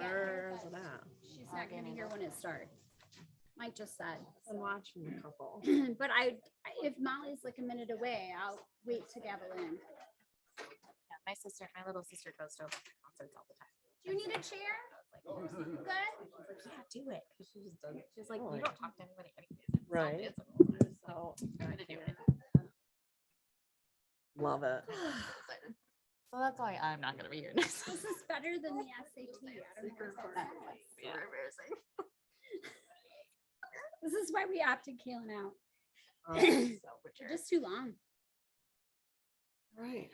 Where is it at? She's not gonna be here when it starts. Mike just said. I'm watching a couple. But if Molly's like a minute away, I'll wait to gavel in. Yeah, my little sister goes to concerts all the time. Do you need a chair? Good? Yeah, do it. She's like, Oh, you yeah. don't talk to anybody. Anyways. Right. So So I'm gonna do it. love it. So that's why I'm not gonna be here next. This is better than the SAT. I don't know what that was. Yeah. Embarrassing. This is why we opted Kaylin out. Um, So They're just too long. right.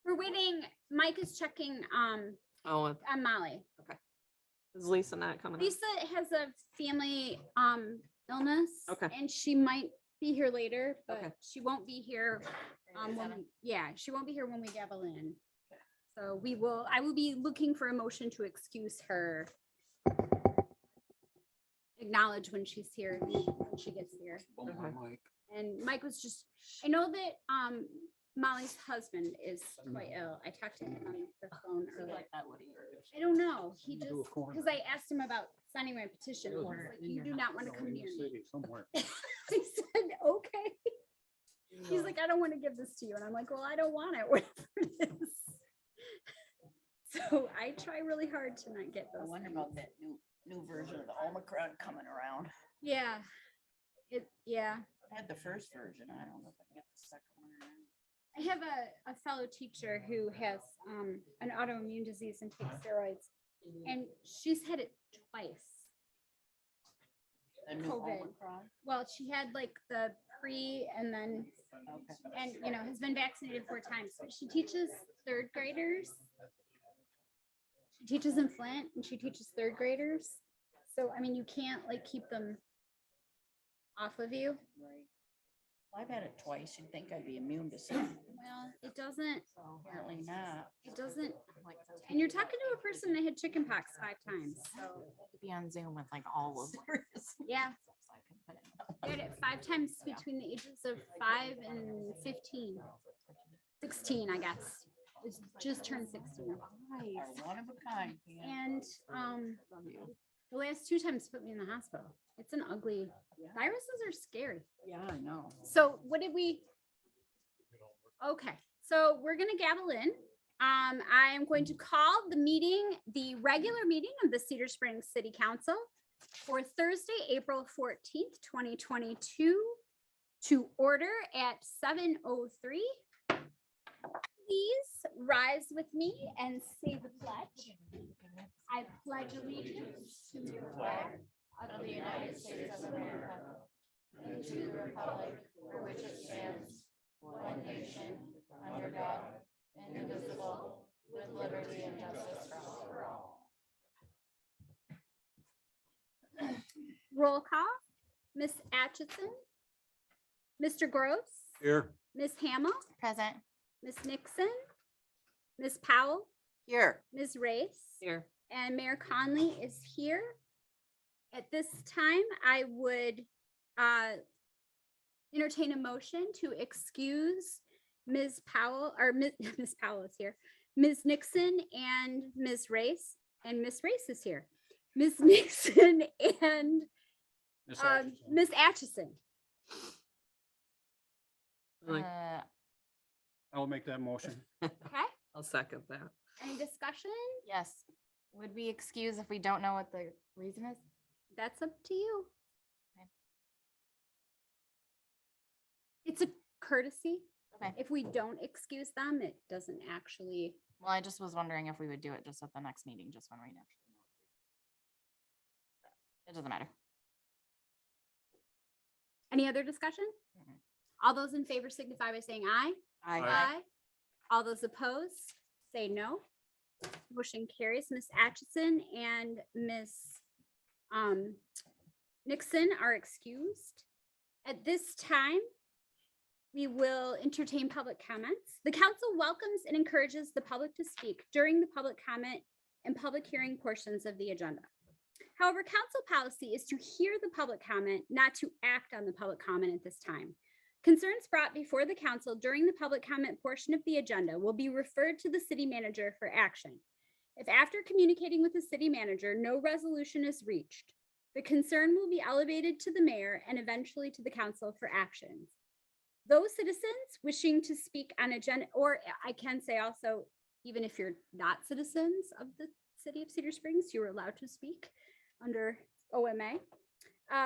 We're waiting. Mike is checking Oh, on Molly. is Lisa not coming? up? Lisa has a family illness. Okay. And she might be here later, but Okay. she won't be here. She won't be here when we gavel in. So I will be looking for a motion to excuse her. Acknowledge when she's here, when she gets here. Okay. And Mike was just, I know that Molly's husband is quite ill. I talked to him on the phone earlier. I don't know. He just, because I asked him about signing my petition. He was like, you do not want to come near me. I said, okay. He's like, I don't want to give this to you. And I'm like, well, I don't want it, whatever it is. So I try really hard to not get I those. wonder things. about that new version of the Omicron coming around. Yeah. Yeah. I had the first version. I don't know if I can get the second one. or not. I have a fellow teacher who has an autoimmune disease and takes steroids, and she's had it twice. The new COVID. Omicron. Well, she had like the pre and then, Okay. and has been vaccinated 4 times, but she teaches 3rd graders. She teaches in Flint and she teaches 3rd graders. So, I mean, you can't like keep them off of you. Right. Well, I've had it twice. You'd think I'd be immune to something. Well, it doesn't, Apparently not. and you're talking to a person that had chickenpox 5 times. So, To be on Zoom with like all of them. yeah. I had it 5 times between the ages of 5 and 15. 16, I guess. It's just turned 16. Are one of a kind. Pam. And the last 2 times put me in the hospital. It's an ugly, viruses are scary. Yeah, I know. So what did we? Okay, so we're gonna gavel in. I am going to call the regular meeting of the Cedar Springs City Council for Thursday, April 14th, 2022 to order at 7:03. Please rise with me and say the pledge. I pledge allegiance to the flag of the United States of America and to the republic for which it stands, one nation, under God, indivisible, with liberty and justice for all. Roll call. Miss Atchison, Mr. Gross, Here. Miss Hamel, Present. Miss Nixon, Miss Powell, Here. Ms. Race, Here. and Mayor Conley is here. At this time, I would entertain a motion to excuse Ms. Powell, or Ms. Powell is here, Ms. Nixon and Ms. Race, and Ms. Race is here. Ms. Nixon and Ms. Atchison. Like, I'll make that motion. Okay, I'll second that. any discussion? Yes. Would we excuse if we don't know what the reason is? That's up to you. Okay. It's a courtesy. Okay. If we don't excuse them, it doesn't actually, Well, I just was wondering if we would do it just at the next meeting, just when we actually know. It doesn't matter. any other discussion? Mhm. All those in favor signify by saying aye. Aye. All those opposed, say no. Motion carries. Miss Atchison and Miss Nixon are excused. At this time, we will entertain public comments. The council welcomes and encourages the public to speak during the public comment and public hearing portions of the agenda. However, council policy is to hear the public comment, not to act on the public comment at this time. Concerns brought before the council during the public comment portion of the agenda will be referred to the city manager for action. If after communicating with the city manager, no resolution is reached, the concern will be elevated to the mayor and eventually to the council for actions. Those citizens wishing to speak on agenda, or I can say also, even if you're not citizens of the city of Cedar Springs, you're allowed to speak under OMA.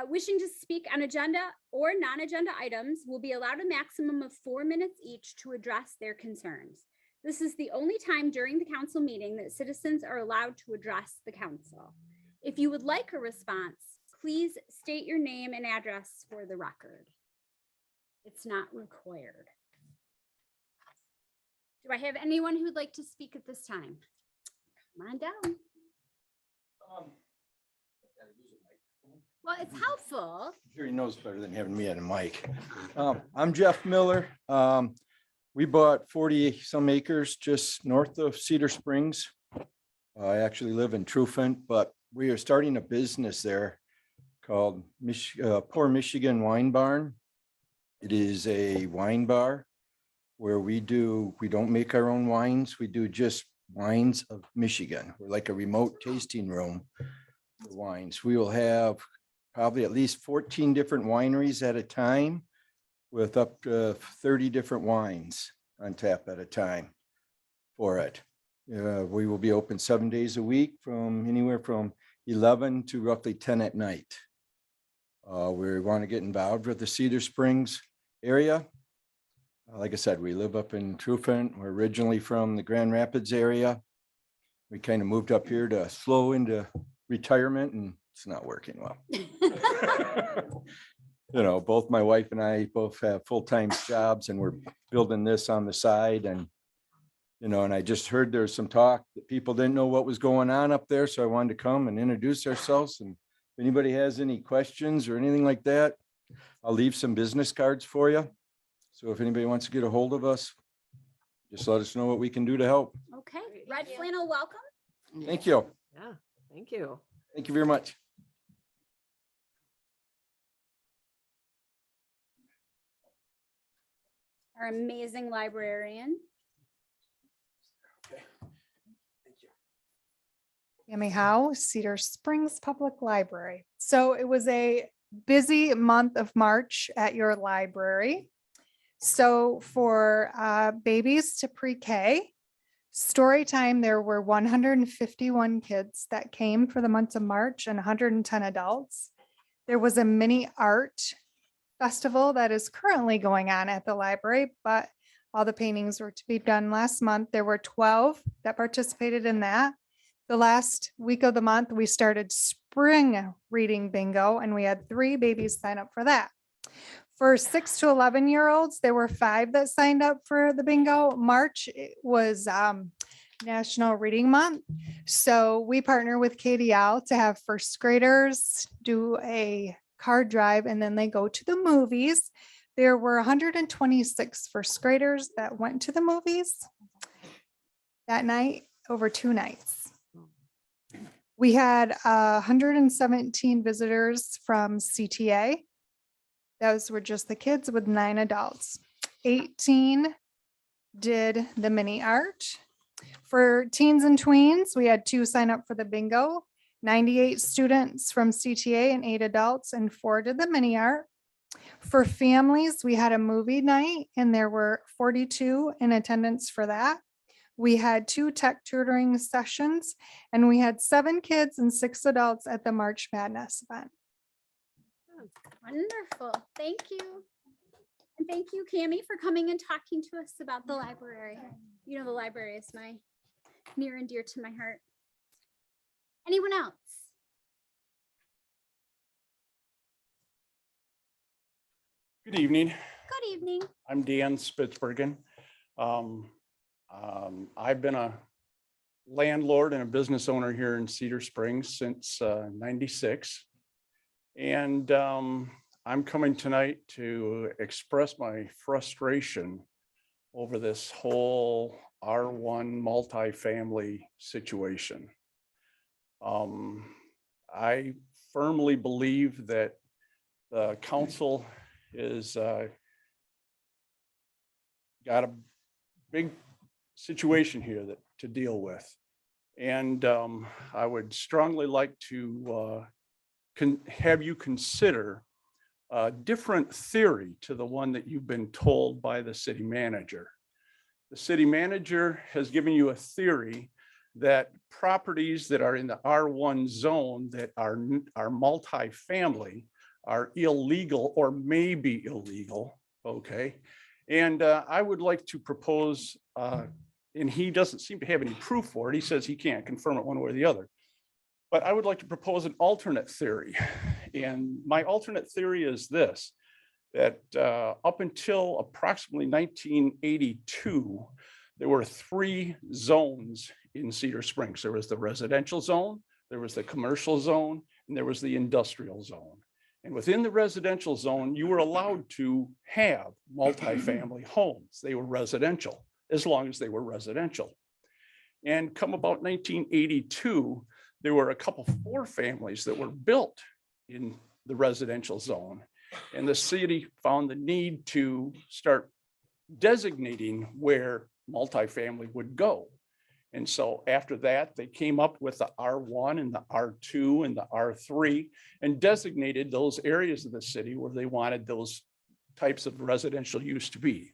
Wishing to speak on agenda or non-agenda items will be allowed a maximum of 4 minutes each to address their concerns. This is the only time during the council meeting that citizens are allowed to address the council. If you would like a response, please state your name and address for the record. It's not required. Do I have anyone who'd like to speak at this time? Come on down. Well, it's helpful. Sure he knows better than having me at a mic. I'm Jeff Miller. We bought 40 some acres just north of Cedar Springs. I actually live in Trufant, but we are starting a business there called Poor Michigan Wine Barn. It is a wine bar where we don't make our own wines. We do just wines of Michigan. We're like a remote tasting room for wines. We will have probably at least 14 different wineries at a time with up to 30 different wines on tap at a time for it. We will be open 7 days a week from anywhere from 11 to roughly 10 at night. We want to get involved with the Cedar Springs area. Like I said, we live up in Trufant. We're originally from the Grand Rapids area. We kind of moved up here to slow into retirement, and it's not working well. You know, both my wife and I both have full-time jobs, and we're building this on the side. And, you know, and I just heard there's some talk that people didn't know what was going on up there. So I wanted to come and introduce ourselves. And if anybody has any questions or anything like that, I'll leave some business cards for you. So if anybody wants to get a hold of us, just let us know what we can do to help. Okay, Red Flannel, welcome. Thank you. Yeah, thank you. Thank you very much. Our amazing librarian. Tammy Howe, Cedar Springs Public Library. So it was a busy month of March at your library. So for babies to pre-K, story time, there were 151 kids that came for the months of March and 110 adults. There was a mini art festival that is currently going on at the library, but all the paintings were to be done last month. There were 12 that participated in that. The last week of the month, we started spring reading bingo, and we had 3 babies sign up for that. For 6 to 11-year-olds, there were 5 that signed up for the bingo. March was National Reading Month. So we partner with KDL to have first graders do a card drive, and then they go to the movies. There were 126 first graders that went to the movies that night over 2 nights. We had 117 visitors from CTA. Those were just the kids with 9 adults. 18 did the mini art. For teens and tweens, we had 2 sign up for the bingo. 98 students from CTA and 8 adults, and 4 did the mini art. For families, we had a movie night, and there were 42 in attendance for that. We had 2 tech tutoring sessions, and we had 7 kids and 6 adults at the March Madness event. Wonderful. Thank you. And thank you, Cami, for coming and talking to us about the library. You know, the library is my near and dear to my heart. Anyone else? Good evening. Good evening. I'm Dan Spitzbergen. I've been a landlord and a business owner here in Cedar Springs since 96. And I'm coming tonight to express my frustration over this whole R1 multifamily situation. I firmly believe that the council is got a big situation here to deal with. And I would strongly like to have you consider a different theory to the one that you've been told by the city manager. The city manager has given you a theory that properties that are in the R1 zone that are multifamily are illegal or may be illegal, okay? And I would like to propose, and he doesn't seem to have any proof for it. He says he can't confirm it one way or the other. But I would like to propose an alternate theory. And my alternate theory is this, that up until approximately 1982, there were 3 zones in Cedar Springs. There was the residential zone, there was the commercial zone, and there was the industrial zone. And within the residential zone, you were allowed to have multifamily homes. They were residential, as long as they were residential. And come about 1982, there were a couple 4 families that were built in the residential zone. And the city found the need to start designating where multifamily would go. And so after that, they came up with the R1 and the R2 and the R3 and designated those areas of the city where they wanted those types of residential use to be.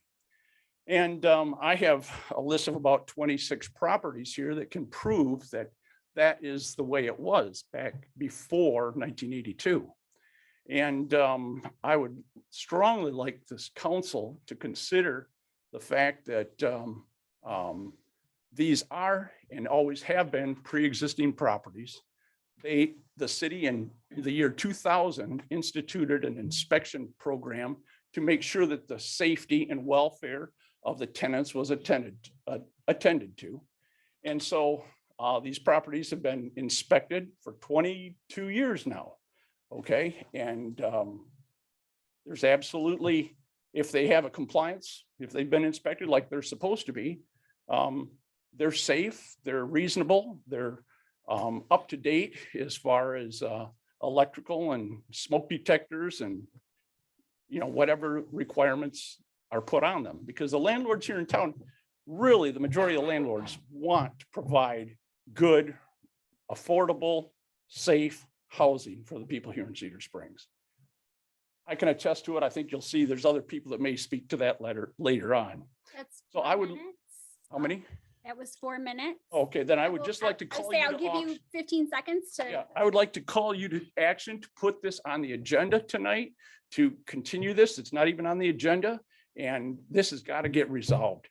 And I have a list of about 26 properties here that can prove that that is the way it was back before 1982. And I would strongly like this council to consider the fact that these are and always have been pre-existing properties. The city in the year 2000 instituted an inspection program to make sure that the safety and welfare of the tenants was attended to. And so these properties have been inspected for 22 years now. Okay, and there's absolutely, if they have a compliance, if they've been inspected like they're supposed to be, they're safe, they're reasonable, they're up to date as far as electrical and smoke detectors and, you know, whatever requirements are put on them. Because the landlords here in town, really the majority of landlords want to provide good, affordable, safe housing for the people here in Cedar Springs. I can attest to it. I think you'll see there's other people that may speak to that later on. That's So 4 I would, minutes. how many? That was 4 minutes. Okay, then I would Well, just like to I call say you I'll to give you auction. 15 seconds to. Yeah, I would like to call you to action to put this on the agenda tonight, to continue this. It's not even on the agenda, and this has got to get resolved.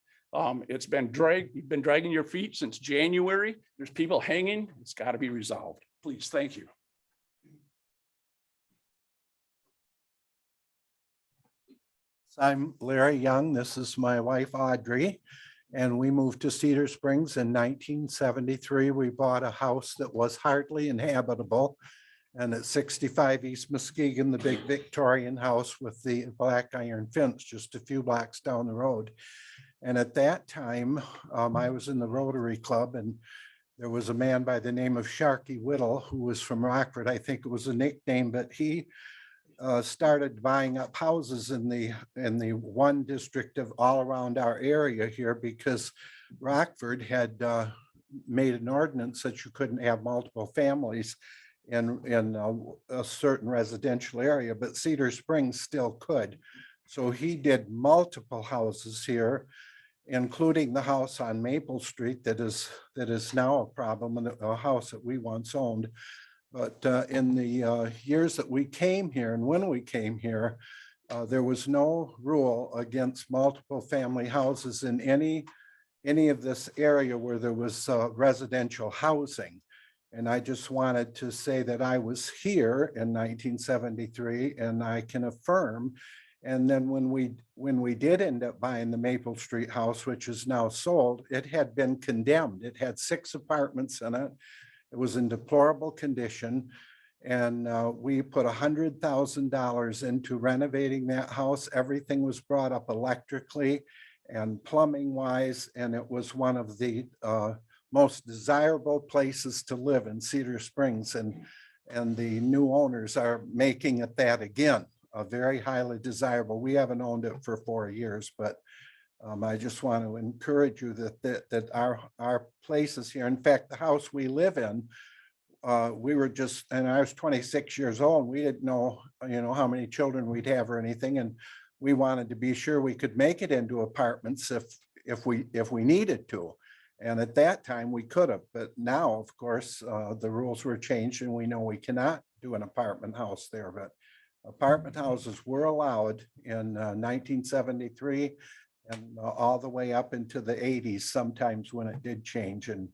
It's been you've been dragging your feet since January. There's people hanging. It's got to be resolved. Please, thank you. I'm Larry Young. This is my wife Audrey. And we moved to Cedar Springs in 1973. We bought a house that was hardly inhabitable. And at 65 East Muskegon, the big Victorian house with the black iron fence just a few blocks down the road. And at that time, I was in the Rotary Club, and there was a man by the name of Sharky Whittle who was from Rockford. I think it was a nickname, but he started buying up houses in the one district of all around our area here, because Rockford had made an ordinance that you couldn't have multiple families in a certain residential area, but Cedar Springs still could. So he did multiple houses here, including the house on Maple Street that is now a problem, and a house that we once owned. But in the years that we came here, and when we came here, there was no rule against multiple family houses in any of this area where there was residential housing. And I just wanted to say that I was here in 1973, and I can affirm. And then when we did end up buying the Maple Street house, which is now sold, it had been condemned. It had 6 apartments in it. It was in deplorable condition. And we put $100,000 into renovating that house. Everything was brought up electrically and plumbing wise. And it was one of the most desirable places to live in Cedar Springs. And the new owners are making it that again, very highly desirable. We haven't owned it for 4 years, but I just want to encourage you that our places here, in fact, the house we live in, we were just, and I was 26 years old. We didn't know, how many children we'd have or anything. And we wanted to be sure we could make it into apartments if we needed to. And at that time we could have, but now, of course, the rules were changed and we know we cannot do an apartment house there, but apartment houses were allowed in 1973 and all the way up into the 80s sometimes when it did change. And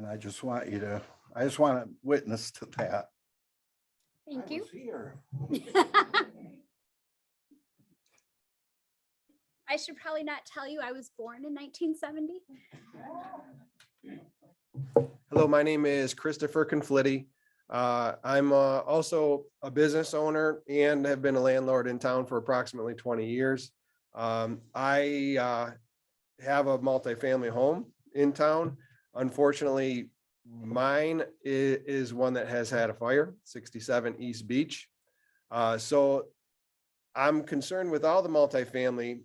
I just want to witness to that. Thank you. Here. I should probably not tell you I was born in 1970. Hello, my name is Christopher Conflitti. I'm also a business owner and have been a landlord in town for approximately 20 years. I have a multifamily home in town. Unfortunately, mine is one that has had a fire, 67 East Beach. So I'm concerned with all the multifamily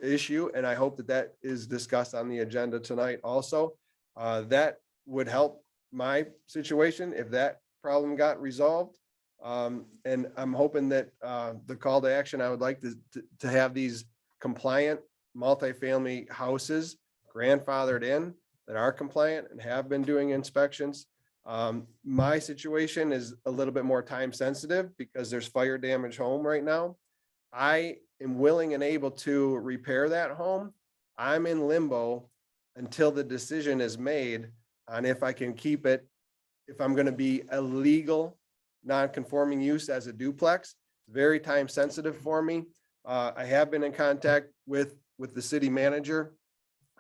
issue, and I hope that is discussed on the agenda tonight also. That would help my situation if that problem got resolved. And I'm hoping that the call to action, I would like to have these compliant multifamily houses grandfathered in that are compliant and have been doing inspections. My situation is a little bit more time sensitive because there's fire damage home right now. I am willing and able to repair that home. I'm in limbo until the decision is made on if I can keep it, if I'm going to be a legal non-conforming use as a duplex. Very time sensitive for me. I have been in contact with the city manager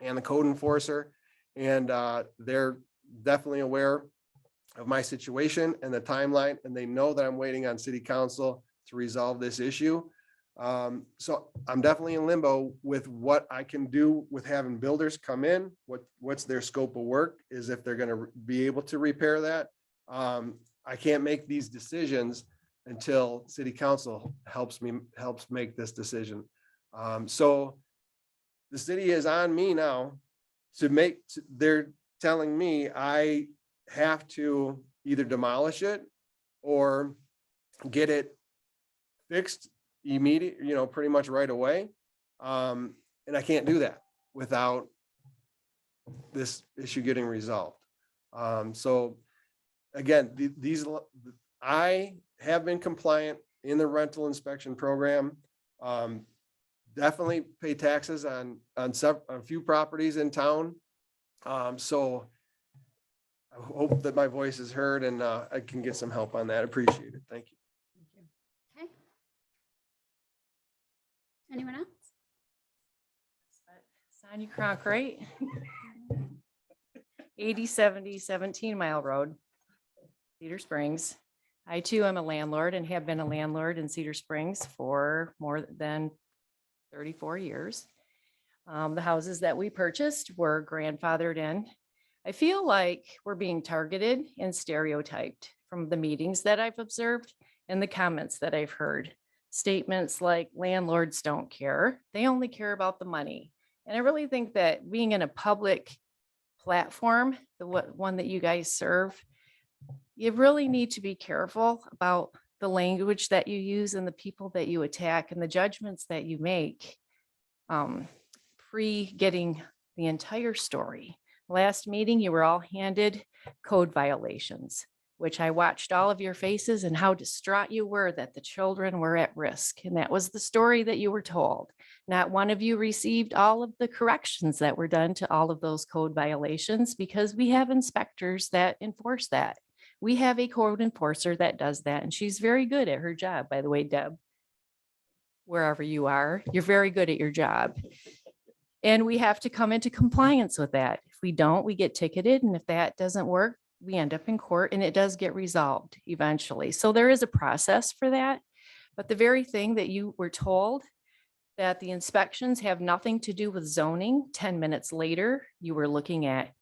and the code enforcer, and they're definitely aware of my situation and the timeline, and they know that I'm waiting on city council to resolve this issue. So I'm definitely in limbo with what I can do with having builders come in, what's their scope of work is if they're going to be able to repair that. I can't make these decisions until city council helps make this decision. So the city is on me now they're telling me I have to either demolish it or get it fixed immediate, pretty much right away. And I can't do that without this issue getting resolved. So again, I have been compliant in the rental inspection program. Definitely pay taxes on a few properties in town. So I hope that my voice is heard and I can get some help on that. Appreciate it. Thank you. Okay. Anyone else? Sonia Cronkite. 8070 17 Mile Road, Cedar Springs. I too am a landlord and have been a landlord in Cedar Springs for more than 34 years. The houses that we purchased were grandfathered in. I feel like we're being targeted and stereotyped from the meetings that I've observed and the comments that I've heard. Statements like landlords don't care. They only care about the money. And I really think that being in a public platform, the one that you guys serve, you really need to be careful about the language that you use and the people that you attack and the judgments that you make pre getting the entire story. Last meeting, you were all handed code violations, which I watched all of your faces and how distraught you were that the children were at risk. And that was the story that you were told. Not one of you received all of the corrections that were done to all of those code violations because we have inspectors that enforce that. We have a code enforcer that does that, and she's very good at her job, by the way, Deb. Wherever you are, you're very good at your job. And we have to come into compliance with that. If we don't, we get ticketed. And if that doesn't work, we end up in court and it does get resolved eventually. So there is a process for that. But the very thing that you were told that the inspections have nothing to do with zoning, 10 minutes later, you were looking at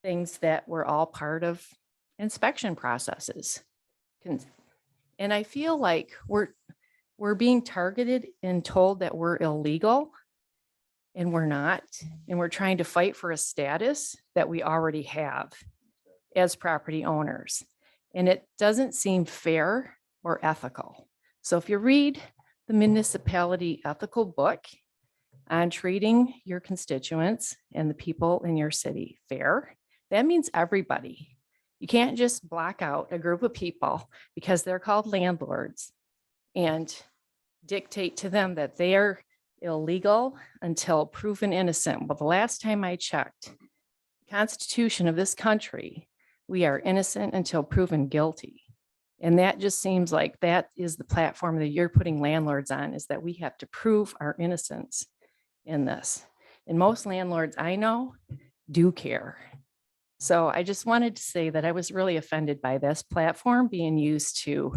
things that were all part of inspection processes. And I feel like we're we're being targeted and told that we're illegal. And we're not, and we're trying to fight for a status that we already have as property owners. And it doesn't seem fair or ethical. So if you read the municipality ethical book on treating your constituents and the people in your city fair, that means everybody. You can't just block out a group of people because they're called landlords and dictate to them that they are illegal until proven innocent. Well, the last time I checked, Constitution of this country, we are innocent until proven guilty. And that just seems like that is the platform that you're putting landlords on, is that we have to prove our innocence in this. And most landlords I know do care. So I just wanted to say that I was really offended by this platform being used to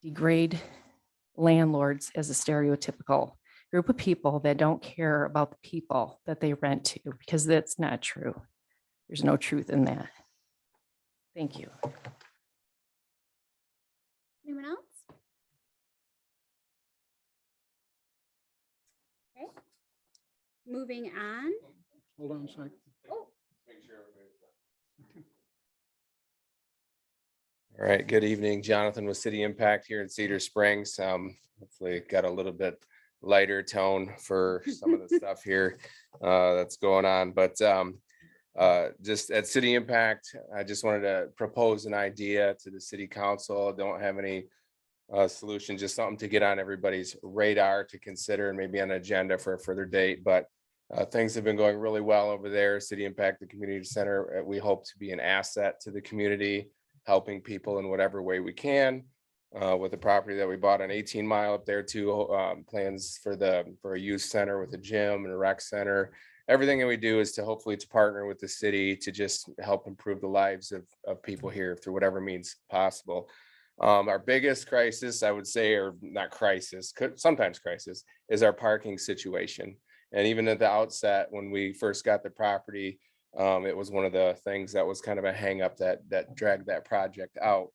degrade landlords as a stereotypical group of people that don't care about the people that they rent to, because that's not true. There's no truth in that. Thank you. Anyone else? Okay. Moving on. Hold on a second. Oh, All right, good evening. Jonathan with City Impact here in Cedar Springs. Hopefully got a little bit lighter tone for some of the stuff here that's going on. But just at City Impact, I just wanted to propose an idea to the city council. Don't have any solution, just something to get on everybody's radar to consider and maybe an agenda for a further date. But things have been going really well over there. City Impact, the community center, we hope to be an asset to the community, helping people in whatever way we can. With the property that we bought on 18 Mile up there too, plans for a youth center with a gym and a rec center. Everything that we do is to hopefully to partner with the city to just help improve the lives of people here through whatever means possible. Our biggest crisis, I would say, or not crisis, sometimes crisis, is our parking situation. And even at the outset, when we first got the property, it was one of the things that was kind of a hang up that dragged that project out.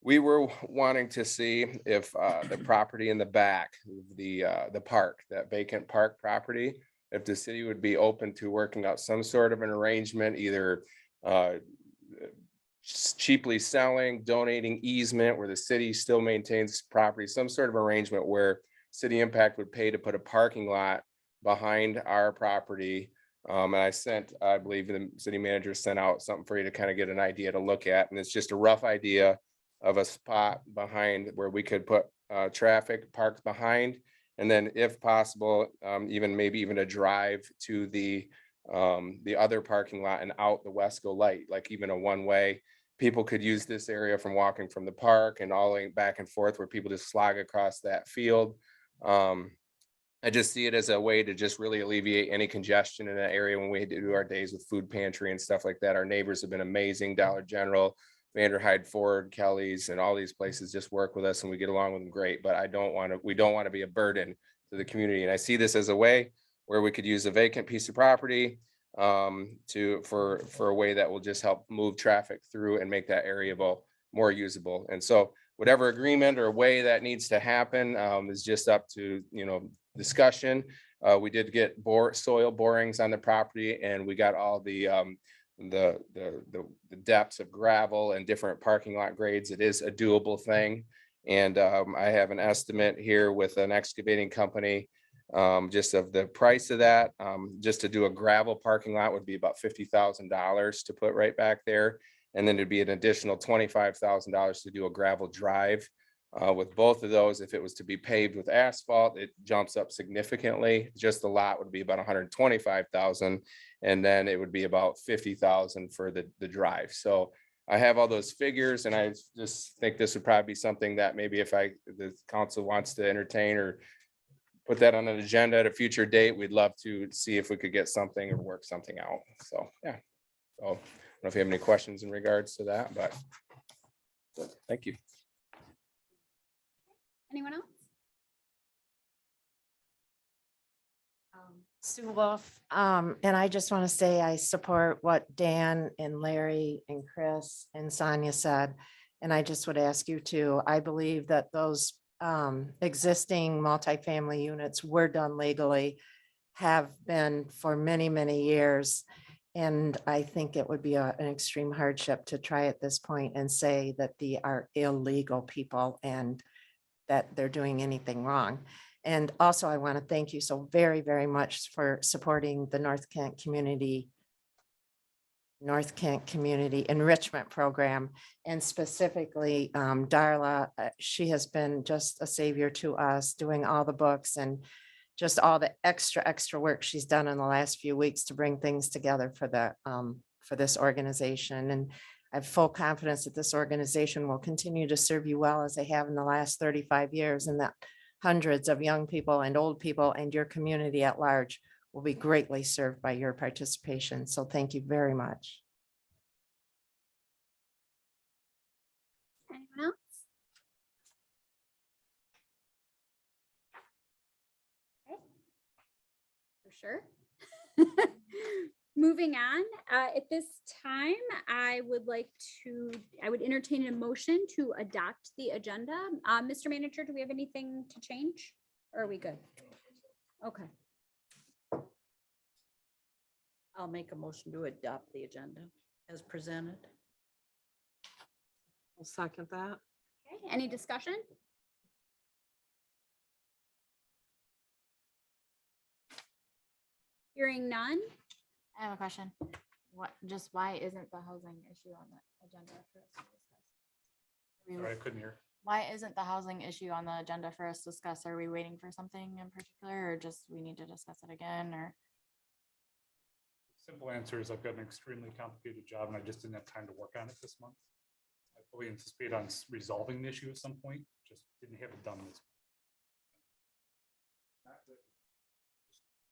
We were wanting to see if the property in the back, the park, that vacant park property, if the city would be open to working out some sort of an arrangement, either cheaply selling, donating easement where the city still maintains property, some sort of arrangement where City Impact would pay to put a parking lot behind our property. And I believe the city manager sent out something for you to kind of get an idea to look at. And it's just a rough idea of a spot behind where we could put traffic parked behind. And then if possible, maybe even a drive to the other parking lot and out the Wesco light, like even a one-way. People could use this area from walking from the park and all the way back and forth where people just slog across that field. I just see it as a way to just really alleviate any congestion in that area when we do our days with food pantry and stuff like that. Our neighbors have been amazing. Dollar General, Vanderhyde Ford, Kelly's, and all these places just work with us and we get along with them great. But we don't want to be a burden to the community. And I see this as a way where we could use a vacant piece of property for a way that will just help move traffic through and make that area more usable. And so whatever agreement or way that needs to happen is just up to, discussion. We did get soil borings on the property and we got all the depths of gravel and different parking lot grades. It is a doable thing. And I have an estimate here with an excavating company just of the price of that. Just to do a gravel parking lot would be about $50,000 to put right back there. And then it'd be an additional $25,000 to do a gravel drive. With both of those, if it was to be paved with asphalt, it jumps up significantly. Just the lot would be about 125,000, and then it would be about 50,000 for the drive. So I have all those figures, and I just think this would probably be something that maybe if the council wants to entertain or put that on an agenda at a future date, we'd love to see if we could get something or work something out. So yeah. So I don't know if you have any questions in regards to that, but thank you. anyone else? Sue Wolf, and I just want to say I support what Dan and Larry and Chris and Sonia said. And I just would ask you to, I believe that those existing multifamily units were done legally, have been for many, many years. And I think it would be an extreme hardship to try at this point and say that they are illegal people and that they're doing anything wrong. And also, I want to thank you so very, very much for supporting the North Kent Community Enrichment Program. And specifically, Darla, she has been just a savior to us, doing all the books and just all the extra work she's done in the last few weeks to bring things together for for this organization. And I have full confidence that this organization will continue to serve you well as they have in the last 35 years, and that hundreds of young people and old people and your community at large will be greatly served by your participation. So thank you very much. Anyone else? Okay. For sure. Moving on, at this time, I would entertain a motion to adopt the agenda. Mr. Manager, do we have anything to change? Or are we good? Okay. I'll make a motion to adopt the agenda as presented. I'll second that. Okay, any discussion? Hearing none. I have a question. Why isn't the housing issue on the agenda for us to discuss? Sorry, I couldn't hear. Why isn't the housing issue on the agenda for us to discuss? Are we waiting for something in particular, or just we need to discuss it again, or? Simple answer is I've got an extremely complicated job and I just didn't have time to work on it this month. I fully anticipate on resolving the issue at some point, just didn't have it done this.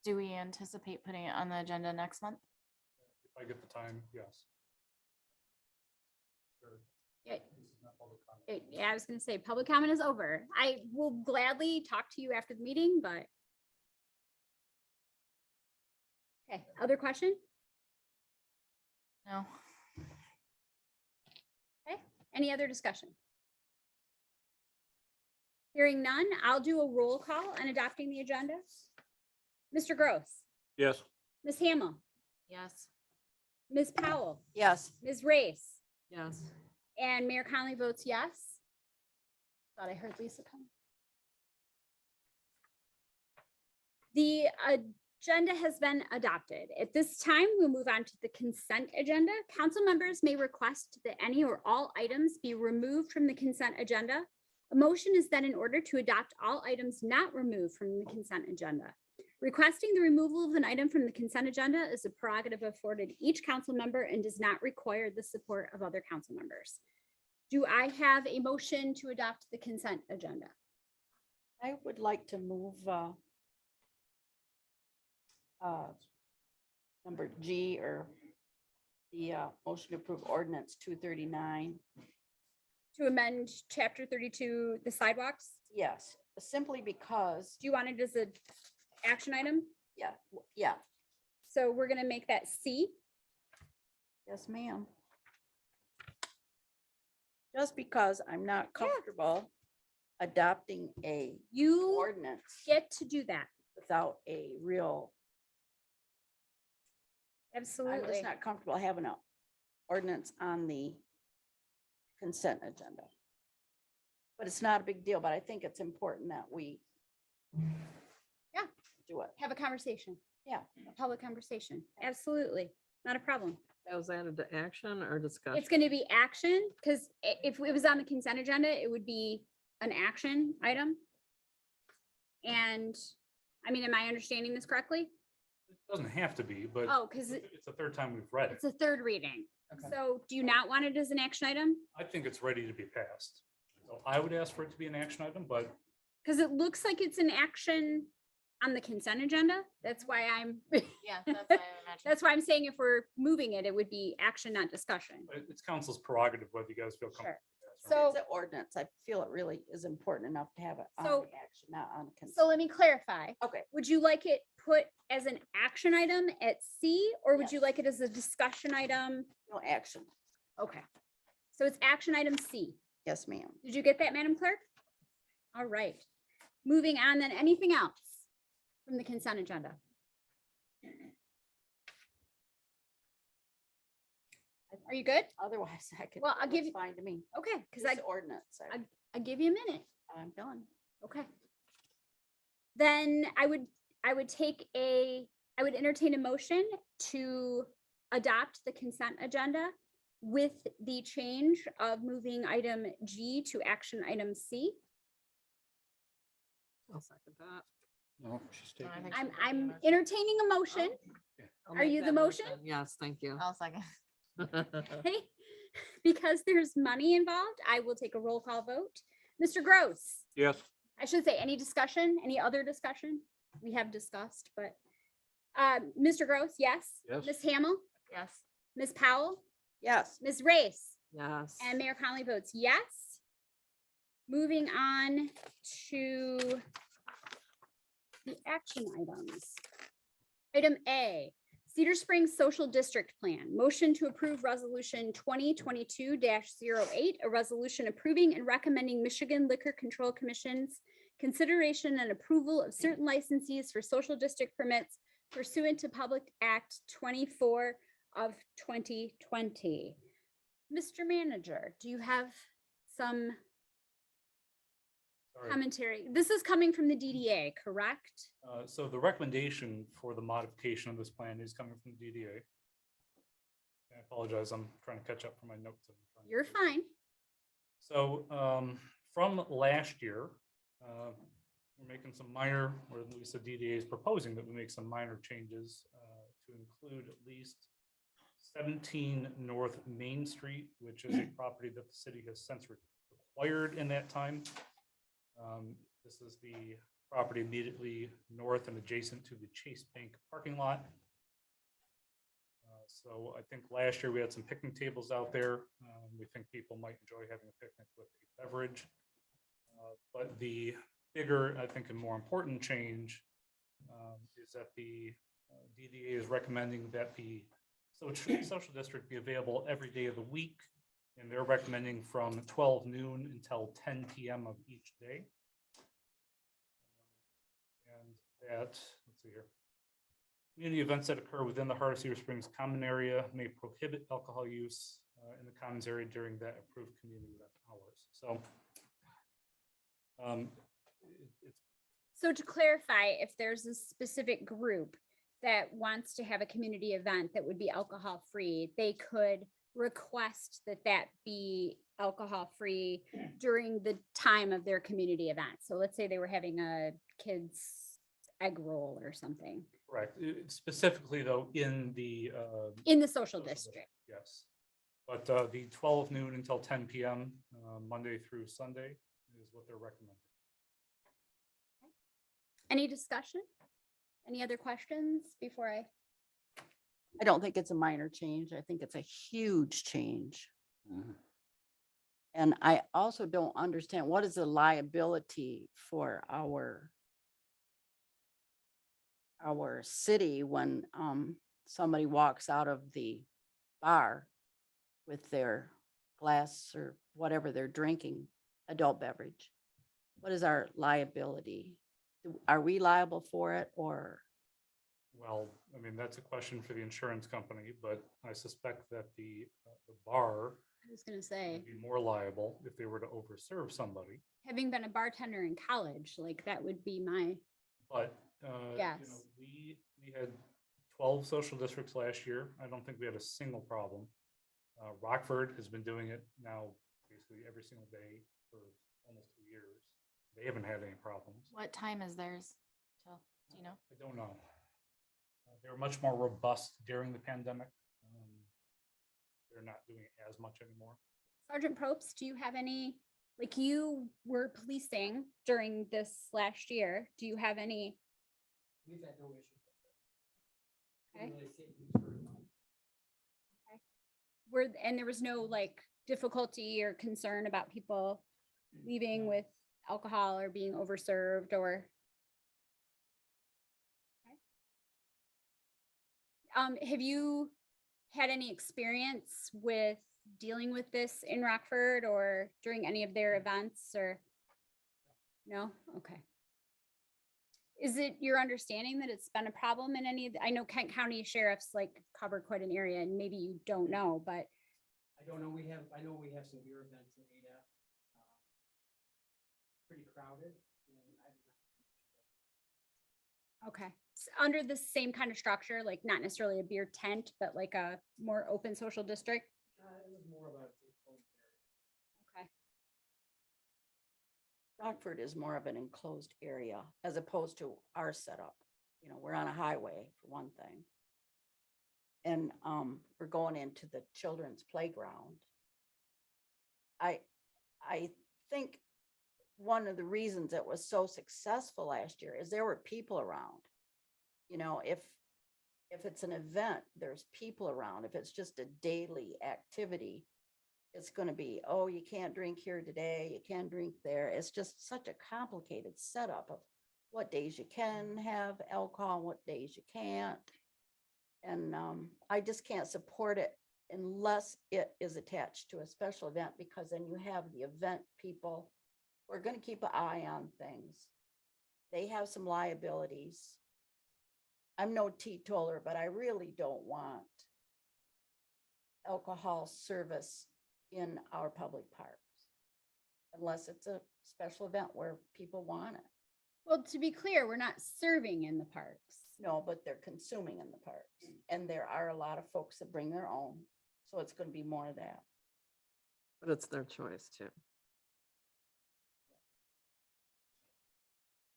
Do we anticipate putting it on the agenda next month? If I get the time, yes. Sure. Yeah. This is not public comment. Yeah, I was gonna say, public comment is over. I will gladly talk to you after the meeting, but. Okay, other question? No. Okay, any other discussion? Hearing none, I'll do a roll call on adopting the agenda. Mr. Gross, Yes. Ms. Hamel, Yes. Ms. Powell, Yes. Ms. Race, Yes. and Mayor Conley votes yes. Thought I heard Lisa come. The agenda has been adopted. At this time, we'll move on to the consent agenda. Council members may request that any or all items be removed from the consent agenda. A motion is then in order to adopt all items not removed from the consent agenda. Requesting the removal of an item from the consent agenda is a prerogative afforded each council member and does not require the support of other council members. Do I have a motion to adopt the consent agenda? I would like to move number G, or the motion to approve ordinance 239. To amend chapter 32, the sidewalks? Yes, simply because, Do you want it as a action item? yeah, So we're gonna make that C. yes, ma'am. Just because I'm not comfortable adopting a You ordinance get to do that. without a real, I'm Absolutely. just not comfortable having an ordinance on the consent agenda. But it's not a big deal, but I think it's important that we Yeah. do it. Have a conversation, Yeah. a public conversation. Absolutely. Not a problem. That was added to action or discussion? It's gonna be action, because if it was on the consent agenda, it would be an action item. And, I mean, am I understanding this correctly? It doesn't have to be, but Oh, because it's the third time we've read it. it's a third reading. Okay. So do you not want it as an action item? I think it's ready to be passed. So I would ask for it to be an action item, but Because it looks like it's an action on the consent agenda. That's why I'm, Yeah, that's what I imagine. that's why I'm saying if we're moving it, it would be action, not discussion. it's council's prerogative whether you guys feel comfortable. Sure. with that. So- It's an ordinance. I feel it really is important enough to have it on So- the action, not on consent. So let me clarify. Okay, Would you like it put as an action item at C, or would you Yes. like it as a discussion item? no action. Okay. So it's action item C. Yes, ma'am. Did you get that, Madam Clerk? All right. Moving on then, anything else from the consent agenda? Are you good? Otherwise, I could. Well, I'll give it's you- Fine to me. Okay, because This ordinance, I give you a minute. I'm done. Okay. Then I would entertain a motion to adopt the consent agenda with the change of moving item G to action item C. I'll second that. No, she's taking. I think I'm, she's making a I'm motion. entertaining a motion. I'll Are make you the that motion? Yes, thank you. I'll second. Okay. Because there's money involved, I will take a roll call vote. Mr. Gross, Yes. I should say, any discussion, any other discussion? We have discussed, but Mr. Gross, yes? Yes. Ms. Hamel, Yes. Ms. Powell, Yes. Ms. Race, Yes. and Mayor Conley votes yes. Moving on to the action items. Item A, Cedar Springs Social District Plan. Motion to approve Resolution 2022-08, a resolution approving and recommending Michigan Liquor Control Commission's consideration and approval of certain licensees for social district permits pursuant to Public Act 24 of 2020. Mr. Manager, do you have some Sorry. commentary? This is coming from the DDA, correct? So the recommendation for the modification of this plan is coming from the DDA. I apologize, I'm trying to catch up from my notes. You're fine. So from last year, we're making some minor, or at least the DDA is proposing that we make some minor changes to include at least 17 North Main Street, which is a property that the city has since acquired in that time. This is the property immediately north and adjacent to the Chase Bank parking lot. So I think last year we had some picnic tables out there. We think people might enjoy having a picnic with a beverage. But the bigger, I think, and more important change is that the DDA is recommending that the social district be available every day of the week. And they're recommending from 12 noon until 10 PM of each day. And that, let's see here. Community events that occur within the Heart of Cedar Springs common area may prohibit alcohol use in the commons area during that approved community event hours. So it's So to clarify, if there's a specific group that wants to have a community event that would be alcohol free, they could request that that be alcohol free during the time of their community event. So let's say they were having a kids egg roll or something correct. Specifically though, in the in the social district. yes. But the 12 noon until 10 PM, Monday through Sunday is what they're recommending. Any discussion? Any other questions before I don't think it's a minor change. I think it's a huge change. And I also don't understand what is the liability for our city when somebody walks out of the bar with their glass or whatever they're drinking, adult beverage. What is our liability? Are we liable for it or? Well, I mean, that's a question for the insurance company, but I suspect that the bar I was gonna say, would be more liable if they were to overserve somebody. having been a bartender in college, like that would be my, But, you know, Yes. we had 12 social districts last year. I don't think we had a single problem. Rockford has been doing it now basically every single day for almost 2 years. They haven't had any problems. What time is theirs? Till, do you know? I don't know. They were much more robust during the pandemic. They're not doing it as much anymore. Sergeant Probst, do you have any, like you were policing during this last year, do you have any? We've had no issues with it. Okay. Really see it used very well. And there was no like difficulty or concern about people leaving with alcohol or being overserved or? Have you had any experience with dealing with this in Rockford or during any of their events or? No? Okay. Is it your understanding that it's been a problem in any of the, I know Kent County sheriffs like cover quite an area and maybe you don't know, but I don't know, I know we have some beer events in Ada. Pretty crowded. okay. Under the same kind of structure, like not necessarily a beer tent, but like a more open social district? It was more of a enclosed area. Okay. Rockford is more of an enclosed area as opposed to our setup. You know, we're on a highway for one thing. And we're going into the children's playground. I think one of the reasons it was so successful last year is there were people around. You know, if it's an event, there's people around. If it's just a daily activity, it's going to be, oh, you can't drink here today, you can't drink there. It's just such a complicated setup of what days you can have alcohol, what days you can't. And I just can't support it unless it is attached to a special event, because then you have the event people who are going to keep an eye on things. They have some liabilities. I'm no teetotaler, but I really don't want alcohol service in our public parks unless it's a special event where people want it. Well, to be clear, we're not serving in the parks. No, but they're consuming in the parks. And there are a lot of folks that bring their own. So it's going to be more of that. But it's their choice too.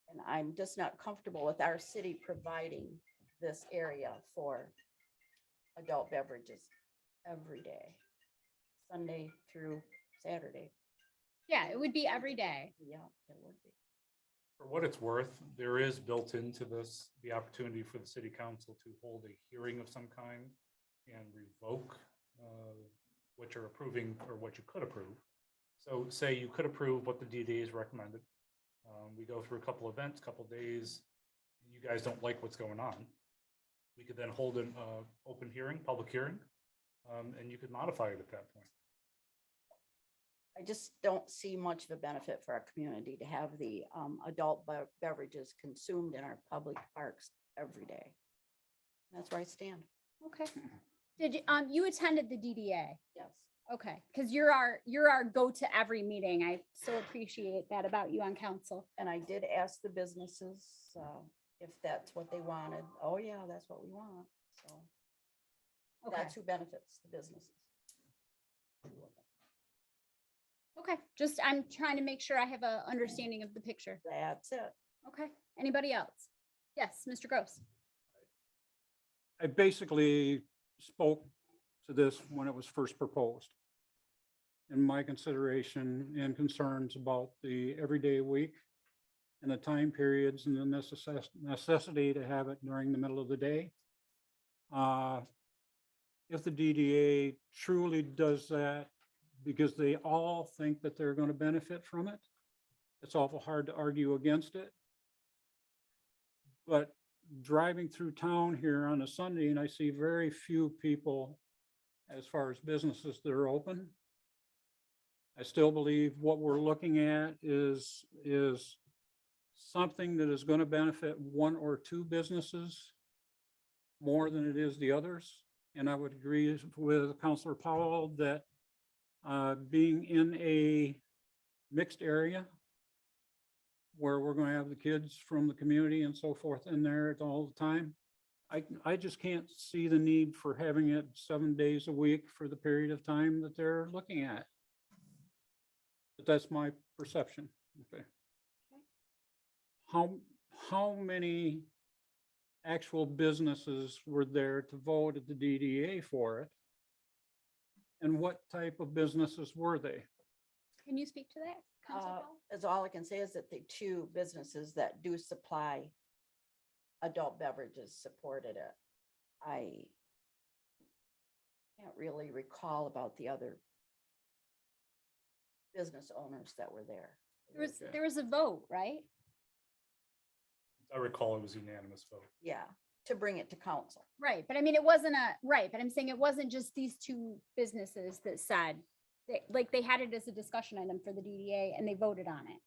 And I'm just not comfortable with our city providing this area for adult beverages every day, Sunday through Saturday. Yeah, it would be every day. Yeah, it would be. For what it's worth, there is built into this, the opportunity for the city council to hold a hearing of some kind and revoke what you're approving or what you could approve. So say you could approve what the DDA is recommended. We go through a couple events, couple days. You guys don't like what's going on. We could then hold an open hearing, public hearing, and you could modify it at that point. I just don't see much of a benefit for our community to have the adult beverages consumed in our public parks every day. That's where I stand. Okay. Did you, you attended the DDA? Yes. Okay, because you're our go to every meeting. I so appreciate that about you on council. And I did ask the businesses if that's what they wanted. Oh, yeah, that's what we want. So Okay. that's who benefits, the businesses. Okay, just I'm trying to make sure I have a understanding of the picture. That's it. Okay, anybody else? Yes, Mr. Gross. I basically spoke to this when it was first proposed. And my consideration and concerns about the everyday week and the time periods and the necessity to have it during the middle of the day. If the DDA truly does that because they all think that they're going to benefit from it, it's awful hard to argue against it. But driving through town here on a Sunday, and I see very few people as far as businesses that are open. I still believe what we're looking at is something that is going to benefit one or two businesses more than it is the others. And I would agree with Councilor Powell that being in a mixed area where we're going to have the kids from the community and so forth in there all the time, I just can't see the need for having it 7 days a week for the period of time that they're looking at. But that's my perception. Okay. How many actual businesses were there to vote at the DDA for it? And what type of businesses were they? Can you speak to that? Councilor Powell? As all I can say is that the two businesses that do supply adult beverages supported it. I can't really recall about the other business owners that were there. There was a vote, right? I recall it was unanimous vote. Yeah, to bring it to council. Right, but I mean, it wasn't right, but I'm saying it wasn't just these two businesses that said, like they had it as a discussion item for the DDA and they voted on it.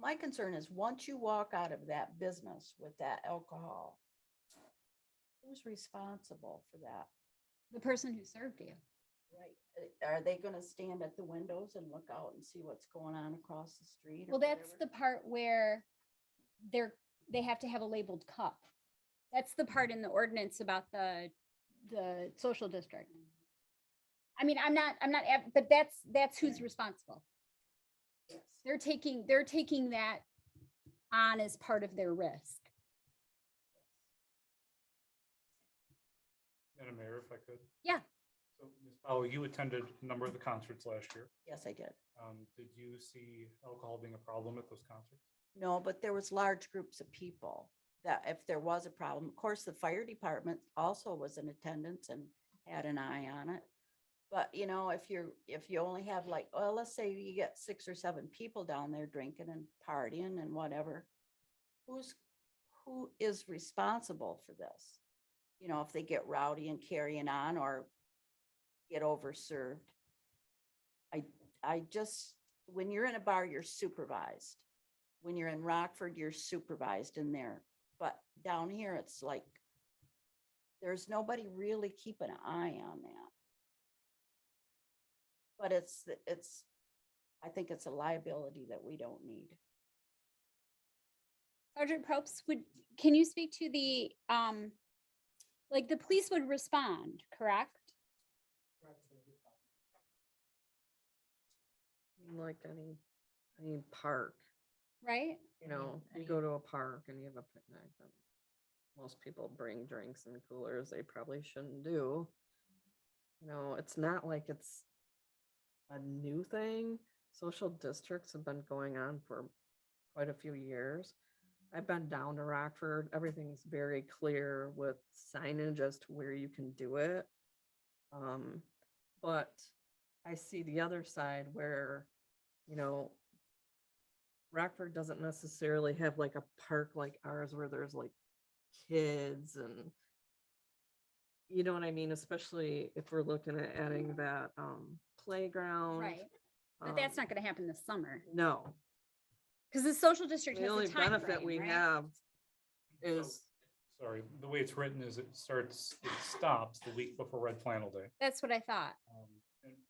My concern is once you walk out of that business with that alcohol, who's responsible for that? The person who served you. Right? Are they gonna stand at the windows and look out and see what's going on across the street? or Well, that's whatever? the part where they have to have a labeled cup. That's the part in the ordinance about the social district. I mean, but that's who's responsible. Yes. They're taking that on as part of their risk. Madam Mayor, if I could. Yeah. So, Ms. Powell, you attended a number of the concerts last year. Yes, I did. Did you see alcohol being a problem at those concerts? No, but there was large groups of people that if there was a problem, of course, the fire department also was in attendance and had an eye on it. But you know, if you only have like, well, let's say you get 6 or 7 people down there drinking and partying and whatever, who is responsible for this? You know, if they get rowdy and carrying on or get overserved. I just, when you're in a bar, you're supervised. When you're in Rockford, you're supervised in there. But down here, it's like, there's nobody really keeping an eye on that. But I think it's a liability that we don't need. Sergeant Probst, can you speak to the, like the police would respond, correct? Like any park, Right? you know, you go to a park and you have a picnic. And most people bring drinks and coolers they probably shouldn't do. You know, it's not like it's a new thing. Social districts have been going on for quite a few years. I've been down to Rockford. Everything's very clear with signage as to where you can do it. But I see the other side where, you know, Rockford doesn't necessarily have like a park like ours where there's like kids and you know what I mean? Especially if we're looking at adding that playground. Right. But that's not gonna happen this summer. No. Because the social district The has only a time benefit frame, we right? have is, Sorry, the way it's written is it stops the week before Red Flannel Day. That's what I thought.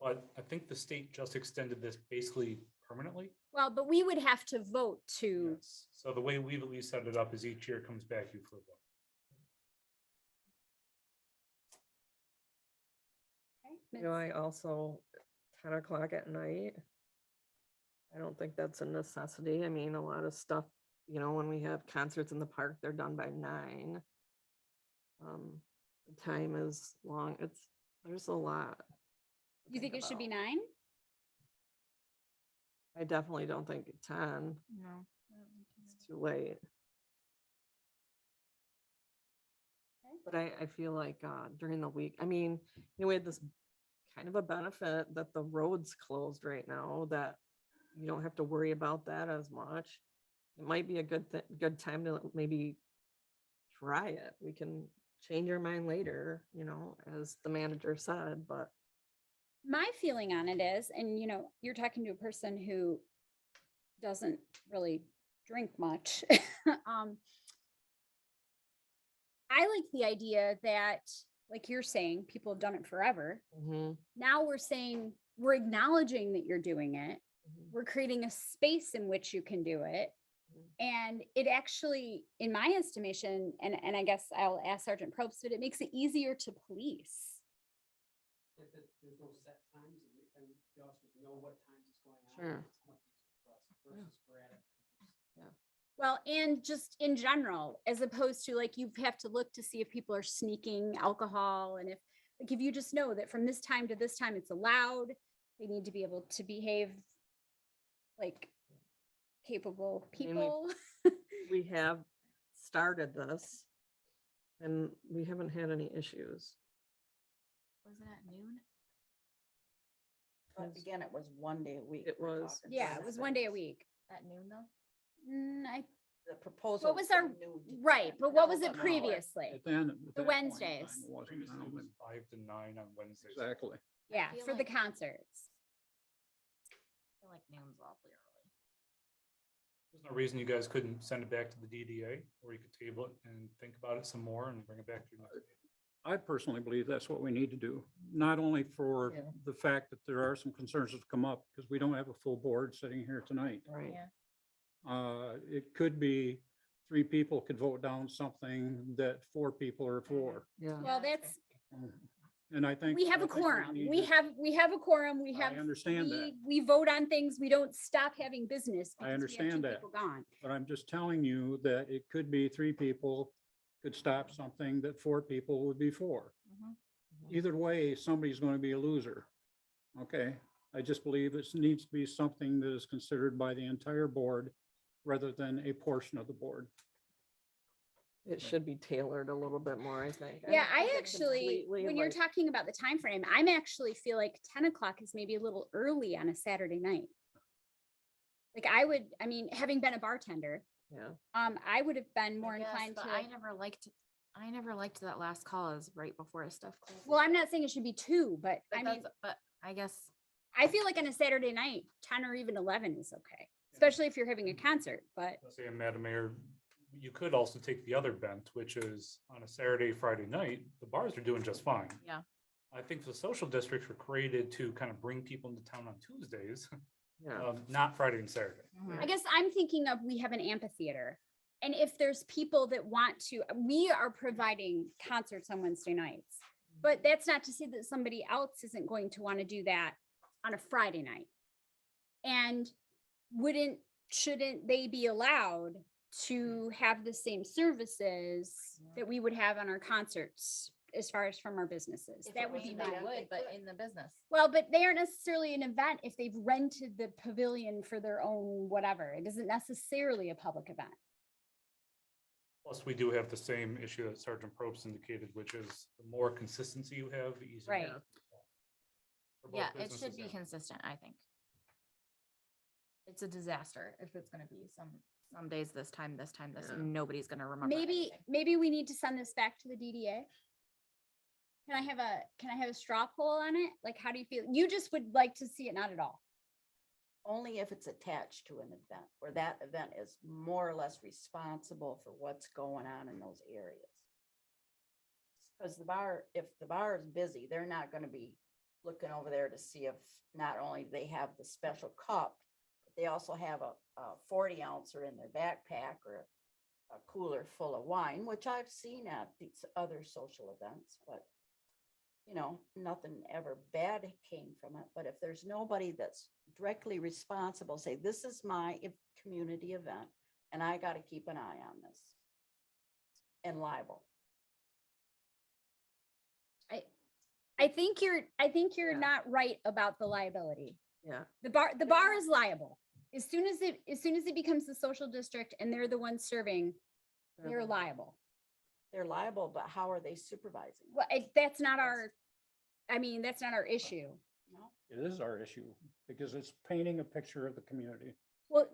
But I think the state just extended this basically permanently. Well, but we would have to vote to, Yes. So the way we've at least set it up is each year comes back you for a vote. you know, I also 10 o'clock at night. I don't think that's a necessity. I mean, a lot of stuff, you know, when we have concerts in the park, they're done by 9. The time is long. There's a lot. to you think it should be about. 9? I definitely don't think 10. No. It's too late. But I feel like during the week, I mean, you know, we had this kind of a benefit that the road's closed right now, that you don't have to worry about that as much. It might be a good time to maybe try it. We can change our mind later, you know, as the manager said, but My feeling on it is, and you know, you're talking to a person who doesn't really drink much. I like the idea that, like you're saying, people have done it forever. mhm, Now we're saying, we're acknowledging that you're doing it. mhm. We're creating a space in which you can do it. And it actually, in my estimation, and I guess I'll ask Sergeant Probst, but it makes it easier to police. If there's no set times and the officers know what times it's going on. Sure. it's much easier for us versus sporadic. Well, and just in general, as opposed to like, you have to look to see if people are sneaking alcohol. And if you just know that from this time to this time, it's allowed, they need to be able to behave like capable I mean, people. We have started this and we haven't had any issues. Was it at noon? But again, it was 1 day a week. It we're was. talking. Yeah, it was 1 day a week. At noon though? The proposal. What was our, right, but what was it previously? At then, at The that point in Wednesdays. time, it wasn't Previously it was now, 5 to 9 on Wednesdays. Exactly. Yeah, feel for the like- concerts. I feel like noon's awfully early. There's no reason you guys couldn't send it back to the DDA, or you could table it and think about it some more and bring it back to you. next week. I personally believe that's what we need to do, not only for Yeah. the fact that there are some concerns that have come up, because we don't have a full board sitting here tonight. Right. It could be 3 people could vote down something that 4 people are for. Yeah. Well, that's, And I think. we have I a think quorum. need We to- have a quorum. We I have. understand that. We vote on things. We don't stop having business. I because we have understand 2 that. people Gone. But I'm just telling you that it could be 3 people could stop something that 4 people would be for. Either way, somebody's going to be a loser. Okay, I just believe it needs to be something that is considered by the entire board rather than a portion of the board. It should be tailored a little bit more, I think. Yeah, don't I think it actually, completely, when you're like- talking about the time frame, I'm actually feel like 10 o'clock is maybe a little early on a Saturday night. Like I mean, having been a bartender, Yeah. I would have been more I guess, inclined but to. I never liked that last call as right before stuff closes. Well, I'm not saying it should be 2, but But I mean, but I guess, I feel like on a Saturday night, 10 or even 11 is okay, especially if you're having a concert, but Let's say, Madam Mayor, you could also take the other bent, which is on a Saturday, Friday night, the bars are doing just fine. Yeah. I think the social districts were created to kind of bring people into town on Tuesdays, Yeah. not Friday and Saturday. I guess I'm thinking of, we have an amphitheater. And if there's people that want to, we are providing concerts on Wednesday nights. But that's not to say that somebody else isn't going to want to do that on a Friday night. And shouldn't they be allowed to have the same services that we would have on our concerts as far as from our businesses? That would be my. but in the business. Well, but they aren't necessarily an event if they've rented the pavilion for their own whatever. It isn't necessarily a public event. Plus, we do have the same issue that Sergeant Probst indicated, which is the more consistency you have, the easier. it Right. is for both Yeah, it businesses should be and- consistent, I think. It's a disaster if it's gonna be some days this time, Yeah. nobody's gonna remember. Maybe, anything. maybe we need to send this back to the DDA. Can I have a straw poll on it? Like, how do you feel? You just would like to see it not at all. Only if it's attached to an event, where that event is more or less responsible for what's going on in those areas. Because if the bar is busy, they're not gonna be looking over there to see if not only they have the special cup, but they also have a 40 ouncer in their backpack or a cooler full of wine, which I've seen at these other social events, but nothing ever bad came from it. But if there's nobody that's directly responsible, say, this is my community event and I got to keep an eye on this and liable. I think you're Yeah. not right about the liability. Yeah. The bar is liable. As soon as it becomes the social district and they're the ones serving, they're liable. They're liable, but how are they supervising? Well, that's not our issue. No? It is our issue because it's painting a picture of the community. Well,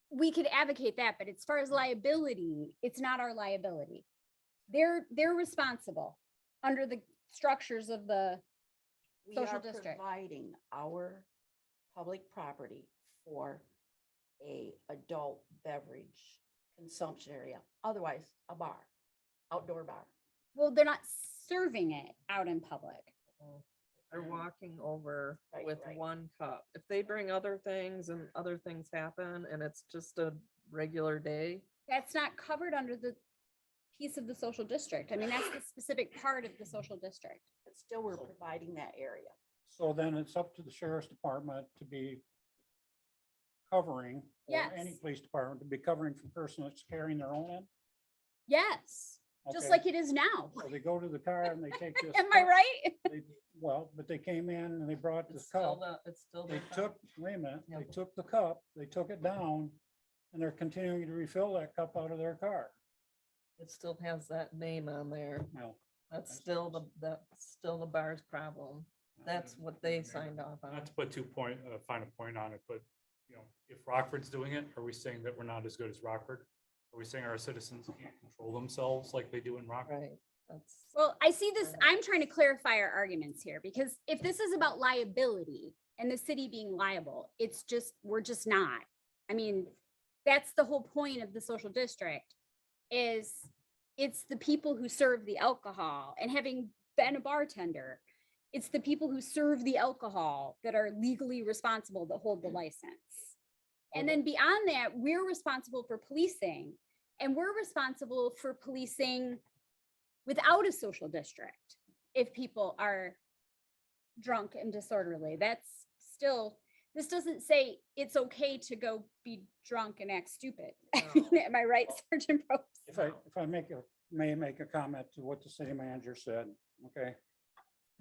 we could advocate that, but as far as liability, it's not our liability. They're responsible under the structures of the We social are district. providing our public property for a adult beverage consumption area, otherwise a bar, outdoor bar. Well, they're not serving it out in public. They're walking over Right, with right. one cup. If they bring other things and other things happen and it's just a regular day, That's not covered under the piece of the social district. I mean, that's the specific part of the social district. But still, we're providing that area. So then it's up to the sheriff's department to be covering, or any Yes. police department to be covering for person that's carrying their own in. Yes, just Okay. like it is now. So they go to the car and they take this. Am I cup, right? Well, but they came in and they brought it's this still cup. it's still They their cup. took, wait a minute, Yeah. they took the cup, they took it down, and they're continuing to refill that cup out of their car. It still has that name on there. Well, That's still the bar's problem. That's what they signed off Not on. to put find a point on it, but if Rockford's doing it, are we saying that we're not as good as Rockford? Are we saying our citizens can't control themselves like they do in Rockford? Right, that's. Well, I see this, I'm trying to clarify our arguments here, because if this is about liability and the city being liable, we're just not. I mean, that's the whole point of the social district is it's the people who serve the alcohol. And having been a bartender, it's the people who serve the alcohol that are legally responsible that hold the license. And then beyond that, we're responsible for policing, and we're responsible for policing without a social district. If people are drunk and disorderly, that's still, this doesn't say it's okay to go be drunk and act stupid. Am I right, Sergeant Probst? If I may make a comment to what the city manager said, okay?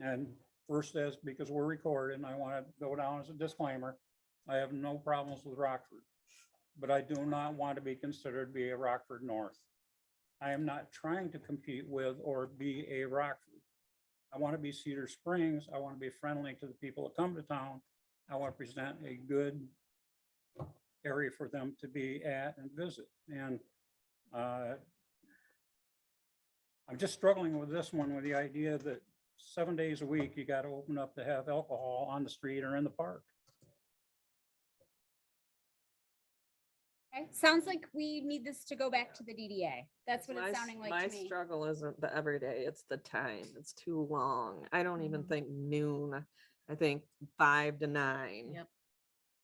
And first is, because we're recorded, and I want to go down as a disclaimer, I have no problems with Rockford, but I do not want to be considered to be a Rockford North. I am not trying to compete with or be a Rockford. I want to be Cedar Springs. I want to be friendly to the people that come to town. I want to present a good area for them to be at and visit. And I'm just struggling with this one, with the idea that 7 days a week, you got to open up to have alcohol on the street or in the park. Okay, sounds like we need this to go back to the DDA. That's what it's sounding like My to me. struggle isn't the everyday, it's the time. It's too long. I don't even think noon. I think 5 to 9. Yep.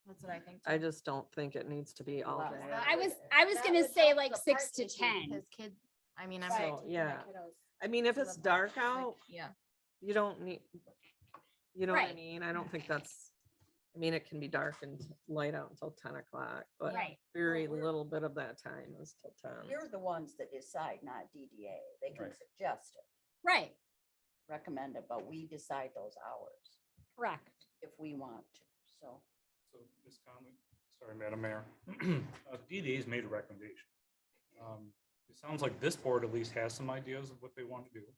That's what I think. I too. just don't think it needs to be all Well, day. I was That gonna would say help like the 6 park to issue 10. because kids, I mean, I'm. Right. So, yeah. I mean, if it's dark out, Yeah. you don't need, you know what I Right. mean? I don't think that's, I mean, it can be dark and light out until 10 o'clock, but Right. very Well, we're- little bit of that time is till 10. You're the ones that decide, not DDA. They can Right. suggest it, Right, recommend it, but we decide those hours correct. if we want to, so. So, Ms. Conley, sorry, Madam Mayor, DDA's made a recommendation. It sounds like this board at least has some ideas of what they want to do.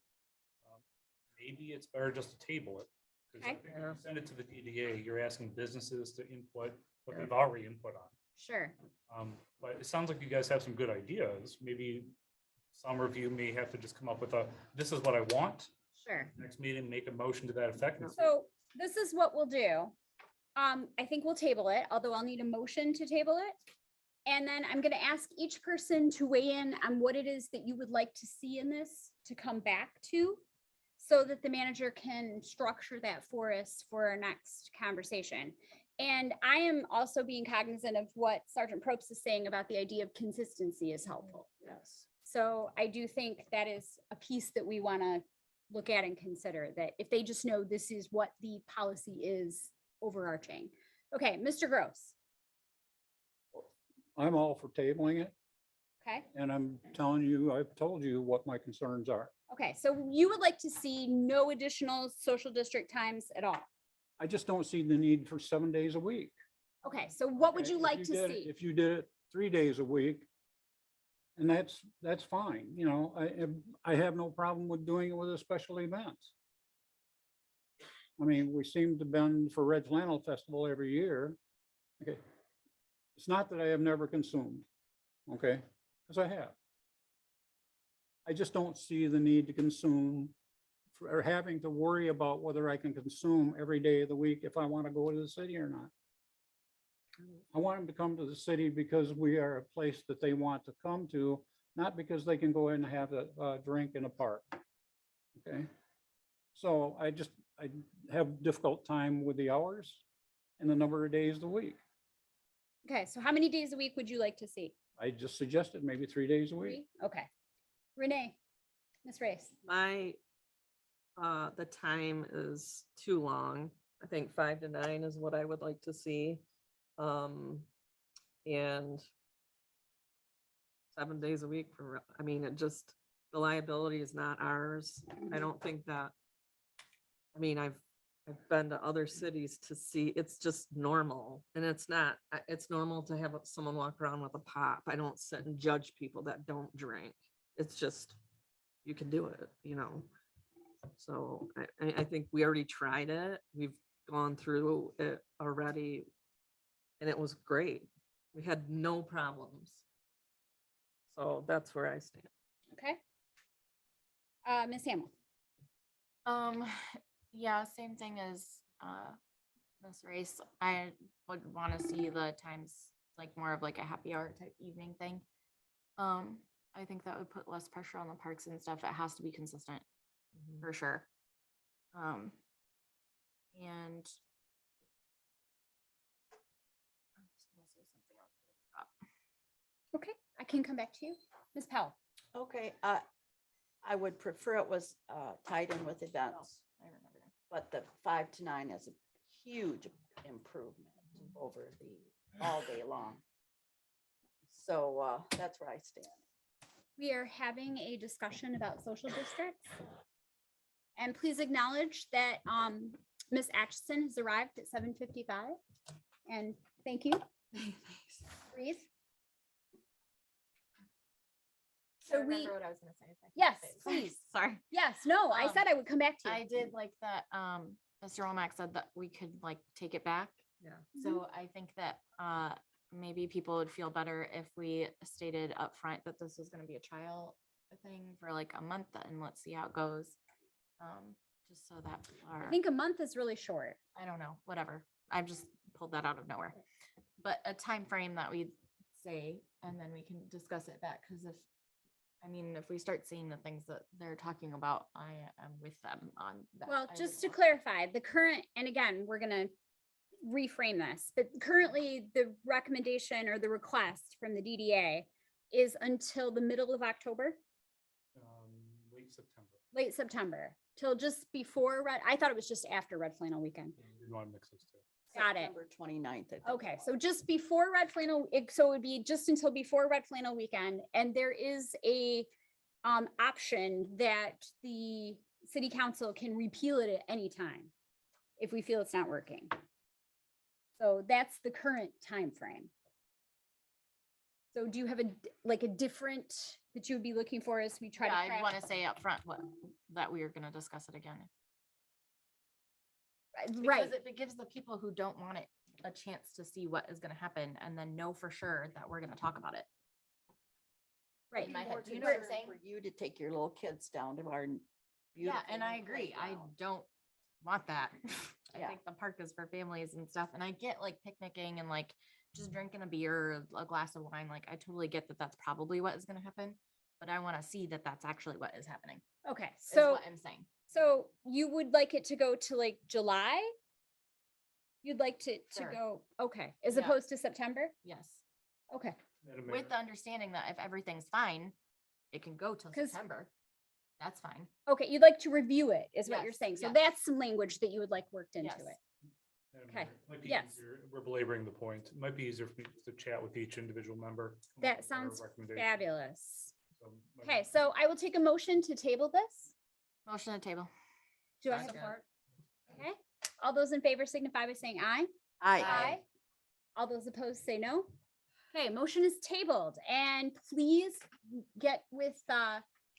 Maybe it's better just to table it. 'Cause I Okay. think if you send it to the DDA, you're asking businesses to input what they've already input on. Sure. But it sounds like you guys have some good ideas. Maybe some of you may have to just come up with this is what I want. Sure. Next meeting, make a motion to that effect. and- So this is what we'll do. I think we'll table it, although I'll need a motion to table it. And then I'm gonna ask each person to weigh in on what it is that you would like to see in this to come back to, so that the manager can structure that for us for our next conversation. And I am also being cognizant of what Sergeant Probst is saying about the idea of consistency is helpful. Yes. So I do think that is a piece that we want to look at and consider, that if they just know this is what the policy is overarching. Okay, Mr. Gross. I'm all for tabling it, Okay, and I'm telling you, I've told you what my concerns are. okay, so you would like to see no additional social district times at all? I just don't see the need for 7 days a week. Okay, so what would Okay, you if like to did it- see? If you did it 3 days a week, and that's fine, you know, I have no problem with doing it with a special events. I mean, we seem to bend for Red Flannel Festival every year. Okay. It's not that I have never consumed, okay, because I have. I just don't see the need to consume or having to worry about whether I can consume every day of the week if I want to go to the city or not. I want them to come to the city because we are a place that they want to come to, not because they can go in and have a drink in a park. Okay? So I have difficult time with the hours and the number of days a week. Okay, so how many days a week would you like to see? I just suggested maybe 3 days a week. 3? Okay. Renee, Ms. Race. My, the time is too long. I think 5 to 9 is what I would like to see. And 7 days a week for, I mean, it just, the liability is not ours. I don't think that, I mean, I've been to other cities to see, it's just normal and it's not, it's normal to have someone walk around with a pop. I don't sit and judge people that don't drink. It's just, you can do it, you know? So I think we already tried it. We've gone through it already and it was great. We had no problems. So that's where I stand. Okay. Ms. Hamel. Yeah, same thing as Ms. Race. I would want to see the times like more of like a happy hour type evening thing. I think that would put less pressure on the parks and stuff. It has to be consistent for sure. And Okay, I can come back to you. Ms. Powell. Okay, I would prefer it was tied in with events, I remember now. but the 5 to 9 is a huge improvement over the all day long. So that's where I stand. We are having a discussion about social districts. And please acknowledge that Ms. Atchison has arrived at 7:55. And thank you. Breathe. I So we, remember what I was gonna say. so I can't yes, say it. Sorry. please. Sorry. Yes, no, I said I would come back to you. I did like that, Mr. Romack said that we could like take it back. Yeah. So I think that, maybe people would feel better if we stated upfront that this was gonna be a trial thing for like a month and let's see how it goes. Just so that people I are, think a month is really short. I don't know, whatever. I've just pulled that out of nowhere. But a time frame that we say, and then we can discuss it back, because if we start seeing the things that they're talking about, I am with them on that. Well, I just would to want- clarify, the current, and again, we're gonna reframe this, but currently the recommendation or the request from the DDA is until the middle of October, Late September. late September, till just before I thought it was just after Red Flannel Weekend. We want to mix those two. Got it. September 29th. I think Okay, it so was. just before Red Flannel, so it would be just until before Red Flannel Weekend, and there is a option that the city council can repeal it at any time if we feel it's not working. So that's the current time frame. So do you have a different that you would be looking for as we try Yeah, to I craft? want to say upfront that we are gonna discuss it again. Right, Because it gives the people who don't want it a chance to see what is gonna happen and then know for sure that we're gonna talk about it. right. in my head. More Do you know what I'm concern saying? For you to take your little kids down to our Yeah, beautiful and I new agree. I playground. don't want that. I Yeah. think the park is for families and stuff. And I get like picnicking and like just drinking a beer, or a glass of wine. Like I totally get that that's probably what is gonna happen. But I want to see that that's actually what is happening. Okay, Is so what I'm saying. so you would like it to go to like July? You'd like to Sure. go, okay, as Yeah. opposed to September? Yes. Okay, Madam Mayor, With the understanding that if everything's fine, it can go till 'Cause- September. That's fine. okay, you'd like to review it, is what you're Yes, saying. So yes. that's some language that you would like worked into Yes. it. Madam okay, Mayor, might be yes. easier- We're belaboring the point. It might be easier for me to chat with each individual member. come up That with our sounds recommendation. fabulous. So, Okay, so I will take a motion to table this. Motion to table. Do I have Second. support? Okay, all those in favor signify by saying aye. Aye. All those opposed say no. Okay, motion is tabled, and please get with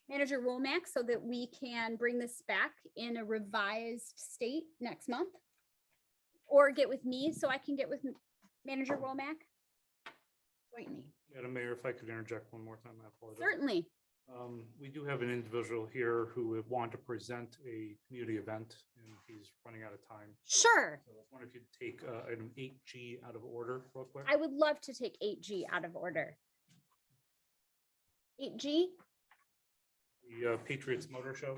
Manager Womack so that we can bring this back in a revised state next month. Or get with me so I can get with Manager Womack. Whitney. Madam Mayor, if I could interject one more time, I apologize. Certainly. We do have an individual here who would want to present a community event and he's running out of time. Sure. So I was wondering if you'd take item 8G out of order real quick. I would love to take 8G out of order. 8G? The Patriots Motor Show.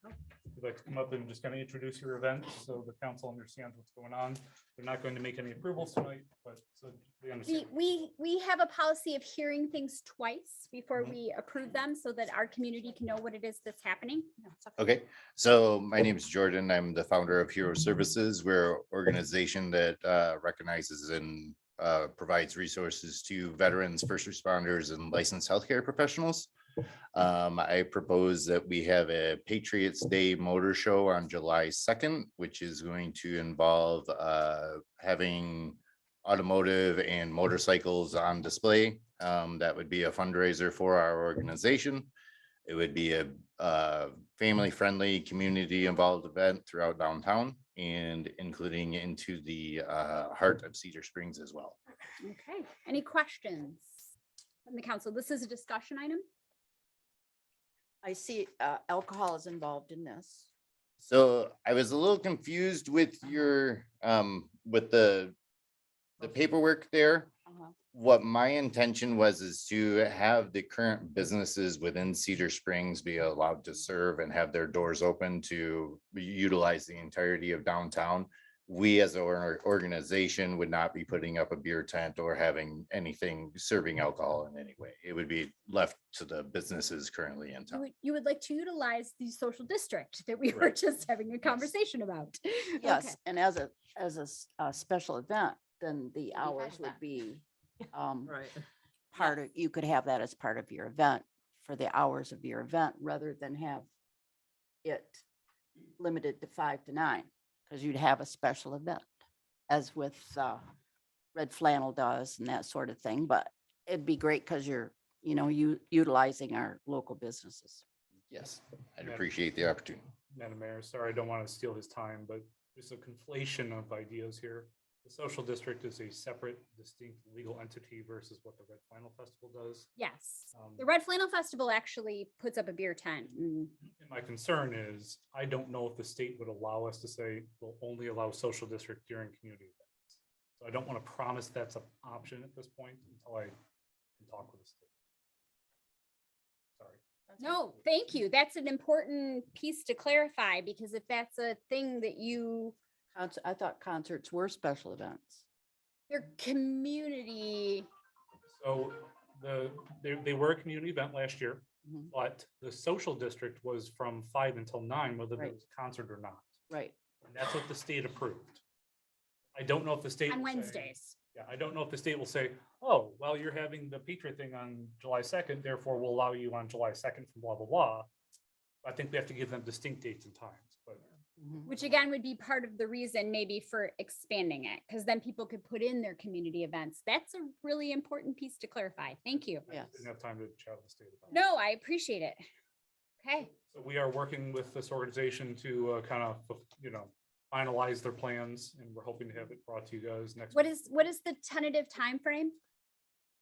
If you'd like to come up and just kind of introduce your event so the council understands what's going on. They're not going to make any approvals tonight, but so they understand. We have a policy of hearing things twice before Mhm. we approve them so that our community can know what it is that's happening. Okay, so my name is Jordan. I'm the founder of Hero Services. We're an organization that recognizes and provides resources to veterans, first responders, and licensed healthcare professionals. I propose that we have a Patriots Day Motor Show on July 2nd, which is going to involve having automotive and motorcycles on display. That would be a fundraiser for our organization. It would be a family-friendly, community-involved event throughout downtown and including into the heart of Cedar Springs as well. Okay, any questions from the council? This is a discussion item. I see alcohol is involved in this. So I was a little confused with your, with the paperwork there. what my intention was is to have the current businesses within Cedar Springs be allowed to serve and have their doors open to utilize the entirety of downtown. We as an organization would not be putting up a beer tent or having anything serving alcohol in any way. It would be left to the businesses currently in town. You would like to utilize the social district that we were just having a conversation about. Yes, and as a special event, then the had hours would that. be Right. part of, you could have that as part of your event for the hours of your event rather than have it limited to 5 to 9, because you'd have a special event, as with Red Flannel does and that sort of thing. But it'd be great because you're, utilizing our local businesses. Yes, I'd appreciate the opportunity. Madam Mayor, sorry, I don't want to steal his time, but there's a conflation of ideas here. The social district is a separate, distinct legal entity versus what the Red Flannel Festival does. Yes, the Red Flannel Festival actually puts up a beer tent. And my concern is, I don't know if the state would allow us to say, we'll only allow social district during community events. So I don't want to promise that's an option at this point until I can talk with the state. Sorry. No, thank you. That's an important piece to clarify, because if that's a thing that I thought concerts were special events. your community, So they were a community event last year, Mhm. but the social district was from 5 until 9, whether there Right. was a concert or not. Right. And that's what the state approved. I don't know if the state. on will say- Wednesdays. Yeah, I don't know if the state will say, oh, well, you're having the Patriot thing on July 2nd, therefore we'll allow you on July 2nd from blah, blah, blah. I think we have to give them distinct dates and times, but Mhm. Which again would be part of the reason maybe for expanding it, because then people could put in their community events. That's a really important piece to clarify. Thank you. I Yes. didn't have time to chat with the state about it. No, I appreciate it. Okay, So we are working with this organization to kind of, finalize their plans, and we're hoping to have it brought to you guys next. what week. is the tentative time frame?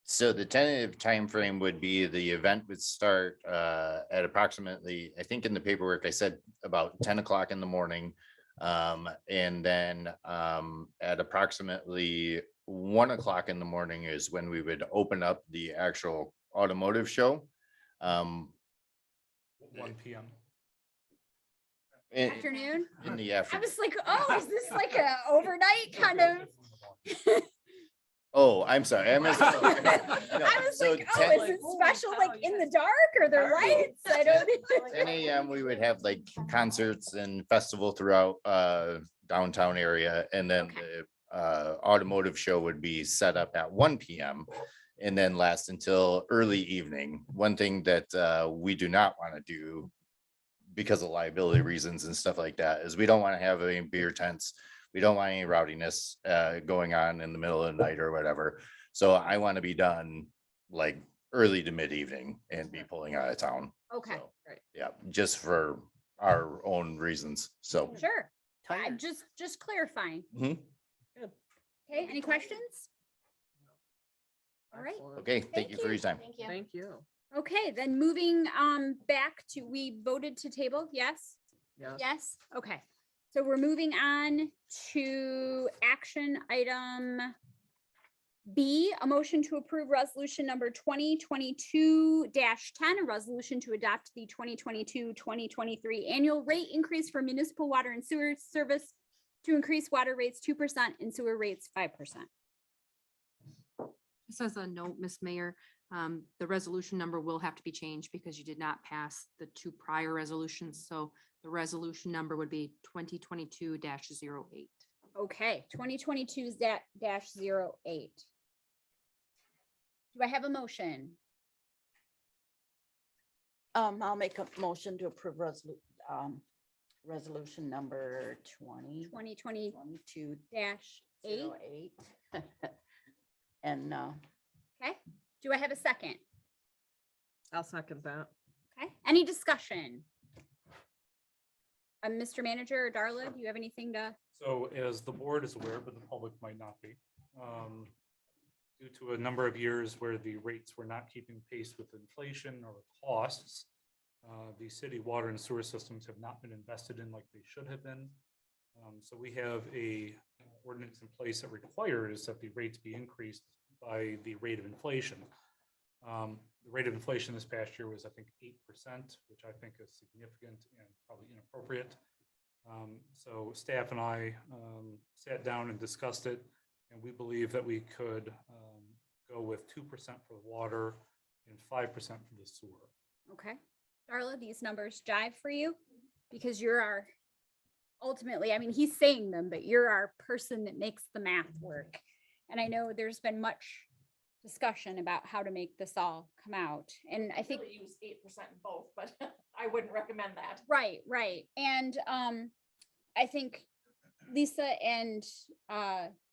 So the tentative timeframe would be the event would start at approximately, I think in the paperwork, I said about 10 o'clock in the morning. And then at approximately 1 o'clock in the morning is when we would open up the actual automotive show. 1 PM. Afternoon? In the I afternoon. was like, oh, is this like a overnight kind of? Oh, I'm sorry. I missed. I was like, oh, is it special, like in the dark, or there lights? I don't. 10 a.m. we would have like concerts and festival throughout downtown area. And then Okay. the automotive show would be set up at 1 p.m. and then last until early evening. One thing that we do not want to do because of liability reasons and stuff like that is we don't want to have any beer tents. We don't want any rowdiness going on in the middle of the night or whatever. So I want to be done like early to mid-evening and be pulling out of town. Okay, So, yeah, just for our own reasons. So. sure. Tired. Just clarifying. Mhm. Okay, any questions? All right. Excellent. Okay, thank you for your time. Thank you. Thank you. Okay, then moving back to, we voted to table, yes? Yeah. Yes, okay. So we're moving on to action item B, a motion to approve resolution number 2022-10, a resolution to adopt the 2022-2023 annual rate increase for municipal water and sewer service to increase water rates 2% and sewer rates 5%. Just as a note, Ms. Mayor, the resolution number will have to be changed because you did not pass the 2 prior resolutions. So the resolution number would be 2022-08. Okay, 2022-08. Do I have a motion? I'll make a motion to approve resolution number 2020-8. 22-08. And Okay, do I have a second? I'll second that. Okay, any discussion? Mr. Manager or Darla, do you have anything to? So as the board is aware, but the public might not be, due to a number of years where the rates were not keeping pace with inflation or costs, the city water and sewer systems have not been invested in like they should have been. So we have a ordinance in place that requires that the rates be increased by the rate of inflation. The rate of inflation this past year was, I think, 8%, which I think is significant and probably inappropriate. So staff and I sat down and discussed it, and we believe that we could go with 2% for the water and 5% for the sewer. Okay. Darla, these numbers jive for you? Because you're our, ultimately, I mean, he's saying them, but you're our person that makes the math work. And I know there's been much discussion about how to make this all come out. And I think Use 8% in both, but I wouldn't recommend that. Right, right. And I think Lisa and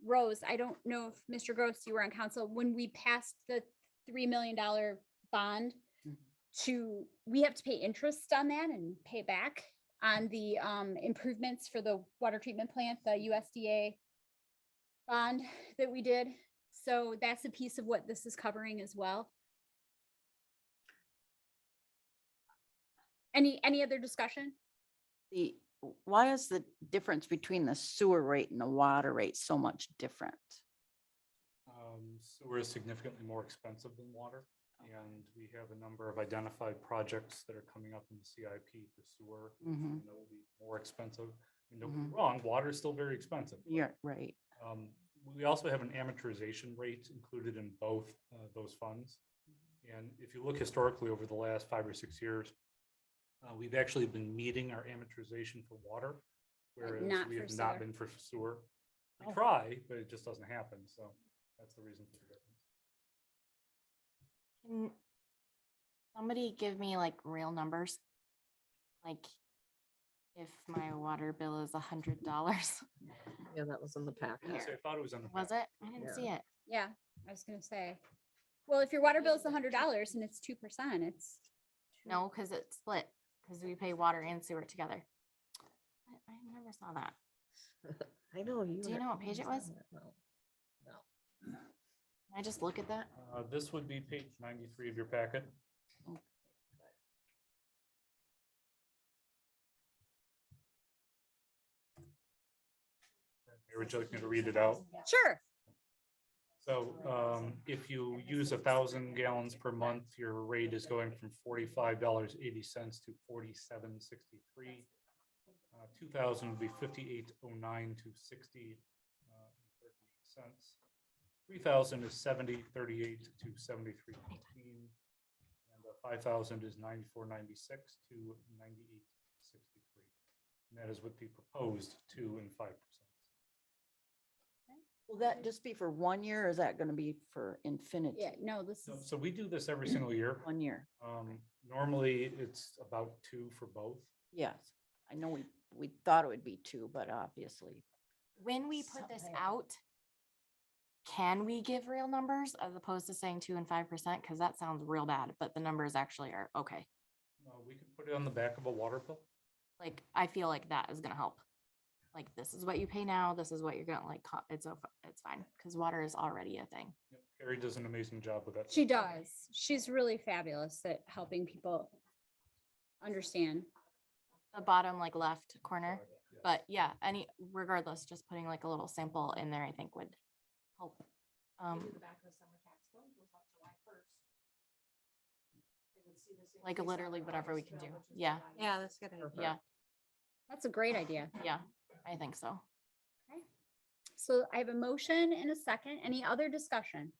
Rose, I don't know if Mr. Gross, you were on council, when we passed the $3 million bond we have to pay interest on that and pay back on the improvements for the water treatment plant, the USDA bond that we did. So that's a piece of what this is covering as well. Any other discussion? Why is the difference between the sewer rate and the water rate so much different? Sewer is significantly more expensive than water. And we have a number of identified projects that are coming up in the CIP for sewer. Mhm. That will be more expensive. I mean, don't get me wrong, water is still very expensive. Yeah, right. We also have an amortization rate included in both those funds. And if you look historically over the last 5 or 6 years, we've actually been meeting our amortization for water, whereas not we for have not sewer. been for sewer. We Oh. try, but it just doesn't happen. So that's the reason for the difference. Can somebody give me like real numbers? Like if my water bill is $100, Yeah, that was in the packet. I thought it was on the. was it? I didn't see it. Yeah, I was gonna say. Well, if your water bill is $100 and it's 2%, it's No, because it's split, because we pay water and sewer together. I never saw that. I know you. Do you had know what page it was? done that. No. Can I just look at that? This would be page 93 of your packet. Would you like me to read it out? sure. So if you use 1,000 gallons per month, your rate is going from $45.80 to $47.63. 2,000 would be $58.09 to 60 cents. 3,000 is 70.38 to 73.18. And 5,000 is 94.96 to 98.63. And that is with the proposed 2 and 5%. Will that just be for 1 year or is that going to be for infinity? Yeah, no, this So, is, so we do this every single year. 1 year. Normally it's about 2 for both. Yes. I know we thought it would be 2, but obviously. When we put this out, can we give real numbers as opposed to saying 2 and 5%? Because that sounds real bad, but the numbers actually are okay. We can put it on the back of a water bill. Like, I feel like that is gonna help. Like, this is what you pay now, this is what you're gonna like, it's fine, because water is already a thing. Yep, Carrie does an amazing job with that. she does. She's really fabulous at helping people understand. The bottom like left corner, but yeah, regardless, just putting like a little sample in there, I think would help. Like literally whatever we can do. Yeah, Yeah, that's good. yeah, That's a great idea. yeah, I think so. Okay. So I have a motion and a second. Any other discussion?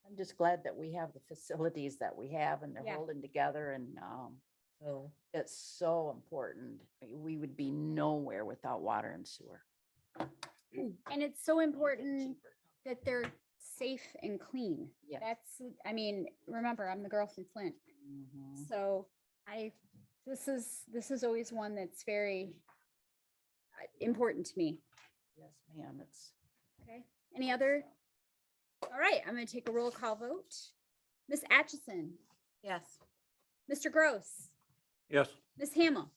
I'm just glad that we have the facilities that we have and they're Yeah. holding together and Oh, it's so important. We would be nowhere without water and sewer. And it's so important that they're safe and clean. Yes. That's, I mean, remember, I'm the girl from Flint. Mhm. So this is always one that's very important to me. Yes, ma'am, it's. Okay, any other? All right, I'm gonna take a roll call vote. Miss Atchison, Yes. Mr. Gross, Yes. Miss Hamel,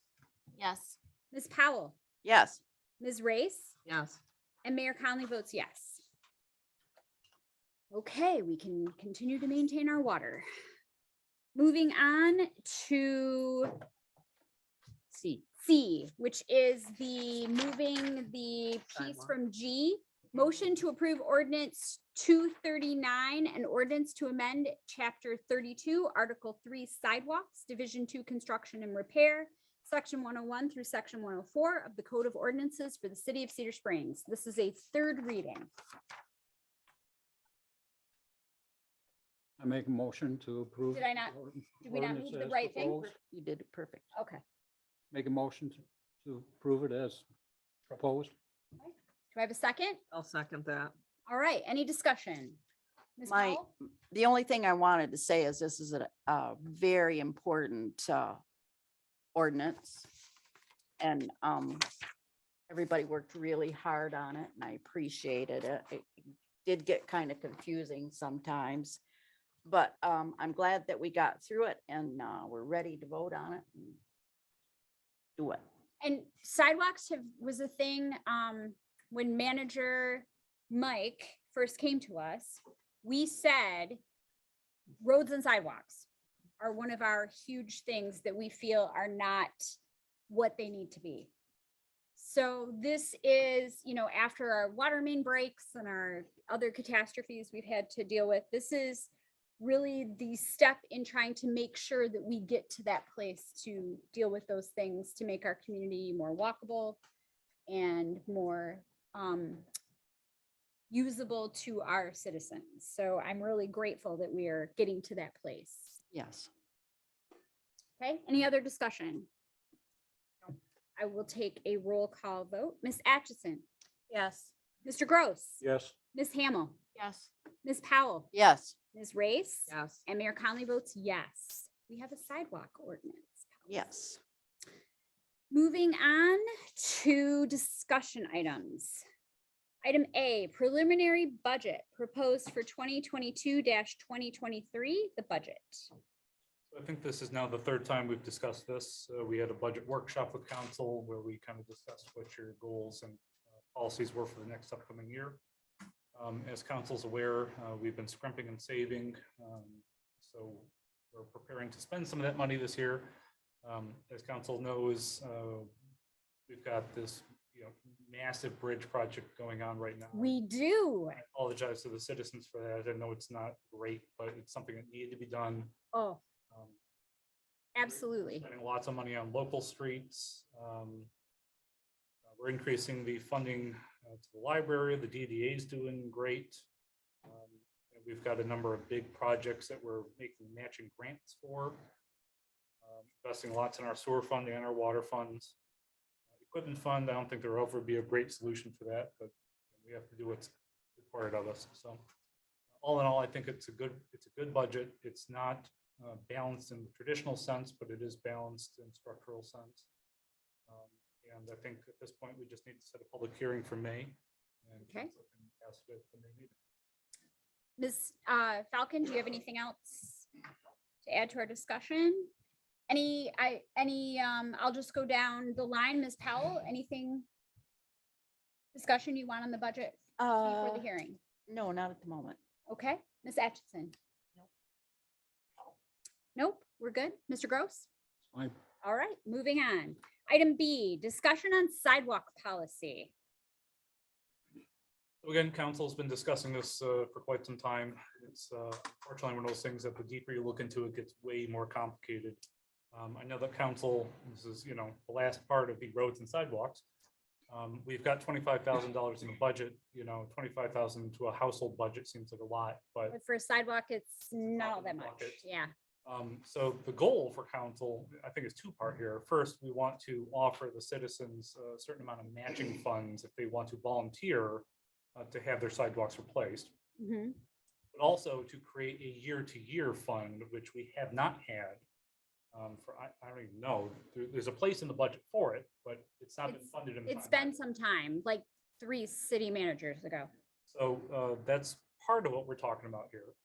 Yes, Miss Powell, Yes. Ms. Race, yes. and Mayor Conley votes yes. Okay, we can continue to maintain our water. Moving on to C, which is the moving the piece Sidewalk. from G. Motion to approve ordinance 239, an ordinance to amend chapter 32, article 3 sidewalks, division 2 construction and repair, section 101 through section 104 of the Code of Ordinances for the city of Cedar Springs. This is a third reading. I make a motion to approve. Did I not- Did we not ordinance move the as right thing? proposed. You did it perfect. Okay. Make a motion to approve it as proposed. Do I have a second? I'll second that. All right, any discussion? Ms. My, Powell? the only thing I wanted to say is this is a very important ordinance. And everybody worked really hard on it and I appreciated it. It did get kind of confusing sometimes. But I'm glad that we got through it and we're ready to vote on it and do it. And sidewalks was a thing, when manager Mike first came to us, we said roads and sidewalks are one of our huge things that we feel are not what they need to be. So this is, after our water main breaks and our other catastrophes we've had to deal with, this is really the step in trying to make sure that we get to that place to deal with those things, to make our community more walkable and more usable to our citizens. So I'm really grateful that we are getting to that place. Yes. Okay, any other discussion? I will take a roll call vote. Ms. Atchison, Yes. Mr. Gross, Yes. Ms. Hamel, Yes. Ms. Powell, Yes. Ms. Race, Yes. and Mayor Conley votes yes. We have a sidewalk ordinance. Yes. Moving on to discussion items. Item A, preliminary budget proposed for 2022-2023, the budget. I think this is now the third time we've discussed this. We had a budget workshop with council where we kind of discussed what your goals and policies were for the next upcoming year. As council's aware, we've been scrimping and saving. So we're preparing to spend some of that money this year. As council knows, we've got this, massive bridge project going on right now. We do. I apologize to the citizens for that. I know it's not great, but it's something that needed to be done. Oh, Um, absolutely. Spending lots of money on local streets. We're increasing the funding to the library. The DDA is doing great. And we've got a number of big projects that we're making matching grants for. Investing lots in our sewer fund and our water funds. Equipment fund, I don't think there will ever be a great solution for that, but we have to do what's required of us. So all in all, I think it's a good budget. It's not balanced in the traditional sense, but it is balanced in structural sense. And I think at this point, we just need to set a public hearing for May. And Okay. council can pass it at the May meeting. Ms. Falcon, do you have anything else to add to our discussion? I'll just go down the line. Ms. Powell, anything discussion you want on the budget for the hearing? No, not at the moment. Okay, Ms. Atchison? Nope, we're good. Mr. Gross? Fine. All right, moving on. Item B, discussion on sidewalk policy. So again, council's been discussing this for quite some time. It's unfortunately one of those things that the deeper you look into it gets way more complicated. I know that council, this is, the last part of the roads and sidewalks. We've got $25,000 in the budget, 25,000 to a household budget seems like a lot, but But for a sidewalk, it's not all that much. Bucket. Yeah. so the goal for council, I think, is two-part here. First, we want to offer the citizens a certain amount of matching funds if they want to volunteer to have their sidewalks replaced, Mhm. but also to create a year-to-year fund, which we have not had. I don't even know, there's a place in the budget for it, but it's not been It's- funded in It's time. been some time, like 3 city managers ago. So that's part of what we're talking about here.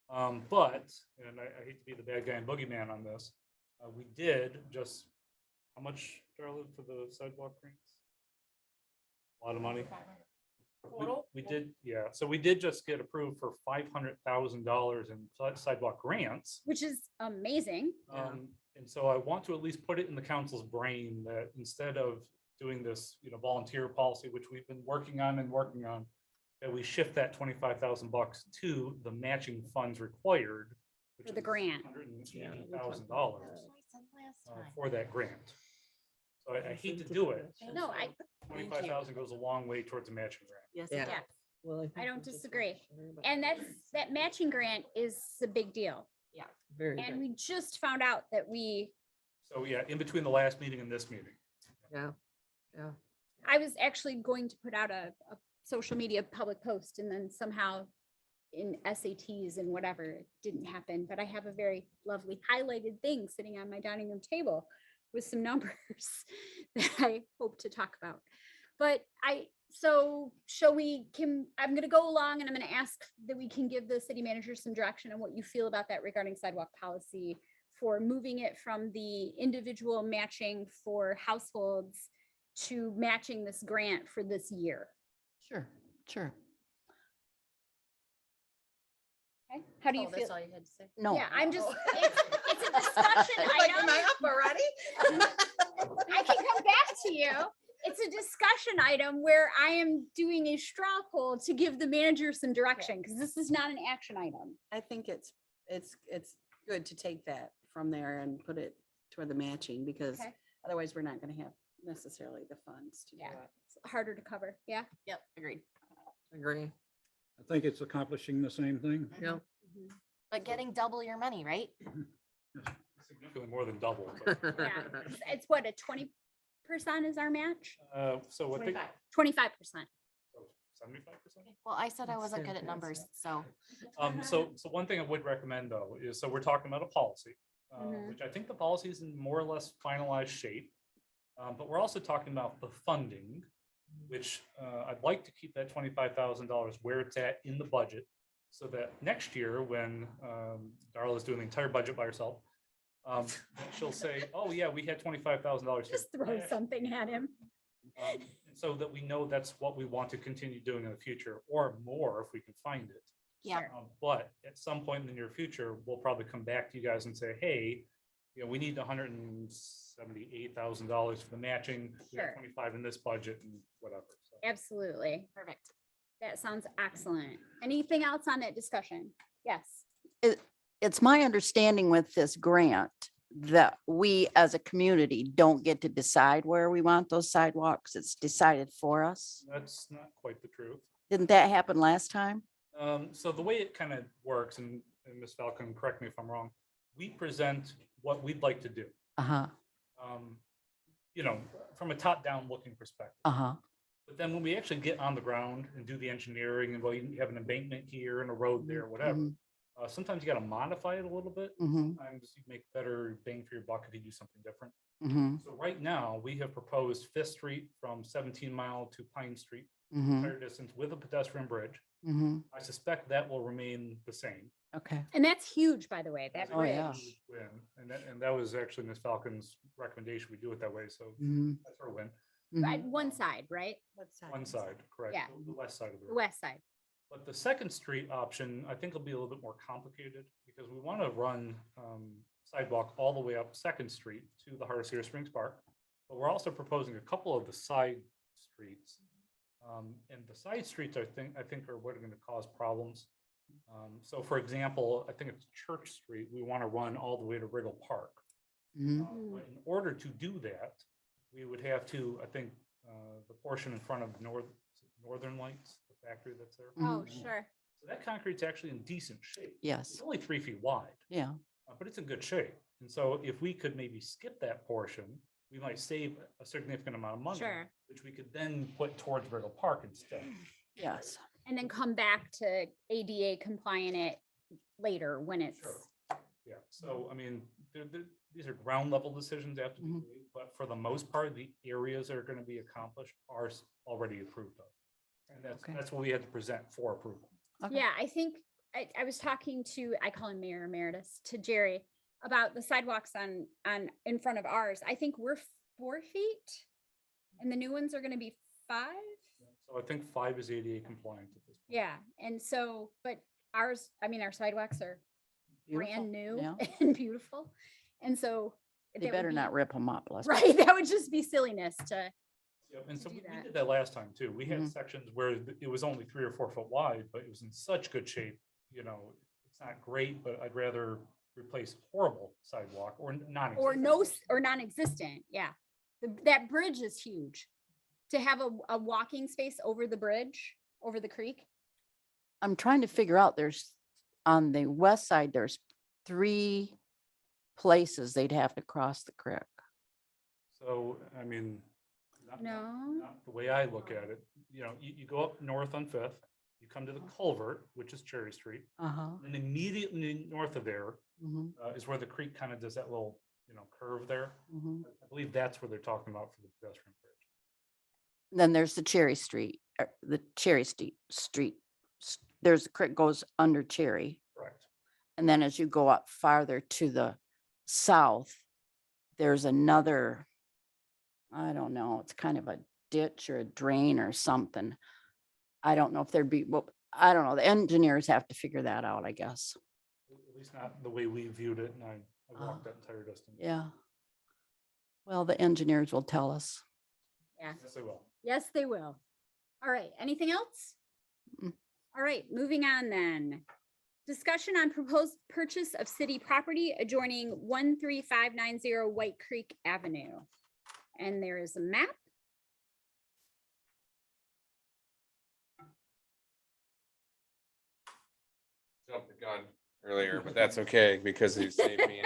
But, and I hate to be the bad guy and boogeyman on this, we did just, how much, Darla, for the sidewalk grants? A lot of money. We did, yeah, so we did just get approved for $500,000 in sidewalk grants. Which is amazing. And so I want to at least put it in the council's brain that instead of doing this, volunteer policy, which we've been working on, that we shift that $25,000 to the matching funds required. which For the is grant. $180,000 for that grant. So I hate to do it. No, I, 25,000 goes a long way towards a matching grant. Yes. Yeah. yeah, Well, I think don't we just disagree. have to worry about and that. that matching grant is a big deal. Very And big. we just found out that we, So yeah, in between the last meeting and this meeting. Yeah, yeah. I was actually going to put out a social media public post and then somehow in SATs and whatever, it didn't happen, but I have a very lovely highlighted thing sitting on my dining room table with some numbers that I hope to talk about. But so shall we, I'm gonna go along and I'm gonna ask that we can give the city manager some direction on what you feel about that regarding sidewalk policy for moving it from the individual matching for households to matching this grant for this year. Sure, sure. Okay, how do you Oh, that's feel? all you had to say? No. Yeah, I'm just, it's a discussion item. already? I can come back to you. It's a discussion item where I am doing a straw poll to give the manager some direction, because this is not an action item. I think it's good to take that from there and put it toward the matching, because Okay. otherwise we're not gonna have necessarily the funds to do Yeah. it. It's harder to cover, yeah? Yep, agreed. Agree. I think it's accomplishing the same thing. Yeah. But getting double your money, right? Significantly more than double. but, Yeah, it's what, a 20% is our match? So I think 25%. 75%. Well, I said I That's wasn't good at numbers, so. So one thing I would recommend though is, so we're talking about a policy, Mhm. which I think the policy is in more or less finalized shape. But we're also talking about the funding, which I'd like to keep that $25,000 where it's at in the budget. So that next year, when Darla's doing the entire budget by herself, she'll say, oh yeah, we had $25,000. Just throw something at him. So that we know that's what we want to continue doing in the future, or more if we can find it. Yeah. But at some point in the near future, we'll probably come back to you guys and say, hey, we need $178,000 for the matching. We have Sure. 25 in this budget and whatever. So, Absolutely. Perfect. That sounds excellent. Anything else on that discussion? Yes. It's my understanding with this grant that we as a community don't get to decide where we want those sidewalks. It's decided for us. That's not quite the truth. Didn't that happen last time? So the way it kind of works, and Ms. Falcon, correct me if I'm wrong, we present what we'd like to do. Uh-huh, From a top-down looking perspective. uh-huh. But then when we actually get on the ground and do the engineering and, well, you have an embankment here and a road there, whatever. Mhm. Sometimes you got to modify it a little bit. Mm-hmm, Sometimes you make better bang for your buck if you do something different. mm-hmm, So right now, we have proposed Fifth Street from 17 Mile to Pine Street, mm-hmm, entire distance with a pedestrian bridge. mm-hmm. I suspect that will remain the same. Okay. And that's huge, by the way, that Oh, yeah. bridge. Win. And that was actually Ms. Falcon's recommendation. We do it that way. So Mm-hmm, that's our win. Right, one side, right? One side, correct. Yeah. The west side of the The road. west side. But the Second Street option, I think will be a little bit more complicated because we want to run sidewalk all the way up Second Street to the heart of Cedar Springs Park. But we're also proposing a couple of the side streets. And the side streets, I think are what are going to cause problems. So for example, I think it's Church Street, we want to run all the way to Riggle Park. mm-hmm. But in order to do that, we would have to, I think, the portion in front of Northern Lights, the factory that's there. Oh, Mhm. sure. So that concrete's actually in decent shape. It's Yes, only 3 feet wide, yeah. but it's in good shape. And so if we could maybe skip that portion, we might save a significant amount of money. Sure. Which we could then put towards Riddle Park instead. Yes. And then come back to ADA compliant it later when it's. Sure. Yeah, so I mean, these are ground level decisions after, Mhm. but for the most part, the areas that are going to be accomplished are already approved of. And Okay. that's what we had to present for approval. Okay. Yeah, I think I was talking to, I call him Mayor Emeritus, to Jerry about the sidewalks on in front of ours. I think we're 4 feet and the new ones are gonna be 5. So I think 5 is ADA compliant at this point. Yeah, and so, but ours, I mean, our sidewalks are brand new yeah. and beautiful. And so. They that would better be- not rip them up. Let's- Right, that would just be silliness to Yep, and so do we that. did that last time too. We had Mhm. sections where it was only 3 or 4 foot wide, but it was in such good shape, you know, it's not great, but I'd rather replace horrible sidewalk or non. Or no, or non-existent, yeah. That bridge is huge. To have a walking space over the bridge, over the creek. I'm trying to figure out, there's, on the west side, there's 3 places they'd have to cross the creek. So, I mean. not- No. not The way I look at it, you know, you go up north on Fifth, you come to the culvert, which is Cherry Street. Uh-huh. And immediately north of there Mhm, is where the creek kind of does that little, you know, curve there. mhm. I believe that's where they're talking about for the pedestrian bridge. Then there's the Cherry Street, the Cherry Street. There's a creek goes under Cherry. Correct. And then as you go up farther to the south, there's another, I don't know, it's kind of a ditch or a drain or something. I don't know if there'd be, well, I don't know. The engineers have to figure that out, I guess. At least not the way we viewed it, and I walked that entire distance. Yeah. Well, the engineers will tell us. Yeah. Yes, I will. Yes, they will. All right, anything else? Mm. All right, moving on then. Discussion on proposed purchase of city property adjoining 13590 White Creek Avenue. And there is a map. Jumped the gun earlier, but that's okay because it saved me.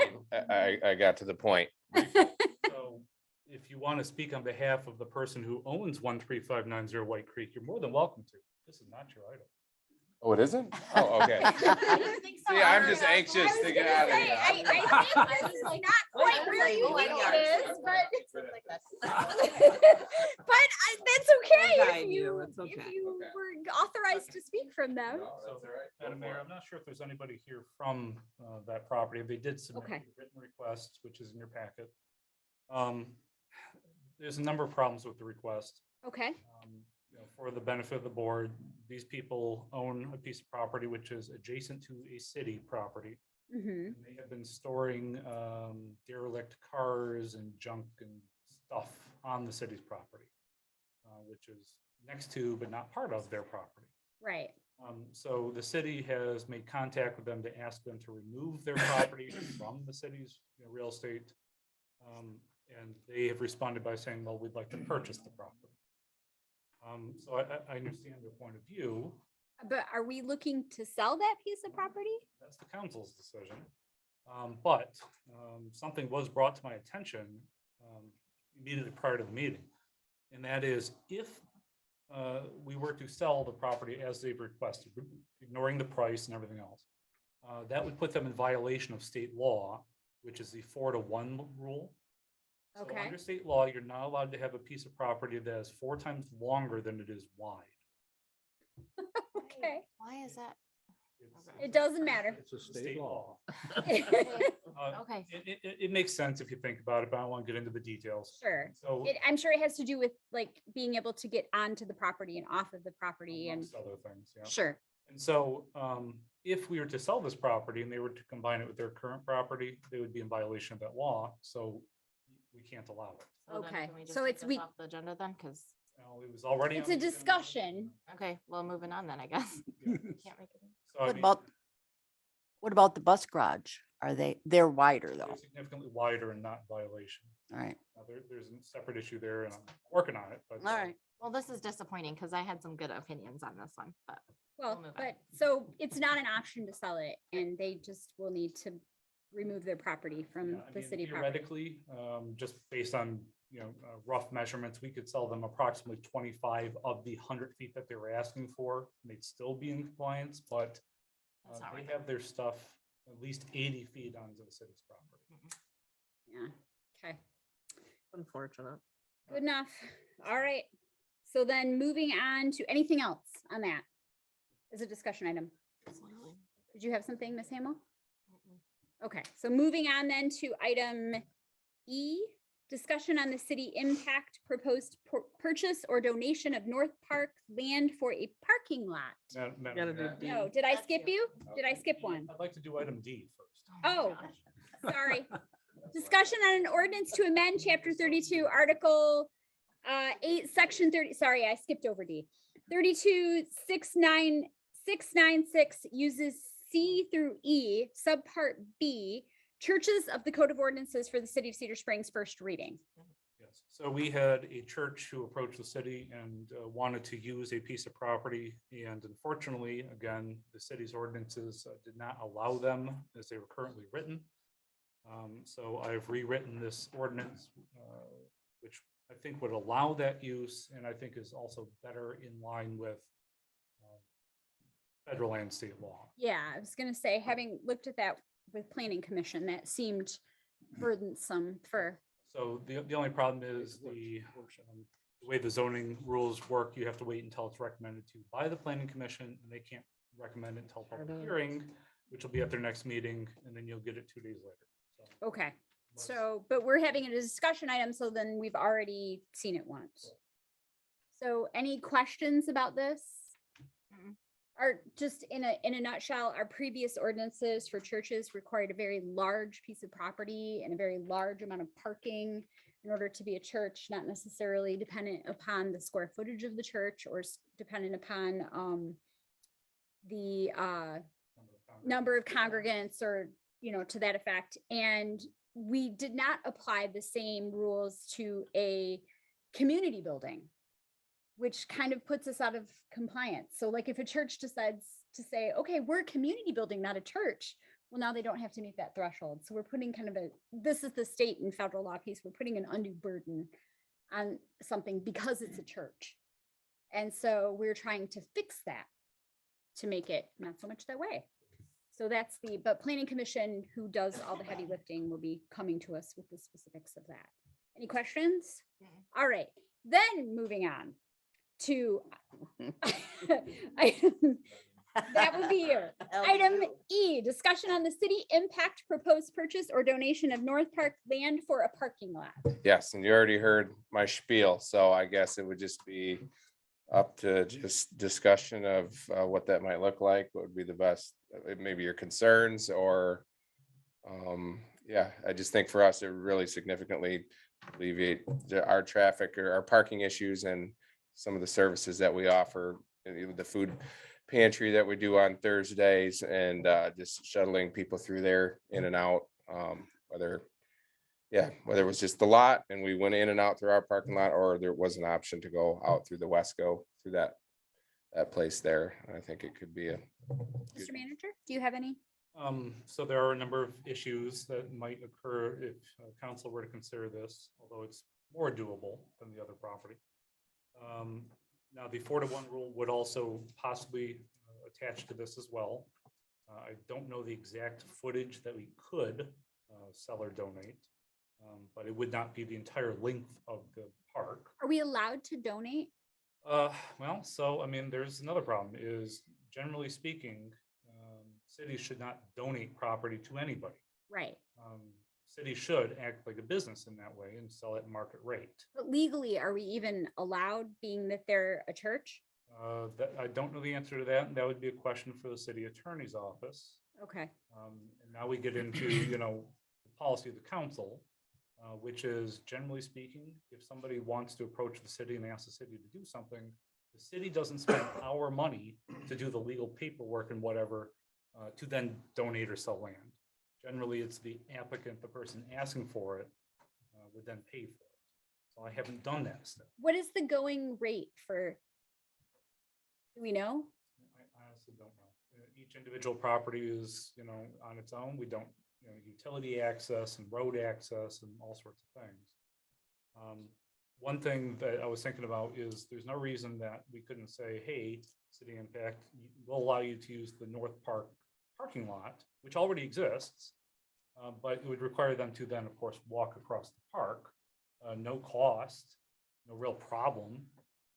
I got to the point. So if you want to speak on behalf of the person who owns 13590 White Creek, you're more than welcome to. This is not your item. Oh, it isn't? Oh, okay. See, I'm just anxious to get out of here. I think this is not quite where you think it is, but that's okay guide if you, you, it's okay. if you were authorized to speak from them. So, Madam Mayor, I'm not sure if there's anybody here from that property. They did submit Okay. a written request, which is in your packet. There's a number of problems with the request. Okay, You know, for the benefit of the board, these people own a piece of property which is adjacent to a city property. mm-hmm, And they have been storing derelict cars and junk and stuff on the city's property, which is next to but not part of their property. right, So the city has made contact with them to ask them to remove their property from the city's, you know, real estate. And they have responded by saying, well, we'd like to purchase the property. So I understand their point of view. but are we looking to sell that piece of property? That's the council's decision. But something was brought to my attention immediately prior to the meeting. And that is if we were to sell the property as they've requested, ignoring the price and everything else, that would put them in violation of state law, which is the 4-to-1 rule. So Okay. under state law, you're not allowed to have a piece of property that is 4 times longer than it is wide. Okay, Why is that? It's- it doesn't matter. It's a state law. Okay. It makes sense if you think about it, but I don't want to get into the details. Sure. So I'm sure it has to do with like being able to get onto the property and off of the property and, amongst other things, yeah. sure, And so, if we were to sell this property and they were to combine it with their current property, they would be in violation of that law, so we can't allow it. So then Okay, can we just so take it's this we- off the agenda then, because, Now, it was already. it's on a the agenda. discussion. okay, well, moving on then, I guess. Yeah. Can't make it. So, I What mean, about the bus garage? They're wider they're though. significantly wider and not in violation. All right, Now, there's a separate issue there and I'm working on it, but. all right. Well, this is disappointing because I had some good opinions on this one, but Well, move on. but so it's not an option to sell it and they just will need to remove their property from Yeah, I the mean, city property. theoretically, just based on, you know, rough measurements, we could sell them approximately 25 of the 100 feet that they were asking for. And they'd still be in compliance, but That's not they worth have their stuff at least 80 feet onto the city's property. Yeah, okay, Unfortunate. good enough. All right. So then moving on to anything else on that as a discussion item. Did you have something, Ms. Hamel? Okay, so moving on then to item E, discussion on the city impact proposed purchase or donation of North Park land for a parking lot. Gotta do D. No, did I skip you? Did I skip one? I'd like to do item D first. Oh, sorry. Discussion on an ordinance to amend chapter 32, article Section 30, sorry, I skipped over D. 3269 uses C through E, subpart B, churches of the Code of Ordinances for the City of Cedar Springs, first reading. Yes, so we had a church who approached the city and wanted to use a piece of property. And unfortunately, again, the city's ordinances did not allow them as they were currently written. So I've rewritten this ordinance, which I think would allow that use and I think is also better in line with federal and state law. Yeah, I was gonna say, having looked at that with Planning Commission, that seemed burdensome for, So the only problem is the way the zoning rules work, you have to wait until it's recommended to you by the planning commission, and they can't recommend it until public hearing, which will be at their next meeting, and then you'll get it 2 days later. So okay. So, but we're having a discussion item, so then we've already seen it once. So any questions about this? Or just in a nutshell, our previous ordinances for churches required a very large piece of property and a very large amount of parking in order to be a church, not necessarily dependent upon the square footage of the church or dependent upon the number of congregants or, you know, to that effect. And we did not apply the same rules to a community building, which kind of puts us out of compliance. So like if a church decides to say, okay, we're a community building, not a church, well, now they don't have to meet that threshold. So we're putting kind of this is the state and federal law piece, we're putting an undue burden on something because it's a church. And so we're trying to fix that to make it not so much that way. So that's but Planning Commission, who does all the heavy lifting, will be coming to us with the specifics of that. Any questions? All right, then moving on to that would be you. Item E, discussion on the city impact proposed purchase or donation of North Park land for a parking lot. Yes, and you already heard my spiel, so I guess it would just be up to just discussion of what that might look like, what would be the best, maybe your concerns or yeah, I just think for us, it really significantly alleviate our traffic or our parking issues and some of the services that we offer, the food pantry that we do on Thursdays and just shuttling people through there in and out, whether it was just the lot and we went in and out through our parking lot, or there was an option to go out through the Wesco through that place there. I think it could be a Mr. Manager, do you have any? So there are a number of issues that might occur if council were to consider this, although it's more doable than the other property. Now, the 4-to-1 rule would also possibly attach to this as well. I don't know the exact footage that we could sell or donate, but it would not be the entire length of the park. Are we allowed to donate? Well, so I mean, there's another problem is generally speaking, cities should not donate property to anybody. Right. Cities should act like a business in that way and sell at market rate. But legally, are we even allowed, being that they're a church? That I don't know the answer to that. And that would be a question for the city attorney's office. Okay. And now we get into, you know, the policy of the council, which is generally speaking, if somebody wants to approach the city and ask the city to do something, the city doesn't spend our money to do the legal paperwork and whatever, to then donate or sell land. Generally, it's the applicant, the person asking for it, would then pay for it. So I haven't done that step. What is the going rate for, do we know? I honestly don't know. Each individual property is, you know, on its own. We don't, you know, utility access and road access and all sorts of things. One thing that I was thinking about is there's no reason that we couldn't say, hey, City Impact, we'll allow you to use the North Park parking lot, which already exists, but it would require them to then, of course, walk across the park. No cost, no real problem.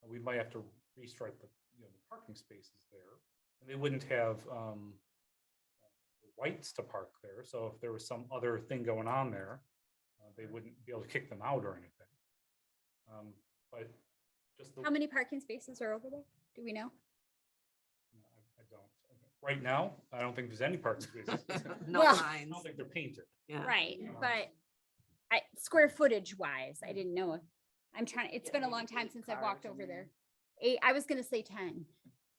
We might have to restripe the, you know, the parking spaces there, and they wouldn't have rights to park there. So if there was some other thing going on there, they wouldn't be able to kick them out or anything. But just How many parking spaces are over there? Do we know? I don't. Right now, I don't think there's any parking spaces. No Well- I lines. don't think they're painted. Yeah. Right, but square footage wise, I didn't know I'm trying, it's been a long time since I've walked cars over in there. 8, I was gonna say 10.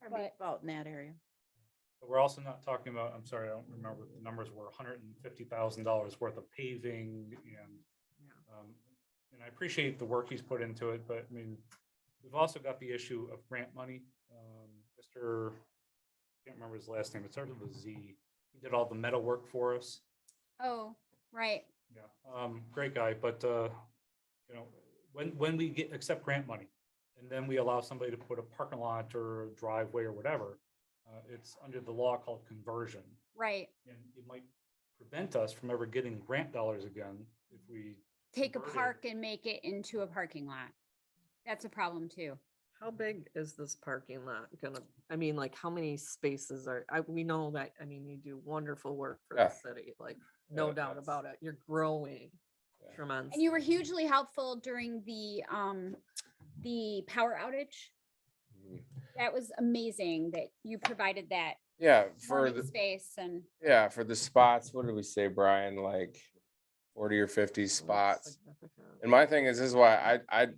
Probably But- about in that area. But we're also not talking about, I'm sorry, I don't remember what the numbers were, $150,000 worth of paving and I appreciate the work he's put into it, but I mean, we've also got the issue of grant money. Mr. Can't remember his last name. It started with a Z. He did all the metal work for us. Oh, right. Yeah, great guy, but you know, when we accept grant money and then we allow somebody to put a parking lot or a driveway or whatever, it's under the law called conversion. Right. And it might prevent us from ever getting grant dollars again if we Take a convert it. park and make it into a parking lot. That's a problem too. How big is this parking lot gonna, I mean, like, how many spaces we know that, I mean, you do wonderful work for the Yeah. city, like, no Yeah, doubt that's- about it. You're growing Yeah. tremendously. And you were hugely helpful during the power outage. Mhm. That was amazing that you provided that Yeah, for warming the, space and yeah, for the spots, what did we say, Brian, like 40 or 50 spots? Significant. And my thing is, this is why I,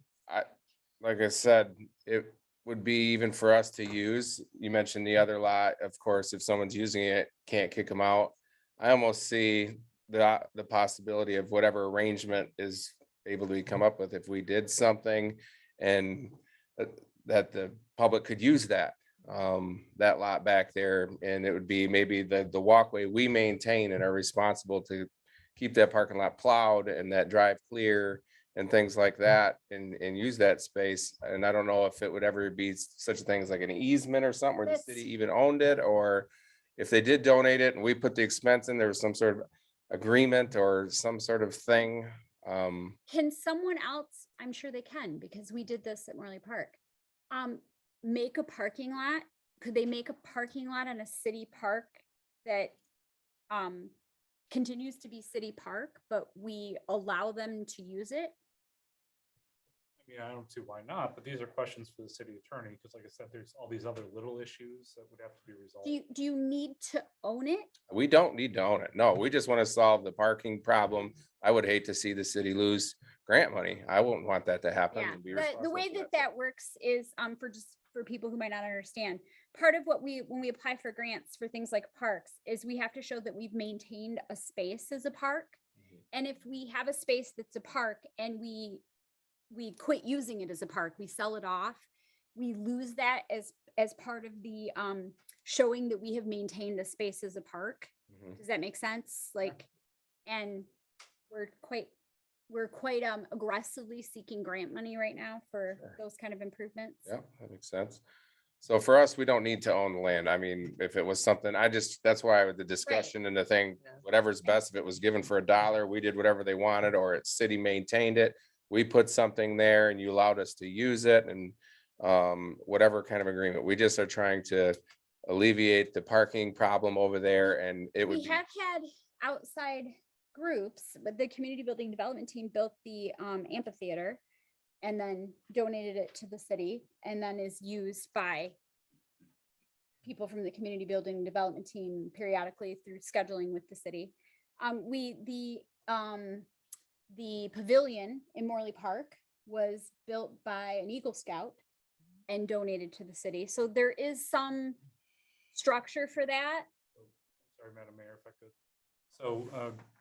like I said, it would be even for us to use. You mentioned the other lot, of course, if someone's using it, can't kick them out. I almost see the possibility of whatever arrangement is able to be come up with if we did something and that the public could use that lot back there, and it would be maybe the walkway we maintain and are responsible to keep that parking lot plowed and that drive clear and things like that and use that space. And I don't know if it would ever be such a thing as like an easement or something where the city even owned it, or if they did donate it and we put the expense in, there was some sort of agreement or some sort of thing. can someone else, I'm sure they can, because we did this at Morley Park. Make a parking lot. Could they make a parking lot on a city park that continues to be city park, but we allow them to use it? I mean, I don't see why not, but these are questions for the city attorney, because like I said, there's all these other little issues that would have to be resolved. Do you need to own it? We don't need to own it. No, we just want to solve the parking problem. I would hate to see the city lose grant money. I wouldn't want that to happen. Yeah, and be the responsible way for that that works is, for people who might not understand, part of what when we apply for grants for things like parks, is we have to show that we've maintained a space as a park. And if we have a space that's a park and we quit using it as a park, we sell it off, we lose that as part of the showing that we have maintained a space as a park. Mhm. Does that make sense? Like, and we're quite aggressively seeking grant money right now for those kind of improvements. Yeah, that makes sense. So for us, we don't need to own the land. I mean, if it was something, that's why with the discussion and the thing, Yeah. whatever's best, if it was given for $1, we did whatever they wanted, or it's city maintained it. We put something there and you allowed us to use it and whatever kind of agreement. We just are trying to alleviate the parking problem over there, and it would We be. have had outside groups, but the community building development team built the amphitheater and then donated it to the city, and then is used by people from the community building development team periodically through scheduling with the city. The pavilion in Morley Park was built by an Eagle Scout and donated to the city. So there is some structure for that. Sorry, Madam Mayor, if I could. So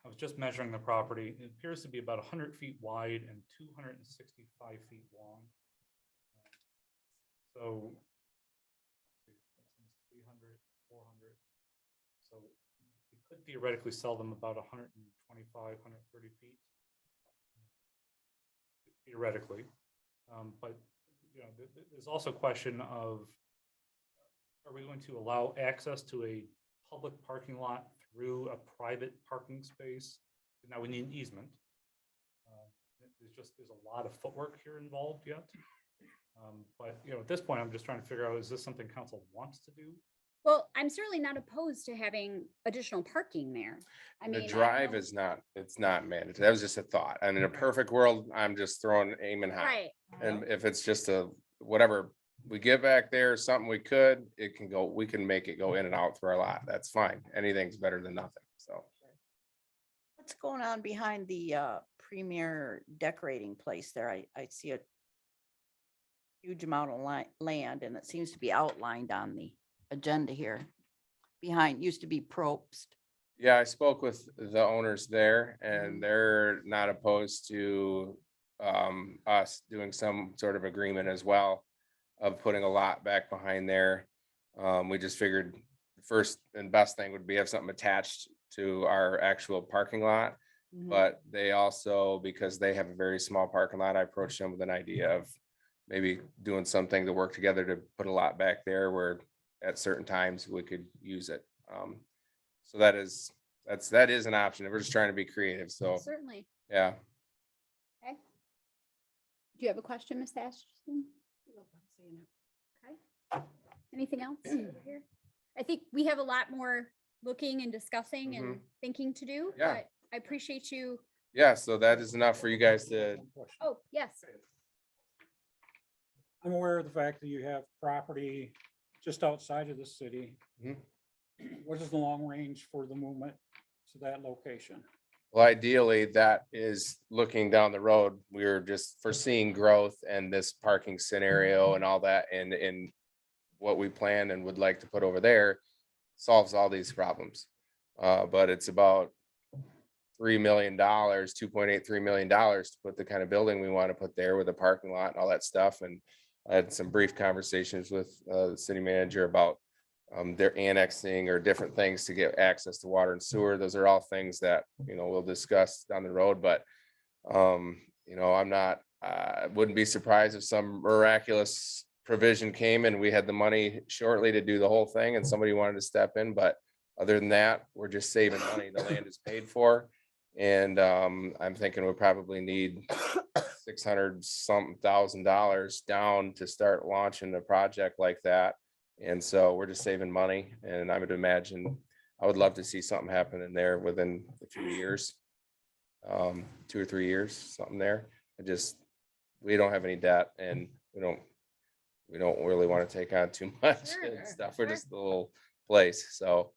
I was just measuring the property. It appears to be about 100 feet wide and 265 feet long. So 300, 400. So you could theoretically sell them about 125, 130 feet. Theoretically. But you know, there's also a question of, are we going to allow access to a public parking lot through a private parking space? Now we need an easement. There's a lot of footwork here involved yet. But you know, at this point, I'm just trying to figure out, is this something council wants to do? Well, I'm certainly not opposed to having additional parking there. I mean, The I don't drive know- is not, it's not mandatory. That was just a thought. And in a perfect world, I'm just aiming high. Right. And if it's just whatever we get back there, something we can make it go in and out through our lot. That's fine. Anything's better than nothing. So. What's going on behind the premier decorating place there. I see a huge amount of land and it seems to be outlined on the agenda here. Behind, used to be Probst. Yeah, I spoke with the owners there and they're not opposed to us doing some sort of agreement as well of putting a lot back behind there. We just figured the first and best thing would be have something attached to our actual parking lot. But they also, because they have a very small parking lot, I approached them with an idea of maybe doing something to work together to put a lot back there where at certain times we could use it. So that is an option. We're just trying to be creative. So, Certainly. yeah. Okay. Do you have a question, Ms. Ashton? Okay. Anything else over here? I think we have a lot more looking and discussing and thinking to do, Yeah. but I appreciate you. Yeah, so that is enough for you guys to, Oh, yes. I'm aware of the fact that you have property just outside of the city. What is the long range for the movement to that location? well, ideally, that is looking down the road. We're just foreseeing growth and this parking scenario and all that and what we plan and would like to put over there solves all these problems. But it's about $3 million, $2.83 million to put the kind of building we want to put there with a parking lot and all that stuff. And I had some brief conversations with the city manager about their annexing or different things to get access to water and sewer. Those are all things that, we'll discuss down the road, but I'm not, wouldn't be surprised if some miraculous provision came and we had the money shortly to do the whole thing and somebody wanted to step in. But other than that, we're just saving money. The land is paid for. And I'm thinking we'll probably need $600,000 down to start launching a project like that. And so we're just saving money. And I would imagine, I would love to see something happen in there within a few years. 2 or 3 years, something there. We don't have any debt and we don't really want to take on too much and stuff. We're just a little place. So,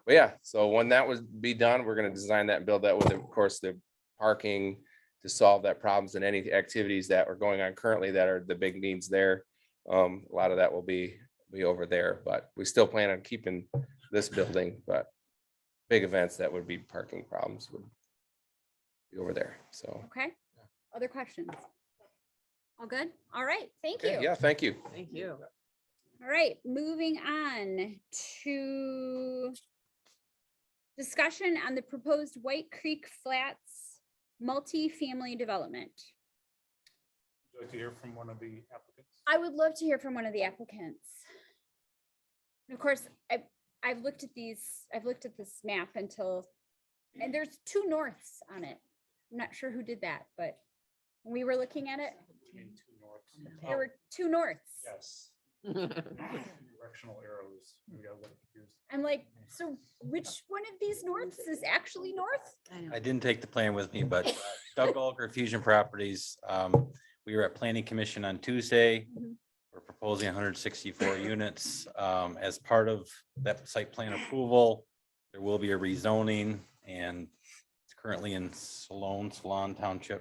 but yeah, so when that would be done, we're going to design that and build that with, of course, the parking to solve that problems and any activities that are going on currently that are the big needs there. A lot of that will be over there, but we still plan on keeping this building, but big events that would be parking problems would be over there. So, Okay. Other questions? All good? All right. Thank you. okay, yeah, thank you. Thank you. All right, moving on to discussion on the proposed White Creek Flats multi-family development. Would you like to hear from one of the applicants? I would love to hear from one of the applicants. And of course, I've looked at this map and there's 2 norths on it. I'm not sure who did that, but when we were looking at it, Between 2 norths. there were 2 norths. Yes. Directional arrows. We got a little confused. I'm like, so which one of these norths is actually north? I didn't take the plan with me, but Doug Gallagher, Fusion Properties. We were at Planning Commission on Tuesday. We're proposing 164 units. As part of that site plan approval, there will be a rezoning and it's currently in Solon Township.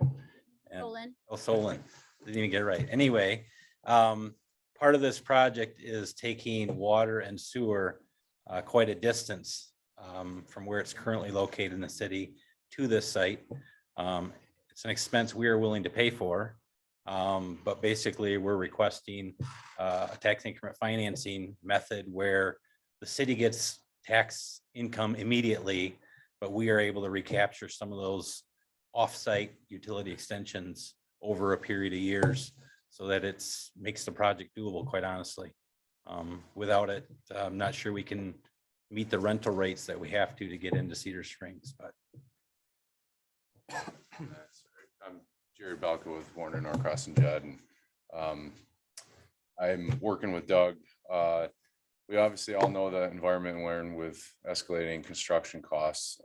and- Solon. Oh, Solon. Didn't even get it right. Anyway, part of this project is taking water and sewer quite a distance from where it's currently located in the city to this site. It's an expense we are willing to pay for. But basically, we're requesting a tax increment financing method where the city gets tax income immediately, but we are able to recapture some of those off-site utility extensions over a period of years so that makes the project doable, quite honestly. Without it, I'm not sure we can meet the rental rates that we have to get into Cedar Springs, but. I'm Jerry Balco with Warner Norcross and Judd. And, I'm working with Doug. We obviously all know the environment we're in with escalating construction costs.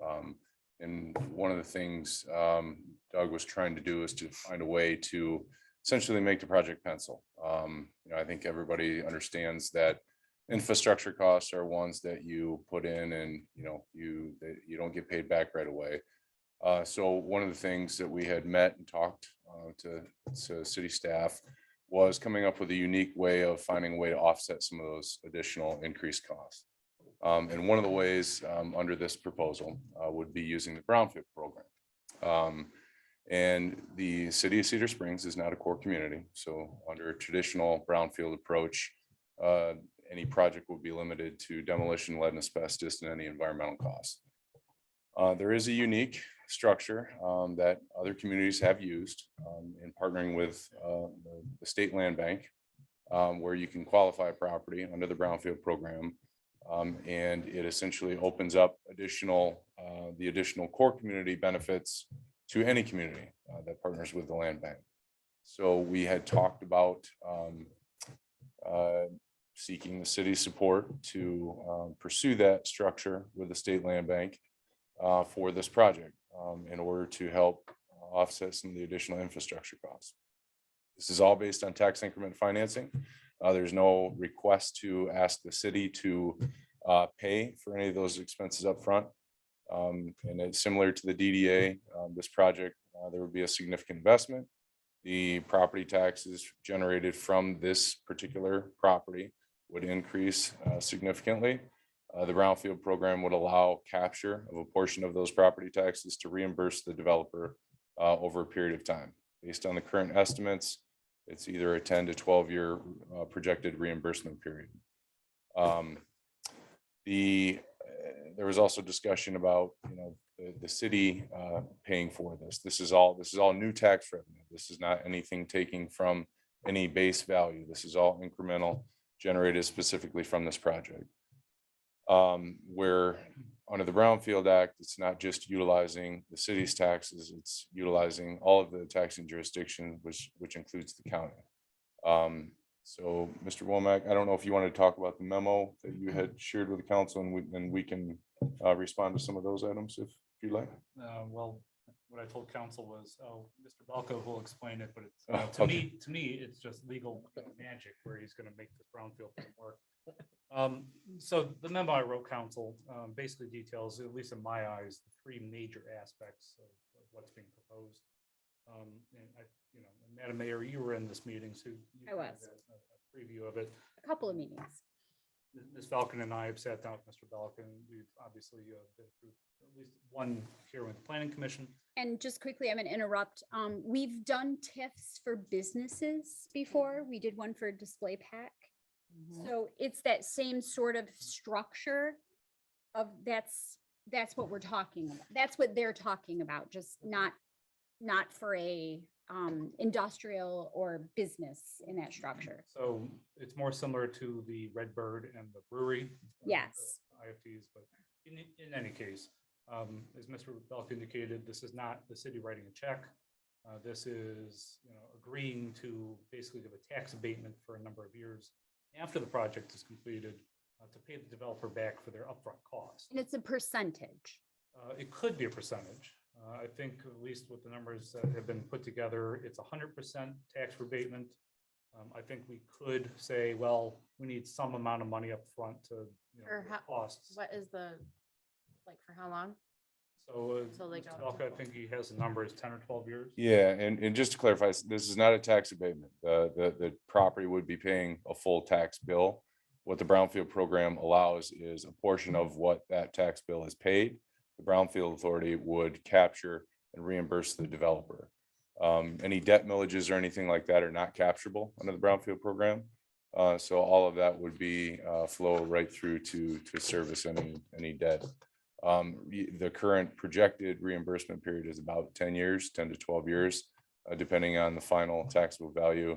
And one of the things Doug was trying to do is to find a way to essentially make the project pencil. I think everybody understands that infrastructure costs are ones that you put in and you don't get paid back right away. So one of the things that we had met and talked to city staff was coming up with a unique way of finding a way to offset some of those additional increased costs. And one of the ways under this proposal would be using the brownfield program. And the city of Cedar Springs is not a core community. So under a traditional brownfield approach, any project will be limited to demolition, lead and asbestos, and any environmental costs. There is a unique structure that other communities have used in partnering with the state land bank, where you can qualify a property under the brownfield program. And it essentially opens up the additional core community benefits to any community that partners with the land bank. So we had talked about seeking the city's support to pursue that structure with the state land bank for this project in order to help offset some of the additional infrastructure costs. This is all based on tax increment financing. There's no request to ask the city to pay for any of those expenses up front. And it's similar to the DDA, this project, there would be a significant investment. The property taxes generated from this particular property would increase significantly. The brownfield program would allow capture of a portion of those property taxes to reimburse the developer over a period of time. Based on the current estimates, it's either a 10 to 12-year projected reimbursement period. There was also discussion about, the city paying for this. This is all new tax revenue. This is not anything taking from any base value. This is all incremental, generated specifically from this project. Where under the Brownfield Act, it's not just utilizing the city's taxes, it's utilizing all of the taxing jurisdiction, which includes the county. So Mr. Womack, I don't know if you want to talk about the memo that you had shared with the council, and we can respond to some of those items if you'd like. Well, what I told council was, Mr. Balco will explain it, but it's, Okay. to me, it's just legal magic where he's gonna make this brownfield thing work. So the memo I wrote council basically details, at least in my eyes, the three major aspects of what's being proposed. And Madam Mayor, you were in this meeting, so you I was. had a preview of it. A couple of meetings. Ms. Falcon and I have sat down with Mr. Balcon. We've obviously been through at least one hearing with the Planning Commission. And just quickly, I'm gonna interrupt. We've done TIFs for businesses before. We did one for Display Pack. So it's that same sort of structure of that's what we're talking about. That's what they're talking about, just not for a industrial or business in that structure. So it's more similar to the Redbird and the brewery. Yes. IFTs, but in any case, as Mr. Belk indicated, this is not the city writing a check. This is, agreeing to basically give a tax abatement for a number of years after the project is completed to pay the developer back for their upfront costs. And it's a percentage. It could be a percentage. I think at least with the numbers that have been put together, it's 100% tax rebatement. I think we could say, well, we need some amount of money up front to, For how, costs. what is the, for how long? So, Till they Mr. go. Belka, I think he has the numbers 10 or 12 years. Yeah, and just to clarify, this is not a tax abatement. The property would be paying a full tax bill. What the Brownfield program allows is a portion of what that tax bill is paid. The Brownfield Authority would capture and reimburse the developer. Any debt millages or anything like that are not capturable under the Brownfield program. So all of that would be flow right through to service any debt. The current projected reimbursement period is about 10 years, 10 to 12 years, depending on the final taxable value.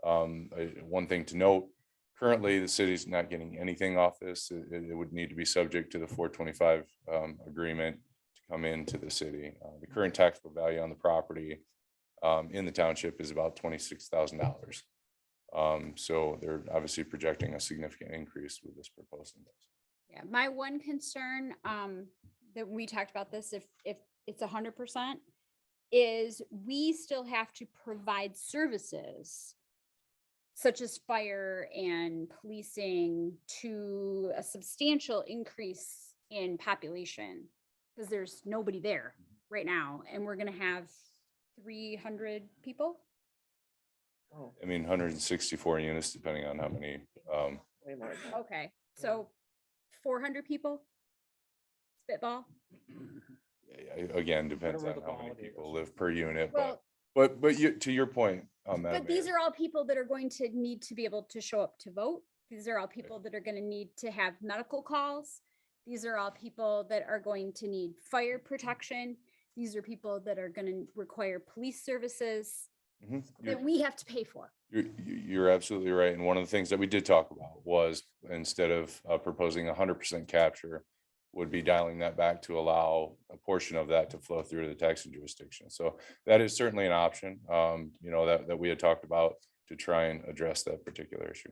One thing to note, currently the city's not getting anything off this. It would need to be subject to the 425 agreement to come into the city. The current taxable value on the property in the township is about $26,000. So they're obviously projecting a significant increase with this proposal. Yeah, my one concern, that we talked about this, if it's 100%, is we still have to provide services such as fire and policing to a substantial increase in population, because there's nobody there. right now, and we're gonna have 300 people. I mean, 164 units, depending on how many, Way more than that. Okay, so 400 people? Spitball? again, depends Whatever on the how many quality people is. live per unit, Well, but you, to your point, Madam but these Mayor, are all people that are going to need to be able to show up to vote. These are all people that are gonna need to have medical calls. These are all people that are going to need fire protection. These are people that are gonna require police services Mhm. You're- that we have to pay for. You're absolutely right. And one of the things that we did talk about was instead of proposing 100% capture, would be dialing that back to allow a portion of that to flow through to the taxing jurisdiction. So that is certainly an option, you know, that we had talked about to try and address that particular issue.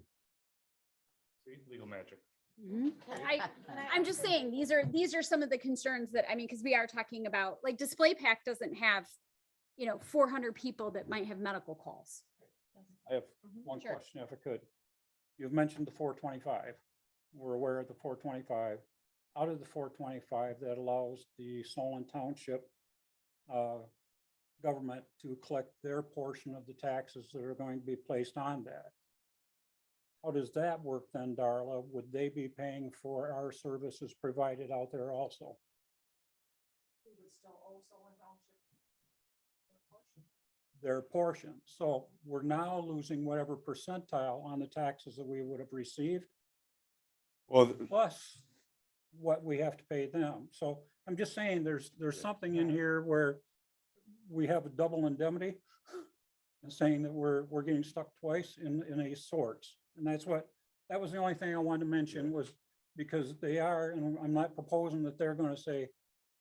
See, legal magic. I'm just saying, these are some of the concerns that, I mean, because we are talking about, like, Display Pack doesn't have, 400 people that might have medical calls. I have one Sure. question, if I could. You've mentioned the 425. We're aware of the 425. Out of the 425, that allows the Solon Township government to collect their portion of the taxes that are going to be placed on that. How does that work then, Darla? Would they be paying for our services provided out there also? Their portion. So we're now losing whatever percentile on the taxes that we would have received, Well, plus what we have to pay them. So I'm just saying, there's something in here where we have a double indemnity and saying that we're getting stuck twice in a sorts. And that was the only thing I wanted to mention was because they are, and I'm not proposing that they're gonna say,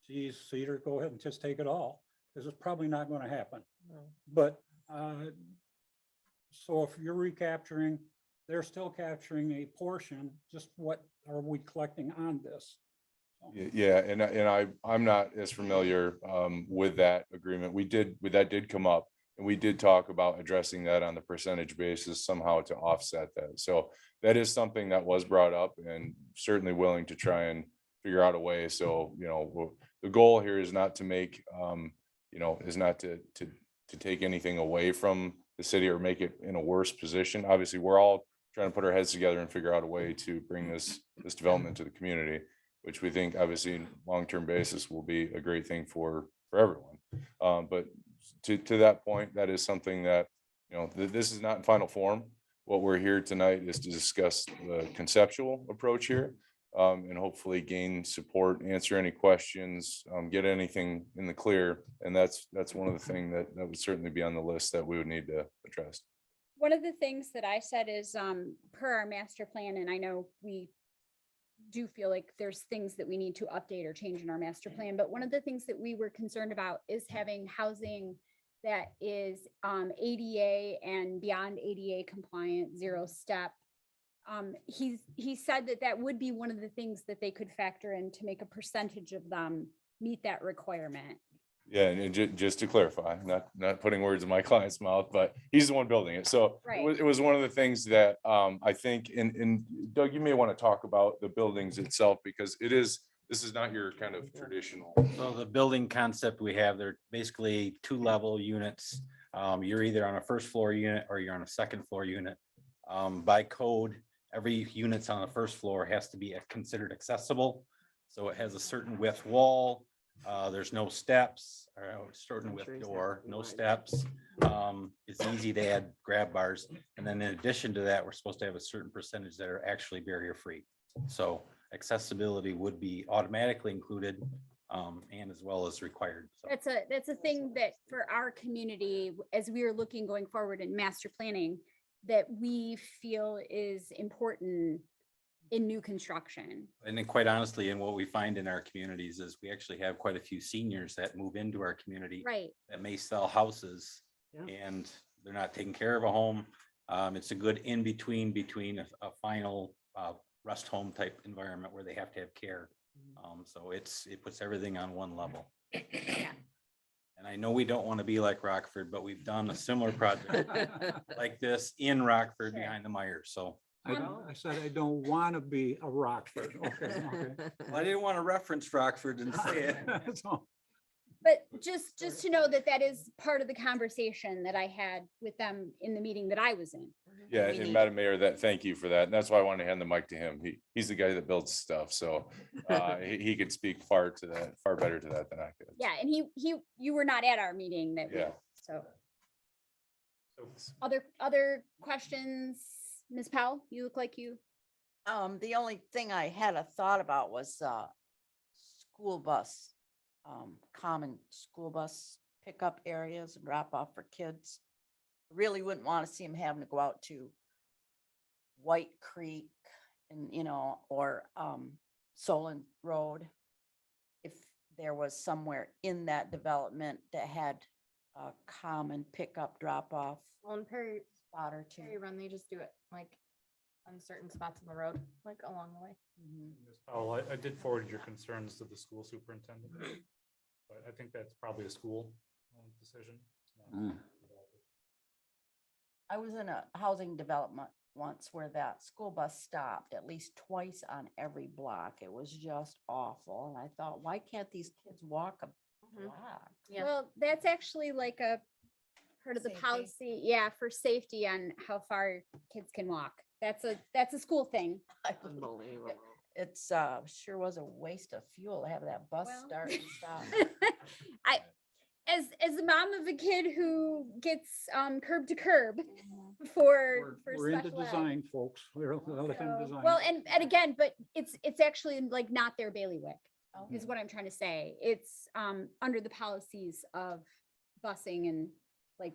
geez, Cedar, go ahead and just take it all, because it's probably not gonna happen. But, so if you're recapturing, they're still capturing a portion, just what are we collecting on this? Yeah, and I'm not as familiar with that agreement. That did come up. And we did talk about addressing that on the percentage basis somehow to offset that. So that is something that was brought up and certainly willing to try and figure out a way. So, the goal here is not to make, is not to take anything away from the city or make it in a worse position. Obviously, we're all trying to put our heads together and figure out a way to bring this development to the community, which we think obviously in long-term basis will be a great thing for everyone. But to that point, that is something that, this is not in final form. What we're here tonight is to discuss the conceptual approach here, and hopefully gain support, answer any questions, get anything in the clear. And that's one of the things that would certainly be on the list that we would need to address. One of the things that I said is, per our master plan, and I know we do feel like there's things that we need to update or change in our master plan, but one of the things that we were concerned about is having housing that is ADA and beyond ADA compliant, zero step. He said that would be one of the things that they could factor in to make a percentage of them meet that requirement. Yeah, and just to clarify, not putting words in my client's mouth, but he's the one building it. So Right. it was one of the things that I think, and Doug, you may want to talk about the buildings itself because this is not your kind of traditional. So the building concept we have, they're basically 2-level units. You're either on a first floor unit or you're on a second floor unit. By code, every unit's on the first floor has to be considered accessible. So it has a certain width wall. There's no steps or a certain width door, no steps. It's easy to add grab bars. And then in addition to that, we're supposed to have a certain percentage that are actually barrier free. So accessibility would be automatically included, and as well as required. So That's a thing that for our community, as we are looking going forward in master planning, that we feel is important in new construction. And then quite honestly, and what we find in our communities is we actually have quite a few seniors that move into our community. Right. That may sell houses and they're not taking care of a home. It's a good in-between between a final rest home type environment where they have to have care. So it puts everything on one level. And I know we don't want to be like Rockford, but we've done a similar project like this in Rockford behind the Myers. So I said, I don't want to be a Rockford. Okay. I didn't want to reference Rockford and say it. So, But just to know that that is part of the conversation that I had with them in the meeting that I was in. Yeah, We and need- Madam Mayor, thank you for that. And that's why I wanted to hand the mic to him. He's the guy that builds stuff, so he could speak far better to that than I could. Yeah, and you were not at our meeting that we, Yeah. so. So Other questions? Ms. Powell, you look like you, The only thing I had a thought about was, school bus, common school bus pickup areas and drop off for kids. Really wouldn't want to see them having to go out to White Creek and, or, Solon Road. If there was somewhere in that development that had a common pickup drop off Well, in Perry, spot or two. Perry Run, they just do it like on certain spots on the road, like along the way. Mhm. Ms. Powell, I did forward your concerns to the school superintendent. But I think that's probably a school decision. I was in a housing development once where that school bus stopped at least twice on every block. It was just awful. And I thought, why can't these kids walk a block? Yeah. well, that's actually like a part of the Safety. policy, yeah, for safety on how far kids can walk. That's a school thing. Unbelievable. It's sure was a waste of fuel to have that bus Well. start and stop. I, as the mom of a kid who gets curb to curb for We're into special ed. design, folks. We're into So, design. well, and again, but it's actually like not their bailiwick, is Okay. what I'm trying to say. It's under the policies of busing and like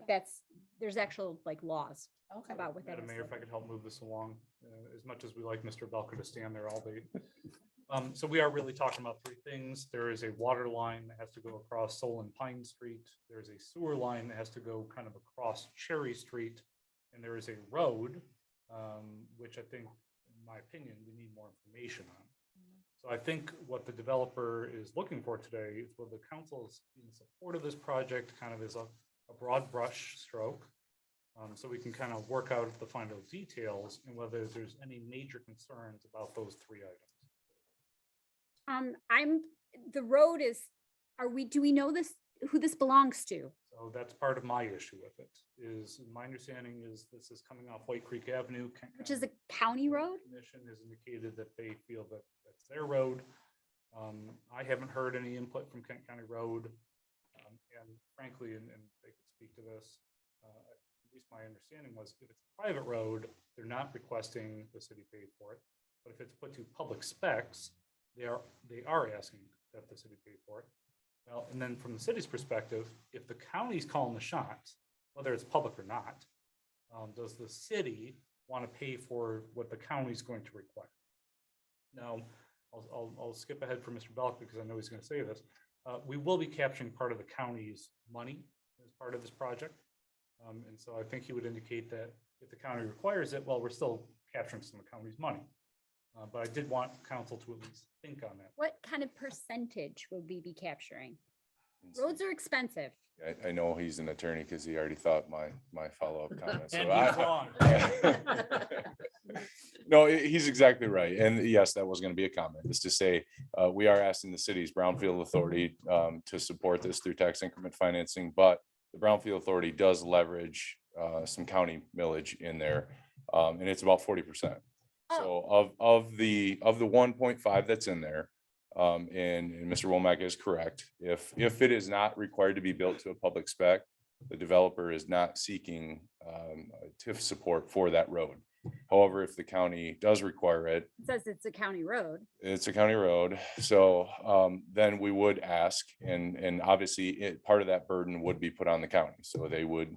there's actual like laws Okay. about what that Madam is. Mayor, if I could help move this along, as much as we like Mr. Belka to stand there all day. So we are really talking about three things. There is a water line that has to go across Solon Pine Street. There's a sewer line that has to go kind of across Cherry Street. And there is a road, which I think, in my opinion, we need more information on. So I think what the developer is looking for today is whether the council is in support of this project, kind of as a broad brush stroke. So we can kind of work out the final details and whether there's any major concerns about those three items. The road is, do we know this, who this belongs to? So that's part of my issue with it, is my understanding is this is coming off White Creek Avenue. Which is a county road? Commission has indicated that they feel that that's their road. I haven't heard any input from Kent County Road. And frankly, and they could speak to this, at least my understanding was if it's a private road, they're not requesting the city pay for it. But if it's put to public specs, they are asking that the city pay for it. Well, and then from the city's perspective, if the county's calling the shots, whether it's public or not, does the city want to pay for what the county's going to require? Now, I'll skip ahead for Mr. Belk because I know he's going to say this. We will be capturing part of the county's money as part of this project. And so I think he would indicate that if the county requires it, well, we're still capturing some of the county's money. But I did want council to at least think on that. What kind of percentage would we be capturing? Roads are expensive. I know he's an attorney because he already thought my follow-up comment. So And he's wrong. No, he's exactly right. And yes, that was going to be a comment, is to say, we are asking the city's Brownfield Authority to support this through tax increment financing, but the Brownfield Authority does leverage some county millage in there, and it's about 40%. So of the 1.5 that's in there, and Mr. Womack is correct, if it is not required to be built to a public spec, the developer is not seeking TIF support for that road. However, if the county does require it, It says it's a county road. it's a county road, so then we would ask, and obviously part of that burden would be put on the county. So they would,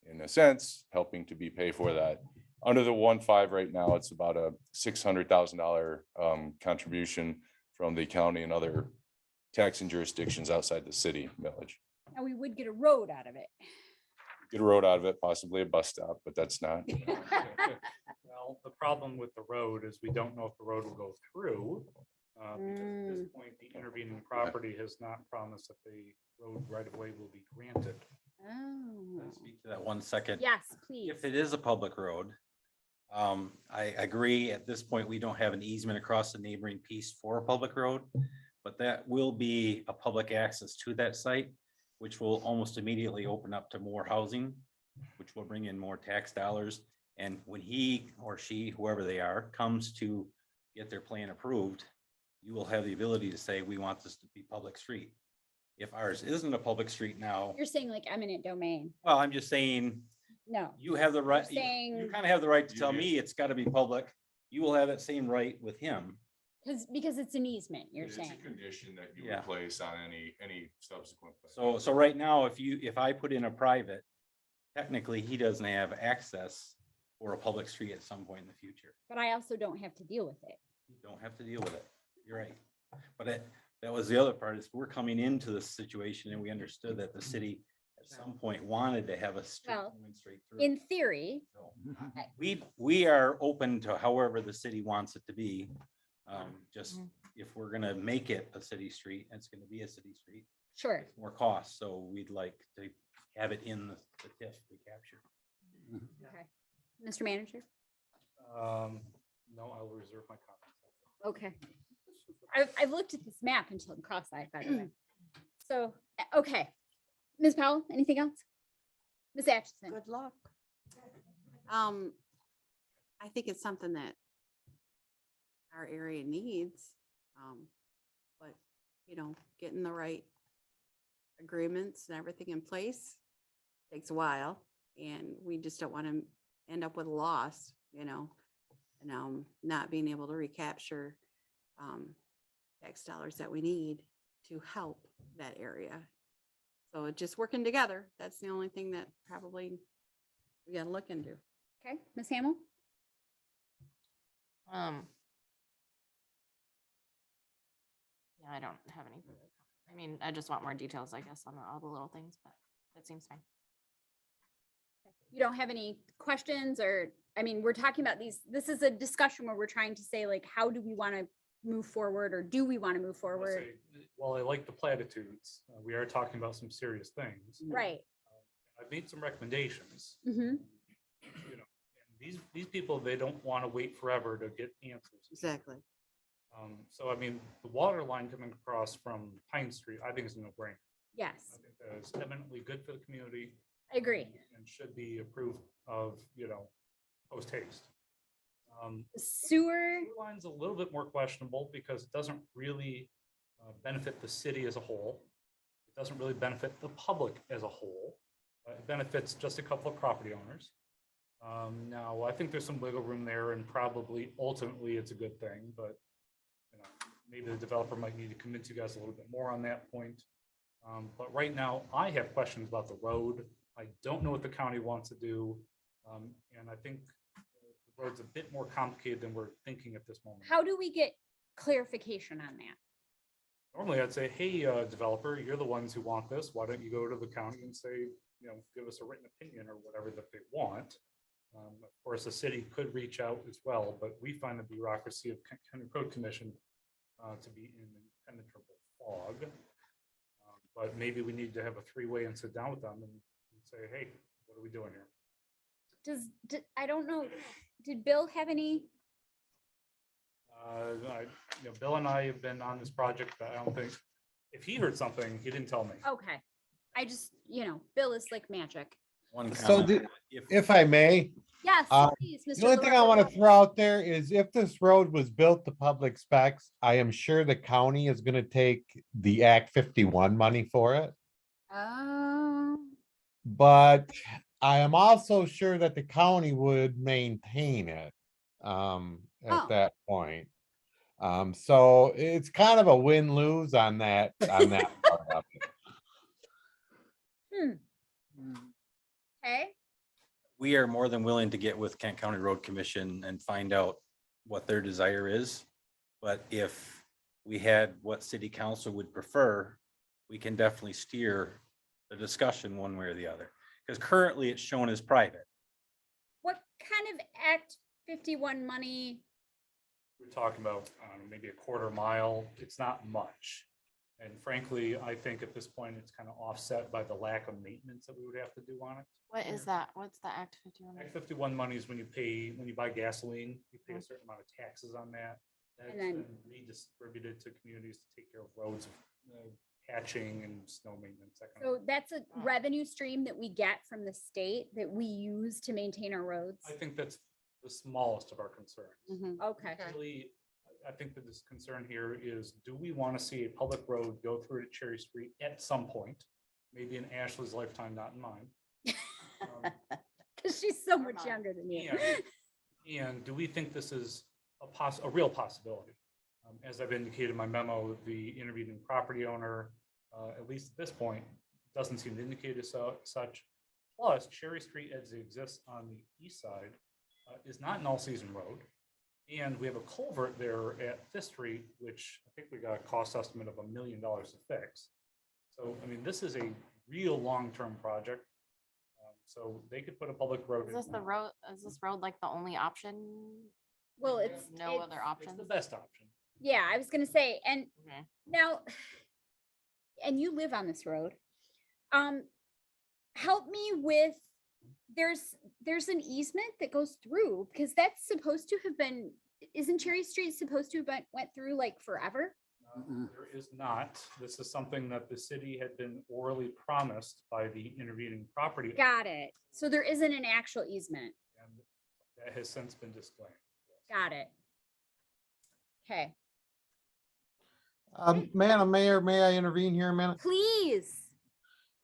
in a sense, helping to be paid for that. Under the 1.5 right now, it's about a $600,000 contribution from the county and other taxing jurisdictions outside the city millage. And we would get a road out of it. Get a road out of it, possibly a bus stop, but that's not. Well, the problem with the road is we don't know if the road will go through. Because at this point, the intervening property has not promised that the road right of way will be granted. Oh. Speak to that 1 second. Yes, please. If it is a public road, I agree, at this point, we don't have an easement across the neighboring piece for a public road, but that will be a public access to that site. which will almost immediately open up to more housing, which will bring in more tax dollars. And when he or she, whoever they are, comes to get their plan approved, you will have the ability to say, we want this to be public street. If ours isn't a public street now, You're saying like eminent domain. well, I'm just saying, No. you have the right, saying- you kind of have the right to tell me it's got to be public. You will have that same right with him. Because it's an easement, you're It's a saying. condition that you Yeah. would place on any subsequent. plan. So right now, if I put in a private, technically he doesn't have access for a public street at some point in the future. But I also don't have to deal with it. You don't have to deal with it. You're right. But that was the other part is we're coming into this situation and we understood that the city at some point wanted to have a street Well, going straight through. In theory, So, we are open to however the city wants it to be. Just if we're gonna make it a city street, it's gonna be a city street. sure. It's more cost, so we'd like to have it in the TIF recapture. Okay. Mr. Manager? No, I will reserve my comments. Okay. I've looked at this map until I'm cross-eyed, by the way. So, okay. Ms. Powell, anything else? Ms. Atchison? Good luck. I think it's something that our area needs. But, getting the right agreements and everything in place takes a while. And we just don't want to end up with a loss, and not being able to recapture tax dollars that we need to help that area. So just working together, that's the only thing that probably we gotta look into. Okay, Ms. Hamel? Yeah, I don't have any further. I mean, I just want more details, I guess, on all the little things, but that seems fine. You don't have any questions we're talking about this is a discussion where we're trying to say like, how do we want to move forward or do we want to move I forward? say, While I like the platitudes, we are talking about some serious things. Right. I've made some recommendations. Mm-hmm. And these people, they don't want to wait forever to get answers. Exactly. So I mean, the water line coming across from Pine Street, I think is a no-brainer. Yes, I think that is eminently good for the community. I agree. And should be approved of, post haste. Sewer, Sewer line's a little bit more questionable because it doesn't really benefit the city as a whole. It doesn't really benefit the public as a whole. It benefits just a couple of property owners. Now, I think there's some wiggle room there and probably ultimately it's a good thing, but maybe the developer might need to convince you guys a little bit more on that point. But right now, I have questions about the road. I don't know what the county wants to do. And I think the road's a bit more complicated than we're thinking at this moment. how do we get clarification on that? Normally, I'd say, hey, developer, you're the ones who want this. Why don't you go to the county and say, give us a written opinion or whatever that they want. Of course, the city could reach out as well, but we find the bureaucracy of County Road Commission to be in impenetrable fog. But maybe we need to have a three-way and sit down with them and say, hey, what are we doing here? I don't know, did Bill have any? Bill and I have been on this project, but I don't think, if he heard something, he didn't tell me. Okay, I just, Bill is like magic. One So comment. if I may, Yes, Uh, please, Mr. the only thing I want to throw out there is if this road was built to public specs, I am sure the county is gonna take the Act 51 money for it. But I am also sure that the county would maintain it Oh. at that point. So it's kind of a win-lose on that part of it. Okay, We are more than willing to get with Kent County Road Commission and find out what their desire is. But if we had what city council would prefer, we can definitely steer the discussion one way or the other. Because currently it's shown as private. what kind of Act 51 money? We're talking about maybe a quarter mile. It's not much. And frankly, I think at this point, it's kind of offset by the lack of maintenance that we would have to do on it. What is that? What's the Act 51? Act 51 money is when you buy gasoline, you pay a certain amount of taxes on that. That's And then- then redistributed to communities to take care of roads, patching and snow maintenance. That kind So of. that's a revenue stream that we get from the state that we use to maintain our roads. I think that's the smallest of our concerns. Okay. Really, I think that this concern here is, do we want to see a public road go through to Cherry Street at some point? Maybe in Ashley's lifetime, not in mine. Because she's so much younger than you. And do we think this is a real possibility? As I've indicated in my memo, the intervening property owner, at least at this point, doesn't seem to indicate as such. Plus, Cherry Street as it exists on the east side is not an all-season road. And we have a culvert there at Fifth Street, which I think we got a cost estimate of $1 million to fix. So, I mean, this is a real long-term project. So they could put a public road. Is this the road, is this road like the only option? Well, There's it's no it's- other It's options? the best option. Yeah, I was gonna say, and Okay. now, and you live on this road. Help me with, there's an easement that goes through, because that's supposed to have been, isn't Cherry Street supposed to have went through like forever? There is not. This is something that the city had been orally promised by the intervening property. owner, Got it. So there isn't an actual easement. And that has since been disclaimed. Got it. Okay, Madam Mayor, may I intervene here a minute? please.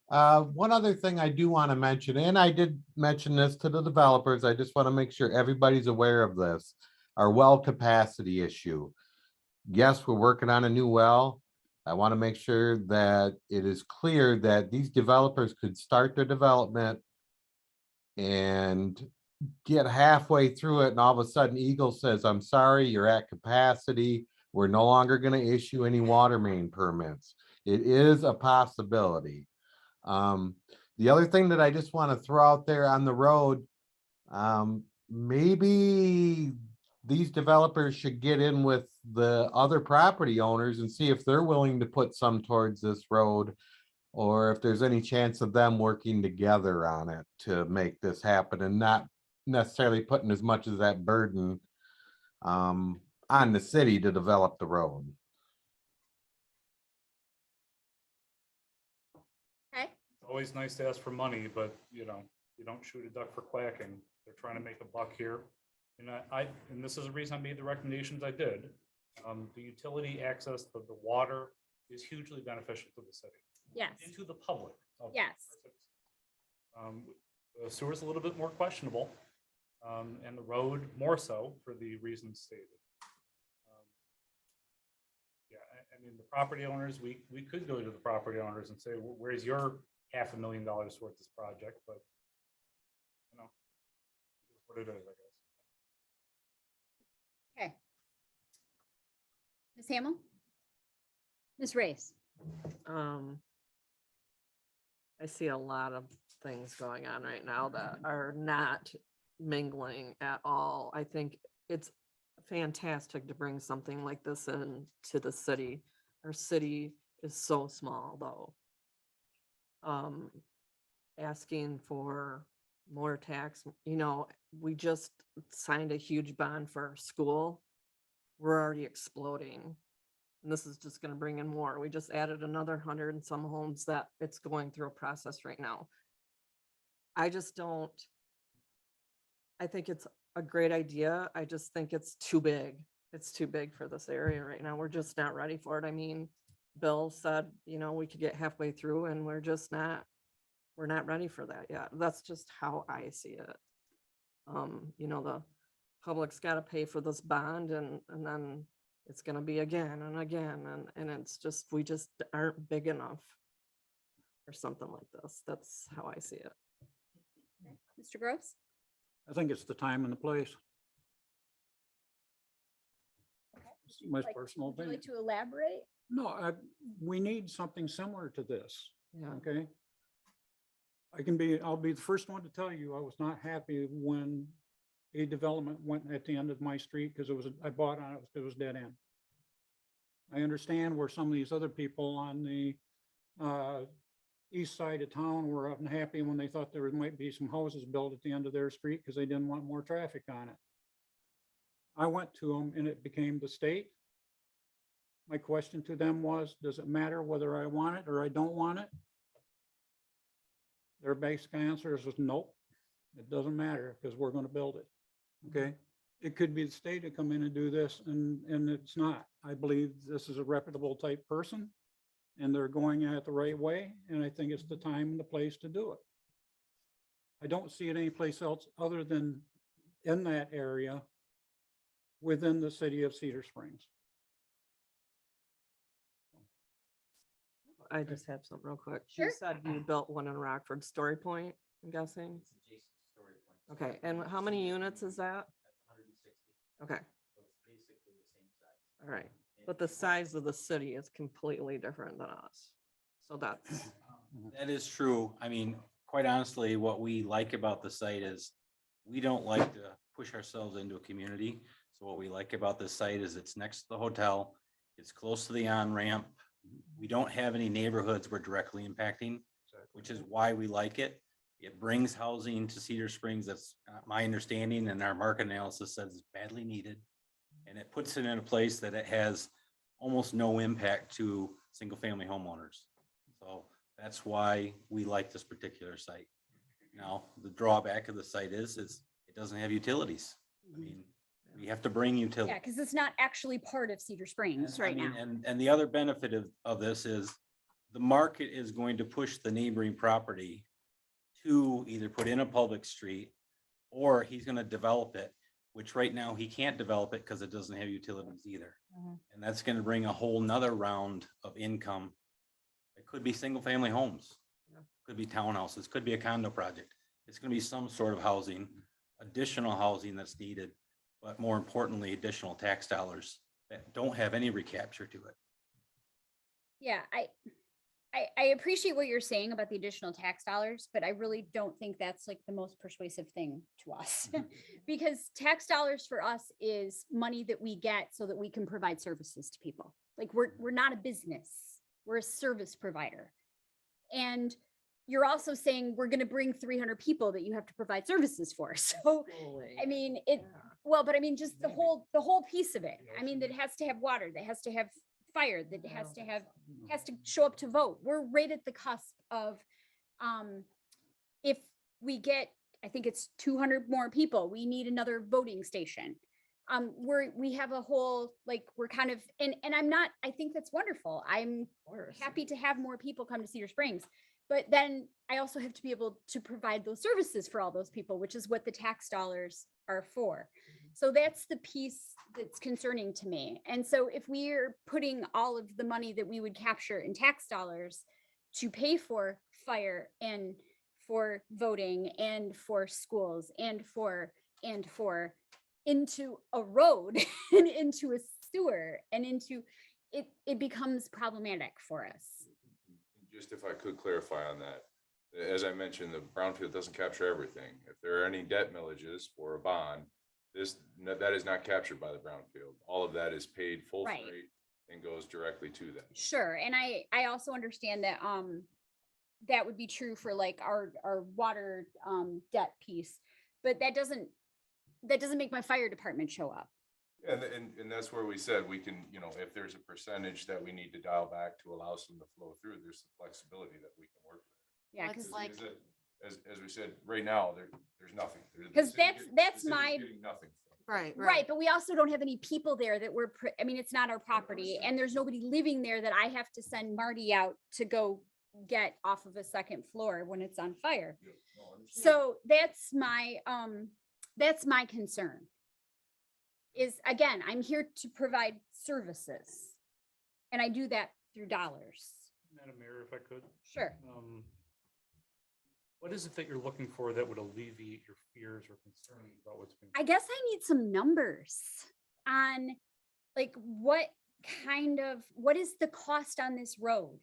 One other thing I do want to mention, and I did mention this to the developers, I just want to make sure everybody's aware of this, our well capacity issue. Yes, we're working on a new well. I want to make sure that it is clear that these developers could start their development and get halfway through it, and all of a sudden Eagle says, I'm sorry, you're at capacity. We're no longer going to issue any water main permits. It is a possibility. The other thing that I just want to throw out there on the road, maybe these developers should get in with the other property owners and see if they're willing to put some towards this road, or if there's any chance of them working together on it to make this happen and not necessarily putting as much of that burden on the city to develop the road. Okay, It's always nice to ask for money, but you don't shoot a duck for quacking. They're trying to make a buck here. And and this is the reason I made the recommendations I did. The utility access to the water is hugely beneficial to the city yes, and to the public. of yes. The sewer's a little bit more questionable, and the road more so for the reasons stated. Yeah, I mean, the property owners, we could go to the property owners and say, where's your $500,000 towards this project? But, it's what it is, I guess. Okay. Ms. Hamel? Ms. Race? I see a lot of things going on right now that are not mingling at all. I think it's fantastic to bring something like this in to the city. Our city is so small, though. Asking for more tax, we just signed a huge bond for our school. We're already exploding. And this is just gonna bring in more. We just added another 100 and some homes that it's going through a process right now. I think it's a great idea. I just think it's too big. It's too big for this area right now. We're just not ready for it. I mean, Bill said, we could get halfway through and we're not ready for that yet. That's just how I see it. The public's gotta pay for this bond and then it's gonna be again and again, and it's just, we just aren't big enough for something like this. That's how I see it. Mr. Gross? I think it's the time and the place. My personal Would you like opinion. to elaborate? No, we need something similar to this, Yeah. okay? I'll be the first one to tell you, I was not happy when a development went at the end of my street because I bought on it, it was dead end. I understand where some of these other people on the east side of town were unhappy when they thought there might be some houses built at the end of their street because they didn't want more traffic on it. I went to them and it became the state, My question to them was, does it matter whether I want it or I don't want it? Their basic answer is nope, it doesn't matter because we're going to build it. Okay? It could be the state to come in and do this and it's not. I believe this is a reputable type person and they're going at it the right way. And I think it's the time and the place to do it. I don't see it anyplace else other than in that area within the city of Cedar Springs. I just have something real quick. Sure. You said you built one in Rockford, Story Point, I'm guessing? Okay, and how many units is that? Okay. All right, but the size of the city is completely different than us. So that's, That is true. I mean, quite honestly, what we like about the site is we don't like to push ourselves into a community. So what we like about this site is it's next to the hotel. It's close to the on-ramp. We don't have any neighborhoods we're directly impacting, which is why we like it. It brings housing to Cedar Springs. That's my understanding, and our market analysis says it's badly needed. And it puts it in a place that it has almost no impact to single-family homeowners. So that's why we like this particular site. Now, the drawback of the site is it doesn't have utilities. I mean, we have to bring utilities. Yeah, because it's not actually part of Cedar Springs right now. And the other benefit of this is the market is going to push the neighboring property to either put in a public street or he's going to develop it, which right now he can't develop it because it doesn't have utilities either. And that's going to bring a whole nother round of income. It could be single family homes, could be townhouses, could be a condo project. It's going to be some sort of housing, additional housing that's needed, but more importantly, additional tax dollars that don't have any recapture to it. Yeah, I appreciate what you're saying about the additional tax dollars, but I really don't think that's like the most persuasive thing to us. Because tax dollars for us is money that we get so that we can provide services to people. Like we're not a business, we're a service provider. And you're also saying we're going to bring 300 people that you have to provide services for. So, I mean, well, but I mean, just the whole piece of it. I mean, that has to have water, that has to have fire, that has to show up to vote. We're right at the cusp of, if we get, I think it's 200 more people, we need another voting station. We have a whole, like, we're kind of, and I think that's wonderful. I'm happy to have more people come to Cedar Springs. But then I also have to be able to provide those services for all those people, which is what the tax dollars are for. So that's the piece that's concerning to me. And so if we're putting all of the money that we would capture in tax dollars to pay for fire and for voting and for schools and for into a road and into a sewer and into it becomes problematic for us. Just if I could clarify on that, as I mentioned, the brownfield doesn't capture everything. If there are any debt millages for a bond, that is not captured by the brownfield. All of that is paid full Right. freight and goes directly to them. Sure. And I also understand that that would be true for like our water debt piece, but that doesn't make my fire department show up. And that's where we said we can, if there's a percentage that we need to dial back to allow some to flow through, there's some flexibility that we can work with. Yeah, Because because as we said, right now, there's nothing. Because that's my nothing. right. But we also don't have any people there that I mean, it's not our property and there's nobody living there that I have to send Marty out to go get off of a second floor when it's on fire. So that's my concern. Is again, I'm here to provide services and I do that through dollars. Madam Mayor, if I could. Sure. What is it that you're looking for that would alleviate your fears or concerns about what's been? I guess I need some numbers on like what is the cost on this road?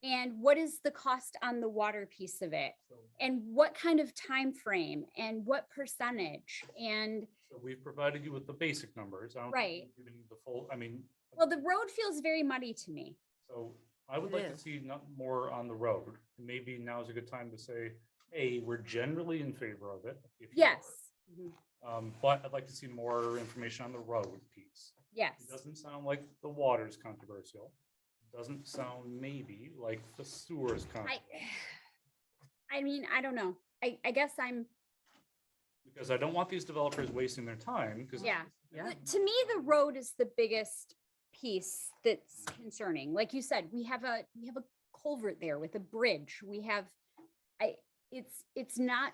And what is the cost on the water piece of it? And what kind of time frame and what percentage? And So we've provided you with the basic numbers. I don't think Right. we've given you the full, I mean, well, the road feels very muddy to me. so I would It like to is. see not more on the road. Maybe now is a good time to say, hey, we're generally in favor of it. if you Yes. are. But I'd like to see more information on the road piece. Yes. It doesn't sound like the water's controversial. Doesn't sound maybe like the sewer's controversial. I mean, I don't know. I guess I'm, Because I don't want these developers wasting their time, because. yeah. To me, the road is the biggest piece that's concerning. Like you said, we have a culvert there with a bridge. We have, it's not,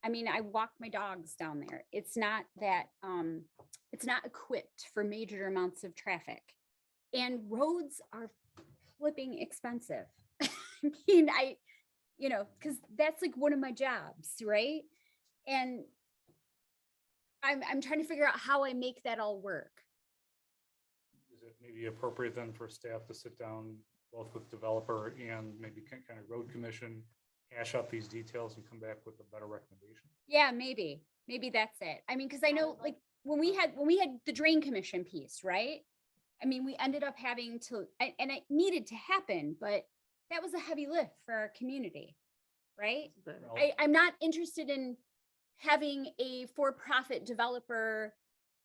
I mean, I walk my dogs down there. It's not that, it's not equipped for major amounts of traffic. And roads are flipping expensive. I mean, because that's like one of my jobs, right? And I'm trying to figure out how I make that all work. Is it maybe appropriate then for staff to sit down both with developer and maybe kind of road commission, hash out these details and come back with a better recommendation? Yeah, maybe that's it. I mean, because I know like when we had the drain commission piece, right? I mean, we ended up having to, and it needed to happen, but that was a heavy lift for our community, right? I'm not interested in having a for-profit developer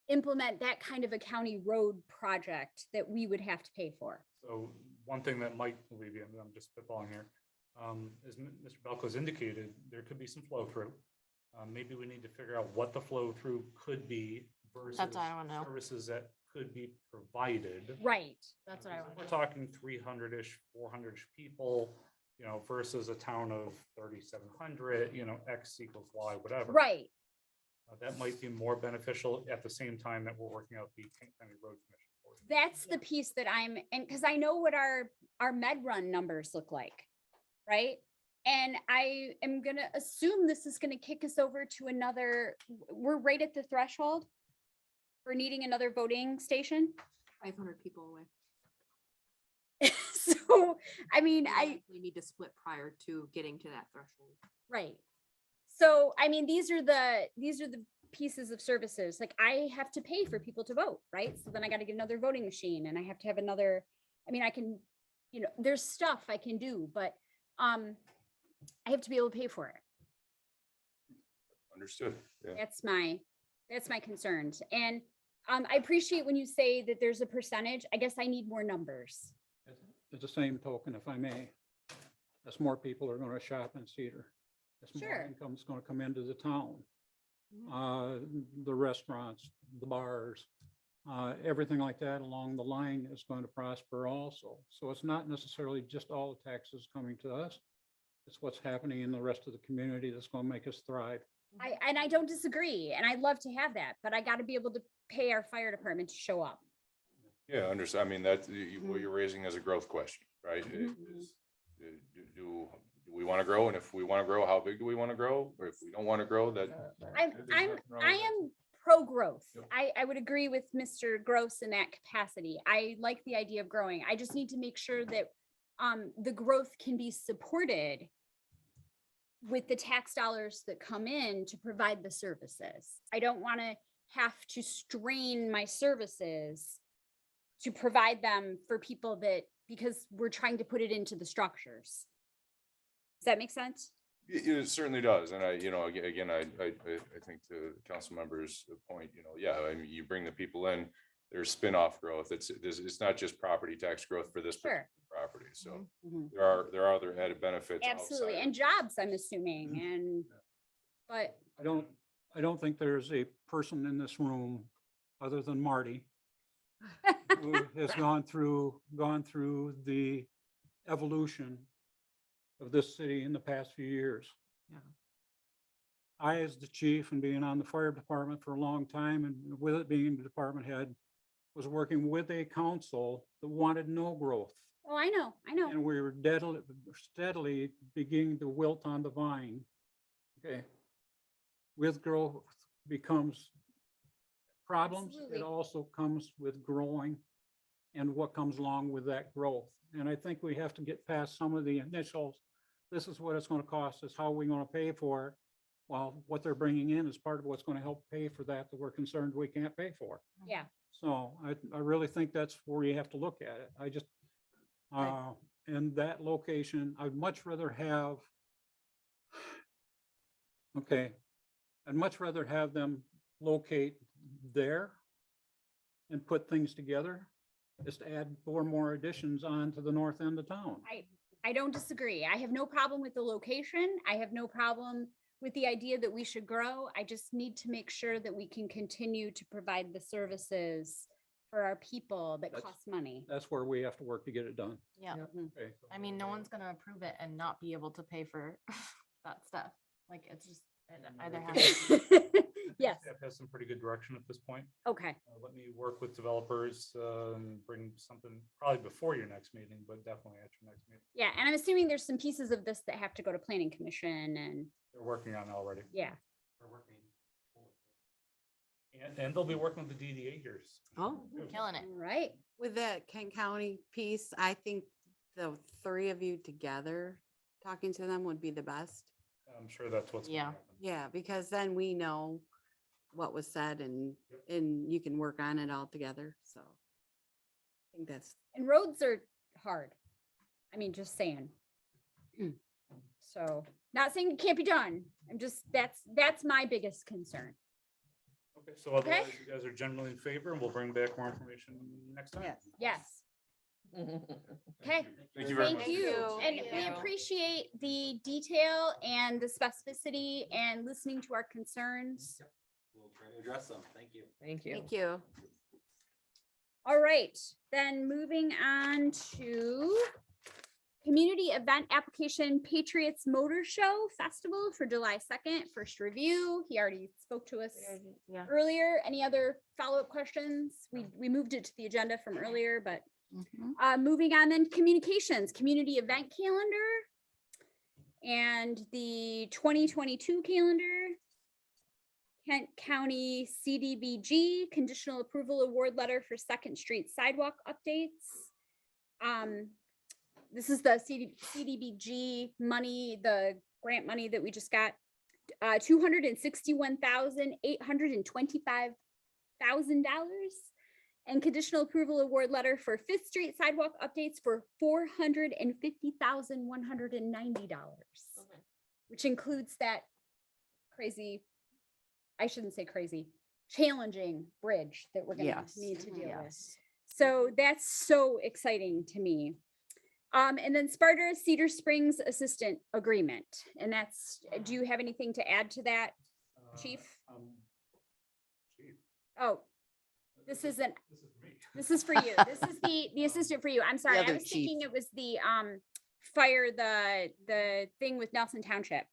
implement that kind of a county road project that we would have to pay for. So one thing that might alleviate, and I'm just spitballing here, as Mr. Belko's indicated, there could be some flow through. Maybe we need to figure out what the flow through could be versus That's what I wanna know. services that could be provided. Right. That's what I want. We're talking 300-ish, 400-ish people, versus a town of 3,700, X equals Y, whatever. Right. That might be more beneficial at the same time that we're working out the Kent County Road Commission. portion. That's the piece that and because I know what our med run numbers look like, right? And I am gonna assume this is gonna kick us over to we're right at the threshold for needing another voting station. 500 people away. So, I mean, We need to split prior to getting to that threshold. right. So, I mean, these are the pieces of services, like I have to pay for people to vote, right? So then I got to get another voting machine and I have to have another, I mean, I can, there's stuff I can do, but I have to be able to pay for it. Understood. Yeah. That's my concerns. And I appreciate when you say that there's a percentage. I guess I need more numbers. At the same token, if I may, as more people are going to shop in Cedar, as more Sure. income's going to come into the town. The restaurants, the bars, everything like that along the line is going to prosper also. So it's not necessarily just all the taxes coming to us. It's what's happening in the rest of the community that's going to make us thrive. I don't disagree, and I'd love to have that, but I got to be able to pay our fire department to show up. Yeah, understand. I mean, that's what you're raising as a growth question, right? Do we want to grow? And if we want to grow, how big do we want to grow? Or if we don't want to grow, that. I am pro-growth. I would agree with Mr. Gross in that capacity. I like the idea of growing. I just need to make sure that the growth can be supported with the tax dollars that come in to provide the services. I don't want to have to strain my services to provide them for people because we're trying to put it into the structures. Does that make sense? It certainly does. And I think to the council members' point, yeah, I mean, you bring the people in, there's spin-off growth. It's not just property tax growth for this particular property. So there are other added benefits. Absolutely. And jobs, I'm assuming. But I don't think there's a person in this room other than Marty who has gone through the evolution of this city in the past few years. Yeah. I, as the chief and being on the fire department for a long time and with it being the department head, was working with a council that wanted no growth. oh, I know. And we were steadily beginning to wilt on the vine. Okay. With growth becomes problems. Absolutely. It also comes with growing and what comes along with that growth. And I think we have to get past some of the initials. This is what it's going to cost us. How are we going to pay for it? Well, what they're bringing in is part of what's going to help pay for that we're concerned we can't pay for. Yeah. So I really think that's where you have to look at it. I just, in that location, I'd much rather have, I'd much rather have them locate there and put things together. Just add four more additions on to the north end of town. I don't disagree. I have no problem with the location. I have no problem with the idea that we should grow. I just need to make sure that we can continue to provide the services for our people that That's- cost money. That's where we have to work to get it done. Yeah. Okay. I mean, no one's gonna approve it and not be able to pay for that stuff. Like, it's just, it either has. Yes. Staff has some pretty good direction at this point. Okay. Let me work with developers and bring something probably before your next meeting, but definitely at your next meeting. Yeah, and I'm assuming there's some pieces of this that have to go to planning commission and, They're working on it already. yeah. They're working. And they'll be working with the DDA here. Oh, Killing it. Right. with that Kent County piece, I think the three of you together, talking to them would be the best. I'm sure that's what's. gonna Yeah. happen. Yeah, because then we know what was said and you can work on it all together, so. I think that's, And roads are hard. I mean, just saying. So, not saying it can't be done. I'm just, that's my biggest concern. Okay, so otherwise you guys are generally in favor and we'll bring back more information next time. yes. Yes. Okay. Thank you very Thank much. you. And Thank we you. appreciate the detail and the specificity and listening to our concerns. We'll try to address them. Thank you. Thank you. Thank you. All right, then moving on to community event application Patriots Motor Show Festival for July 2nd, first review. He already spoke to us Yeah. earlier. Any other follow-up questions? We moved it to the agenda from earlier, but moving on then communications, community event calendar and the 2022 calendar. Kent County CDBG conditional approval award letter for Second Street sidewalk updates. This is the CDBG money, the grant money that we just got. $261,825,000 and conditional approval award letter for Fifth Street sidewalk updates for $450,190, which includes that crazy, I shouldn't say crazy, challenging bridge that we're gonna Yes. need to deal with. Yes. So that's so exciting to me. And then Sparta Cedar Springs Assistant Agreement, and that's, do you have anything to add to that, Chief? Chief, Oh, this isn't, this is me. this is for you. This is the assistant for you. I'm sorry. I other was chief. thinking it was the the thing with Nelson Township.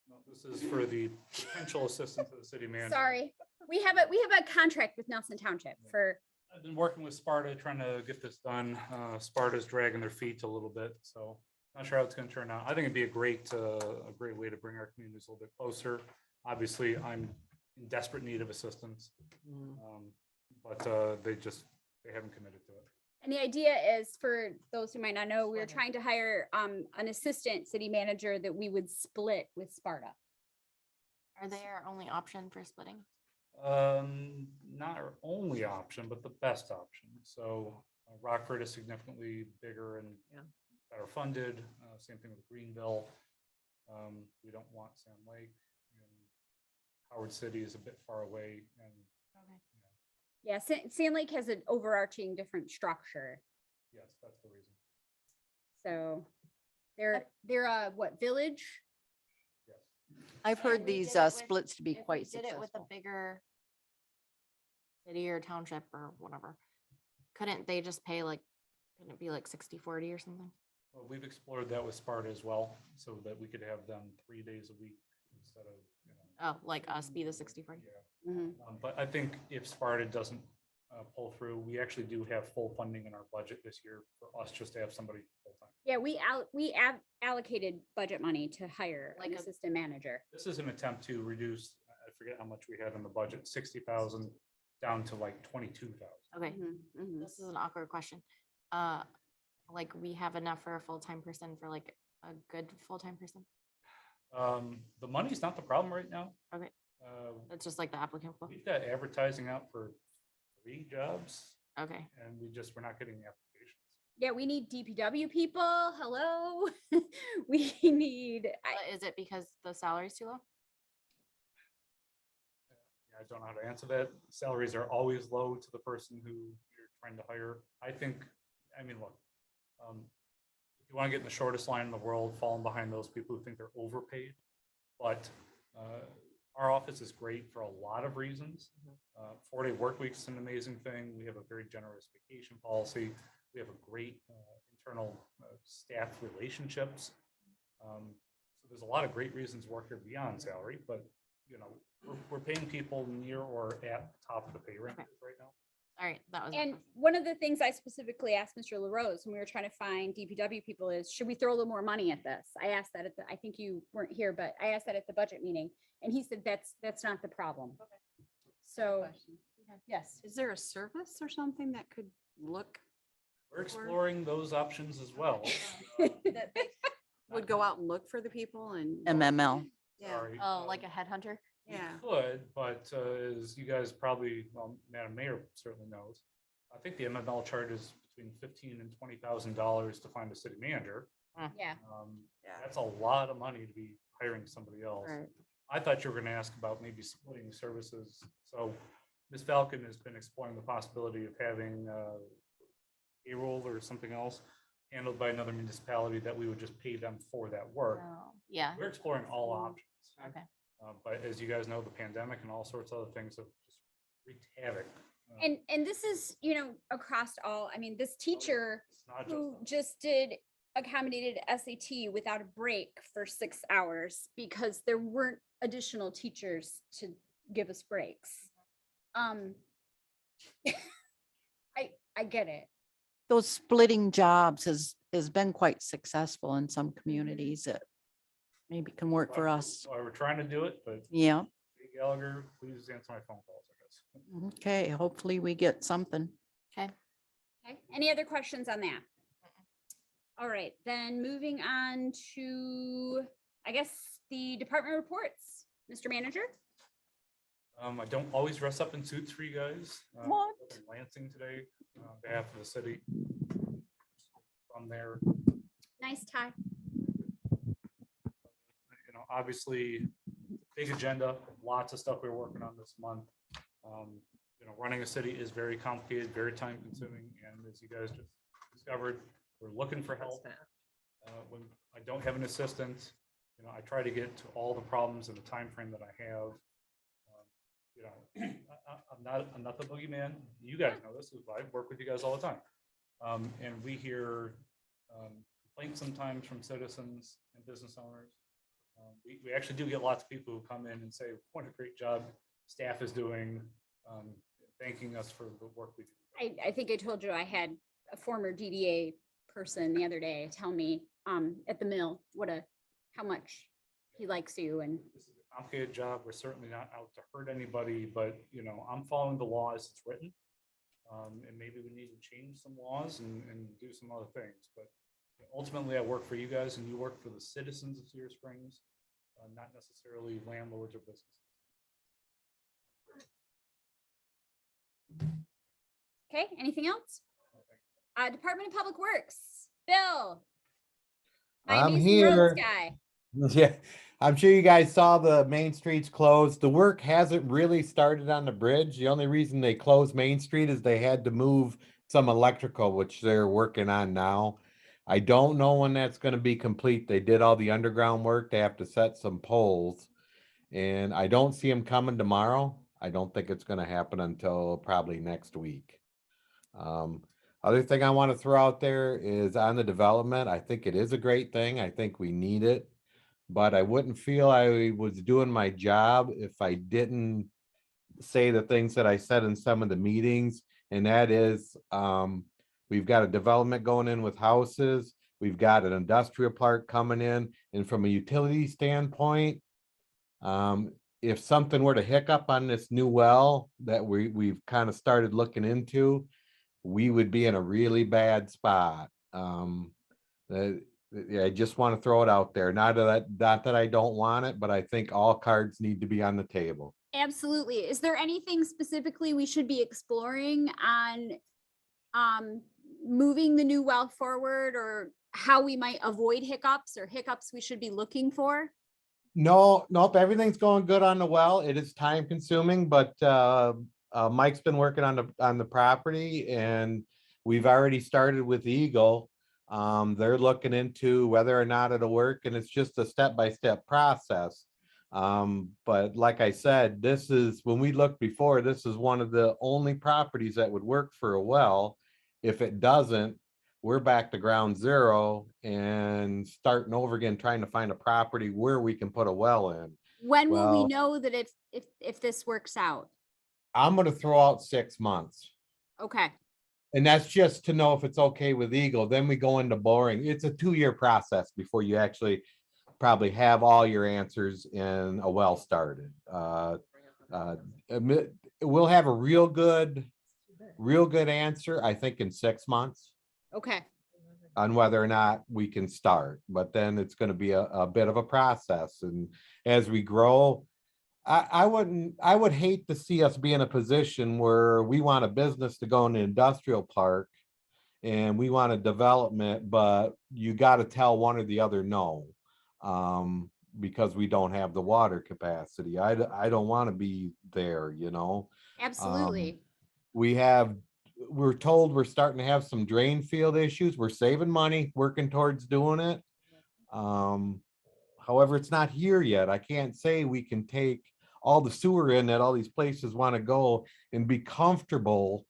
No, this is for the potential assistant to the city manager. Sorry. We have a contract with Nelson Township for, I've been working with Sparta, trying to get this done. Sparta's dragging their feet a little bit, so not sure how it's gonna turn out. I think it'd be a great way to bring our communities a little bit closer. Obviously, I'm in desperate need of assistance. But they haven't committed to it. and the idea is, for those who might not know, we were trying to hire an assistant city manager that we would split with Sparta. Are they our only option for splitting? Not our only option, but the best option. So Rockford is significantly bigger and better funded. Same thing with Greenville. We don't want Sam Lake. And Howard City is a bit far away and Okay. Yeah, Sand Lake has an overarching different structure. yes, that's the reason. So they're a what, village? Yes. I've heard And we these did it with- splits to be if we quite Did it with a successful. bigger city or township or whatever. Couldn't they just pay like, couldn't it be like 60-40 or something? Well, we've explored that with Sparta as well, so that we could have them 3 days a week instead of, Oh, like us be the 60-40? yeah. Mhm. But I think if Sparta doesn't pull through, we actually do have full funding in our budget this year for us just to have somebody full-time. Yeah, we allocated budget money to hire Like an a- assistant manager. This is an attempt to reduce, I forget how much we had in the budget, 60,000 down to like 22,000. Okay, Mhm, mhm. this is an awkward question. Like we have enough for a full-time person for like a good full-time person? The money's not the problem right now. Okay, it's just like the applicant pool. We've got advertising out for 3 jobs Okay, and we're not getting the applications. Yeah, we need DPW people. Hello. We need, but is it because the salary's too low? I don't know how to answer that. Salaries are always low to the person who you're trying to hire. I think, I mean, look, if you want to get in the shortest line in the world, falling behind those people who think they're overpaid. But our office is great for a lot of reasons. 4-day work week is an amazing thing. We have a very generous vacation policy. We have a great internal staff relationships. So there's a lot of great reasons to work here beyond salary, but you know, we're paying people near or at the top of the pay range right now. All right, that was. And one of the things I specifically asked Mr. LaRose when we were trying to find DPW people is, should we throw a little more money at this? I asked that at the, I think you weren't here, but I asked that at the budget meeting, and he said that's not the problem. So, yes. Is there a service or something that could look? We're exploring those options as well. that they would go out and look for the people and. MML. Yeah. Sorry. Oh, like a headhunter? We Yeah. could, but as you guys probably, well, Madam Mayor certainly knows, I think the MML charges between $15,000 and $20,000 to find a city manager. Yeah. That's a lot of money to be hiring somebody else. Right. I thought you were going to ask about maybe splitting services. So Ms. Falcon has been exploring the possibility of having payroll or something else handled by another municipality that we would just pay them for that work. Oh, yeah. We're exploring all options. Okay. But as you guys know, the pandemic and all sorts of other things have just wreaked havoc. And this is, you know, across all, I mean, this teacher It's not just who just did accommodated SAT without a break for 6 hours because there weren't additional teachers to give us breaks. I get it. Those splitting jobs has been quite successful in some communities. It maybe can work for us. We're trying to do it, but Yeah. Jay Gallagher, please answer my phone calls, I guess. Okay, hopefully we get something. Okay. Any other questions on that? All right, then moving on to, I guess, the department reports. Mr. Manager? I don't always dress up in suits for you guys. What? I'm in Lansing today, on behalf of the city. From there, Nice tie. you know, obviously, big agenda, lots of stuff we're working on this month. You know, running a city is very complicated, very time consuming, and as you guys just discovered, we're looking for help. When I don't have an assistant, you know, I try to get to all the problems in the time frame that I have. You know, I'm not the boogeyman. You guys know this, I work with you guys all the time. And we hear complaints sometimes from citizens and business owners. We actually do get lots of people who come in and say, what a great job staff is doing, thanking us for the work we do. I think I told you I had a former DDA person the other day tell me at the mill how much he likes you, and This is a complicated job. We're certainly not out to hurt anybody, but you know, I'm following the law as it's written. And maybe we need to change some laws and do some other things, but ultimately I work for you guys and you work for the citizens of Cedar Springs, not necessarily landlords or businesses. okay, anything else? Department of Public Works, Bill. My I'm amazing roads here. guy. Yeah, I'm sure you guys saw the main streets closed. The work hasn't really started on the bridge. The only reason they closed Main Street is they had to move some electrical, which they're working on now. I don't know when that's going to be complete. They did all the underground work. They have to set some poles, and I don't see them coming tomorrow. I don't think it's going to happen until probably next week. Other thing I want to throw out there is on the development. I think it is a great thing. I think we need it, but I wouldn't feel I was doing my job if I didn't say the things that I said in some of the meetings. And that is, we've got a development going in with houses. We've got an industrial park coming in. And from a utility standpoint, if something were to hiccup on this new well that we've kind of started looking into, we would be in a really bad spot. I just want to throw it out there. Not that I don't want it, but I think all cards need to be on the table. Absolutely. Is there anything specifically we should be exploring on moving the new well forward, or how we might avoid hiccups or hiccups we should be looking for? No, nope, everything's going good on the well. It is time consuming, but Mike's been working on the property and we've already started with Eagle. They're looking into whether or not it'll work, and it's just a step-by-step process. But like I said, this is, when we looked before, this is one of the only properties that would work for a well. If it doesn't, we're back to ground zero and starting over again, trying to find a property where we can put a well in. When will we Well- know that if this works out? I'm gonna throw out 6 months. Okay, And that's just to know if it's okay with Eagle. Then we go into boring. It's a 2-year process before you actually probably have all your answers in a well started. We'll have a real good answer, I think, in 6 months okay. on whether or not we can start. But then it's going to be a bit of a process. And as we grow, I would hate to see us be in a position where we want a business to go in an industrial park and we want a development, but you got to tell one or the other no, because we don't have the water capacity. I don't want to be there, you know? Absolutely. We're told we're starting to have some drain field issues. We're saving money, working towards doing it. However, it's not here yet. I can't say we can take all the sewer in that all these places want to go and be comfortable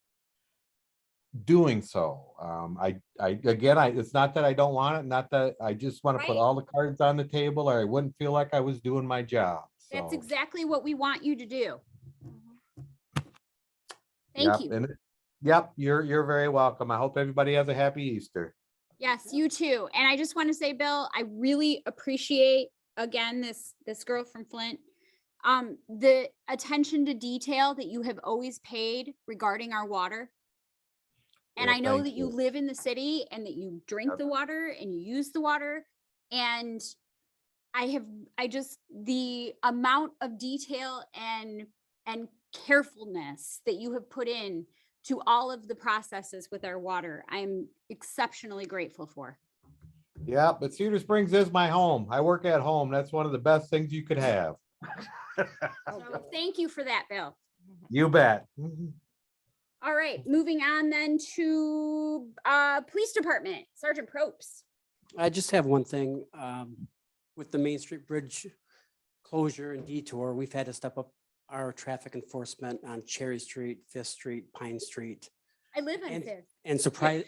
doing so. It's not that I don't want it, not that I just want to put Right. all the cards on the table, or I wouldn't feel like I was doing my job. That's So, exactly what we want you to do. yep, Thank you. and yep, you're very welcome. I hope everybody has a happy Easter. Yes, you too. And I just want to say, Bill, I really appreciate, again, this girl from Flint, the attention to detail that you have always paid regarding our water. And Yeah, I know thank that you you. live in the city and that you drink the water and you use the water. And the amount of detail and carefulness that you have put in to all of the processes with our water, I'm exceptionally grateful for. Yeah, but Cedar Springs is my home. I work at home. That's one of the best things you could have. So thank you for that, Bill. You bet. All right, moving on then to Police Department, Sergeant Probst. I just have one thing, with the Main Street Bridge closure and detour, we've had to step up our traffic enforcement on Cherry Street, Fifth Street, Pine Street, I live on And- Fifth.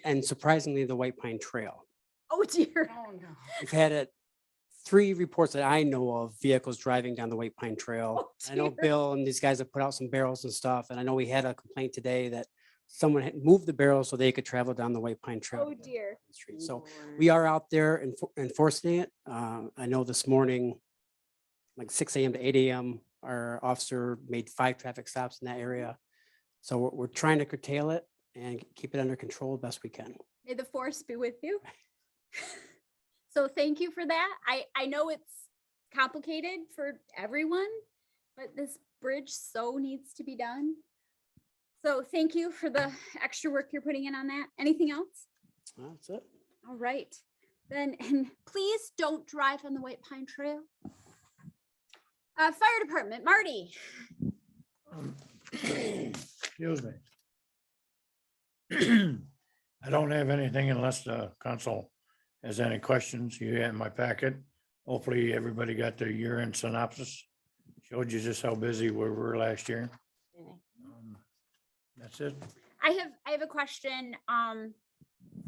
and surprisingly, the White Pine Trail. Oh dear. We've had 3 reports that I know of, vehicles driving down the White Pine Trail. Oh, I know dear. Bill and these guys have put out some barrels and stuff, and I know we had a complaint today that someone had moved the barrels so they could travel down the White Pine Trail. Oh dear. Street. So we are out there enforcing it. I know this morning, like 6 a.m. to 8 a.m., our officer made 5 traffic stops in that area. So we're trying to curtail it and keep it under control best we can. May the force be with you. So thank you for that. I know it's complicated for everyone, but this bridge so needs to be done. So thank you for the extra work you're putting in on that. Anything else? That's it. All right. Then, and please don't drive on the White Pine Trail. Fire Department, Marty. Excuse me. I don't have anything unless the council has any questions. You had in my packet. Hopefully, everybody got their year-end synopsis. Showed you just how busy we were last year. That's it. I have a question.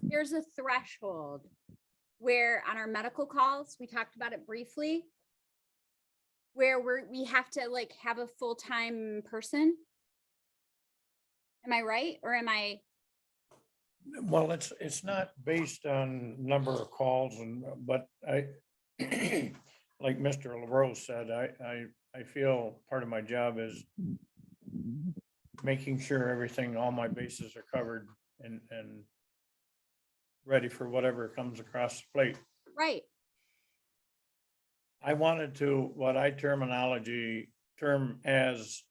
There's a threshold where on our medical calls, we talked about it briefly, where we have to like have a full-time person. Am I right? Or am I? Well, it's not based on number of calls but I, like Mr. LaRose said, I feel part of my job is making sure all my bases are covered and ready for whatever comes across the plate. Right. I wanted to, what I term as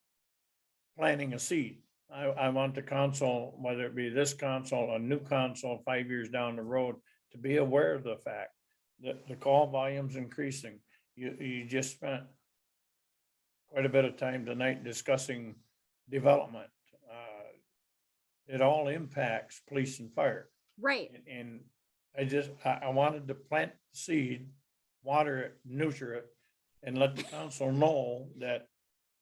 planting a seed. I want the council, whether it be this council, a new council 5 years down the road, to be aware of the fact that the call volume's increasing. you just spent quite a bit of time tonight discussing development. It all impacts police and fire. Right. And I wanted to plant the seed, water it, nurture it, and let the council know that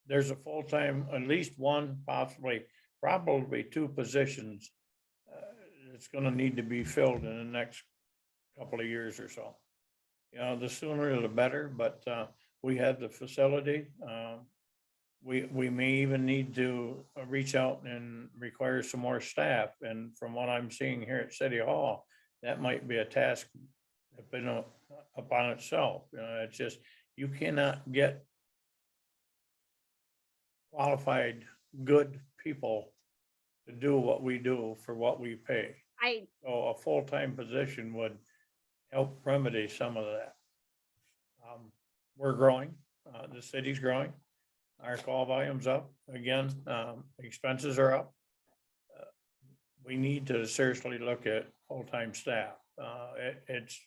there's a full-time, at least one, probably two positions that's gonna need to be filled in the next couple of years or so. You know, the sooner the better, but we have the facility. We may even need to reach out and require some more staff. And from what I'm seeing here at City Hall, that might be a task upon itself. It's just, you cannot get qualified, good people to do what we do for what we pay. So a full-time position would help remedy some of that. We're growing, the city's growing, our call volume's up, again, expenses are up. We need to seriously look at full-time staff. It's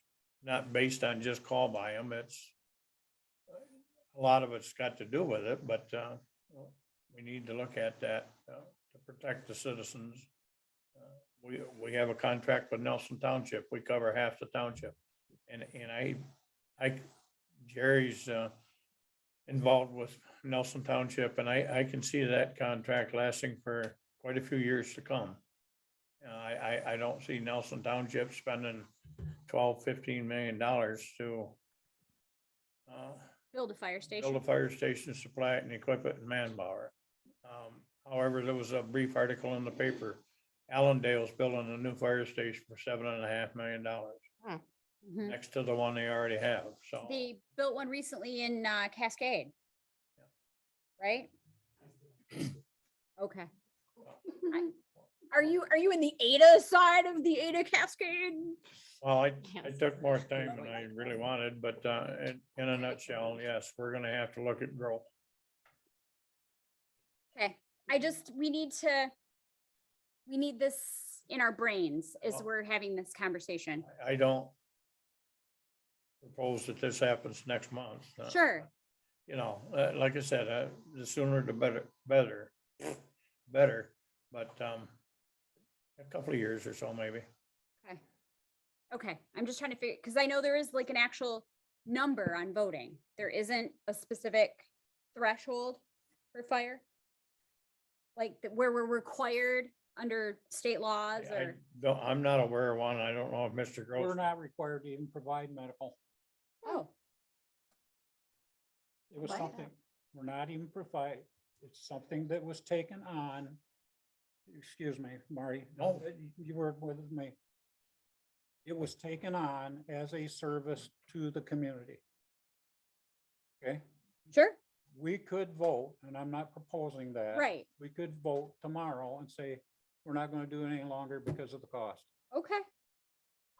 not based on just call volume, it's, a lot of it's got to do with it, but we need to look at that to protect the citizens. We have a contract with Nelson Township. We cover half the township. And Jerry's involved with Nelson Township, and I can see that contract lasting for quite a few years to come. I don't see Nelson Township spending $12-15 million to Build a fire station. build a fire station, supply it and equip it and manpower. However, there was a brief article in the paper. Allendale's building a new fire station for $7.5 million Mhm. next to the one they already have. So They built one recently in Cascade. Right? Okay. Are you in the Ada side of the Ada Cascade? well, I took more time than I really wanted, but in a nutshell, yes, we're gonna have to look at growth. Okay, we need this in our brains as we're having this conversation. I don't propose that this happens next month. Sure. You know, like I said, the sooner the better, but a couple of years or so, maybe. Okay, I'm just trying to figure, because I know there is like an actual number on voting. There isn't a specific threshold for fire? Like where we're required under state laws or? I'm not aware of one. I don't know if Mr. We're Gross. not required to even provide medical. Oh. It was Why something, we're not even provide, it's something that was taken on. Excuse me, Marty. No. You were with me. It was taken on as a service to the community. Okay? Sure. We could vote, and I'm not proposing that. Right. We could vote tomorrow and say, we're not gonna do it any longer because of the cost. Okay.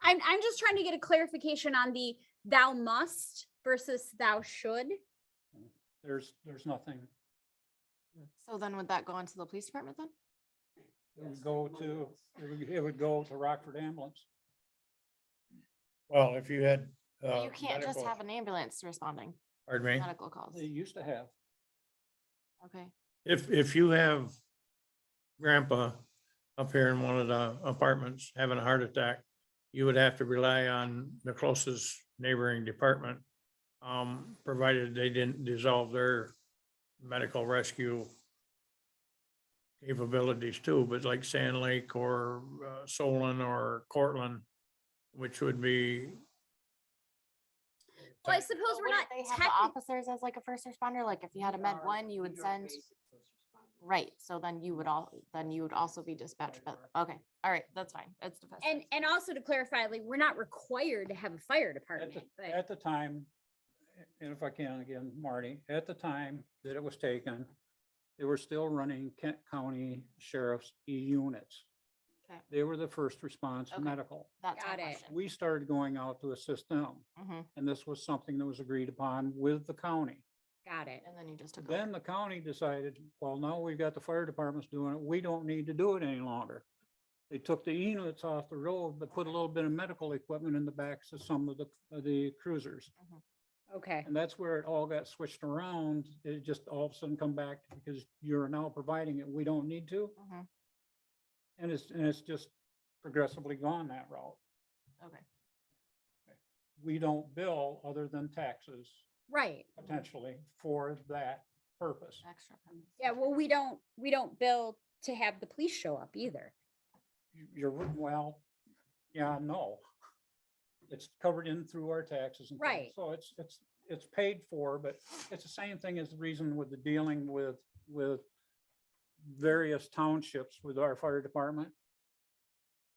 I'm just trying to get a clarification on the thou must versus thou should. There's nothing. So then would that go into the police department then? It would go to Rockford Ambulance. Well, if you had. But you can't just medical- have an ambulance responding. Pardon me? Medical calls. They used to have. Okay. If you have grandpa up here in one of the apartments having a heart attack, you would have to rely on the closest neighboring department, provided they didn't dissolve their medical rescue capabilities too, but like Sand Lake or Solon or Cortland, which would be. Well, I suppose we're not They have the officers as like a first responder, like if you had a med one, you would send. Right, so then you would also be dispatched, but, okay, all right, that's fine, that's defensive. And also to clarify, like, we're not required to have a fire department, but At the time, and if I can again, Marty, at the time that it was taken, they were still running Kent County Sheriff's units. Okay. They were the first response Okay. medical. That's my Got it. question. We started going out to assist them, Mhm. and this was something that was agreed upon with the county. got it. And then you just took Then over. the county decided, well, now we've got the fire departments doing it, we don't need to do it any longer. They took the units off the road, but put a little bit of medical equipment in the backs of some of the cruisers. Mhm. Okay. And that's where it all got switched around. It just all of a sudden come back because you're now providing it. We don't need to. Mhm. And it's just progressively gone that route. Okay. We don't bill other than taxes Right. potentially for that purpose. Extra permits. Yeah, well, we don't bill to have the police show up either. You're, well, yeah, no. It's covered in through our taxes and things. Right. So it's paid for, but it's the same thing as the reason with the dealing with various townships with our fire department.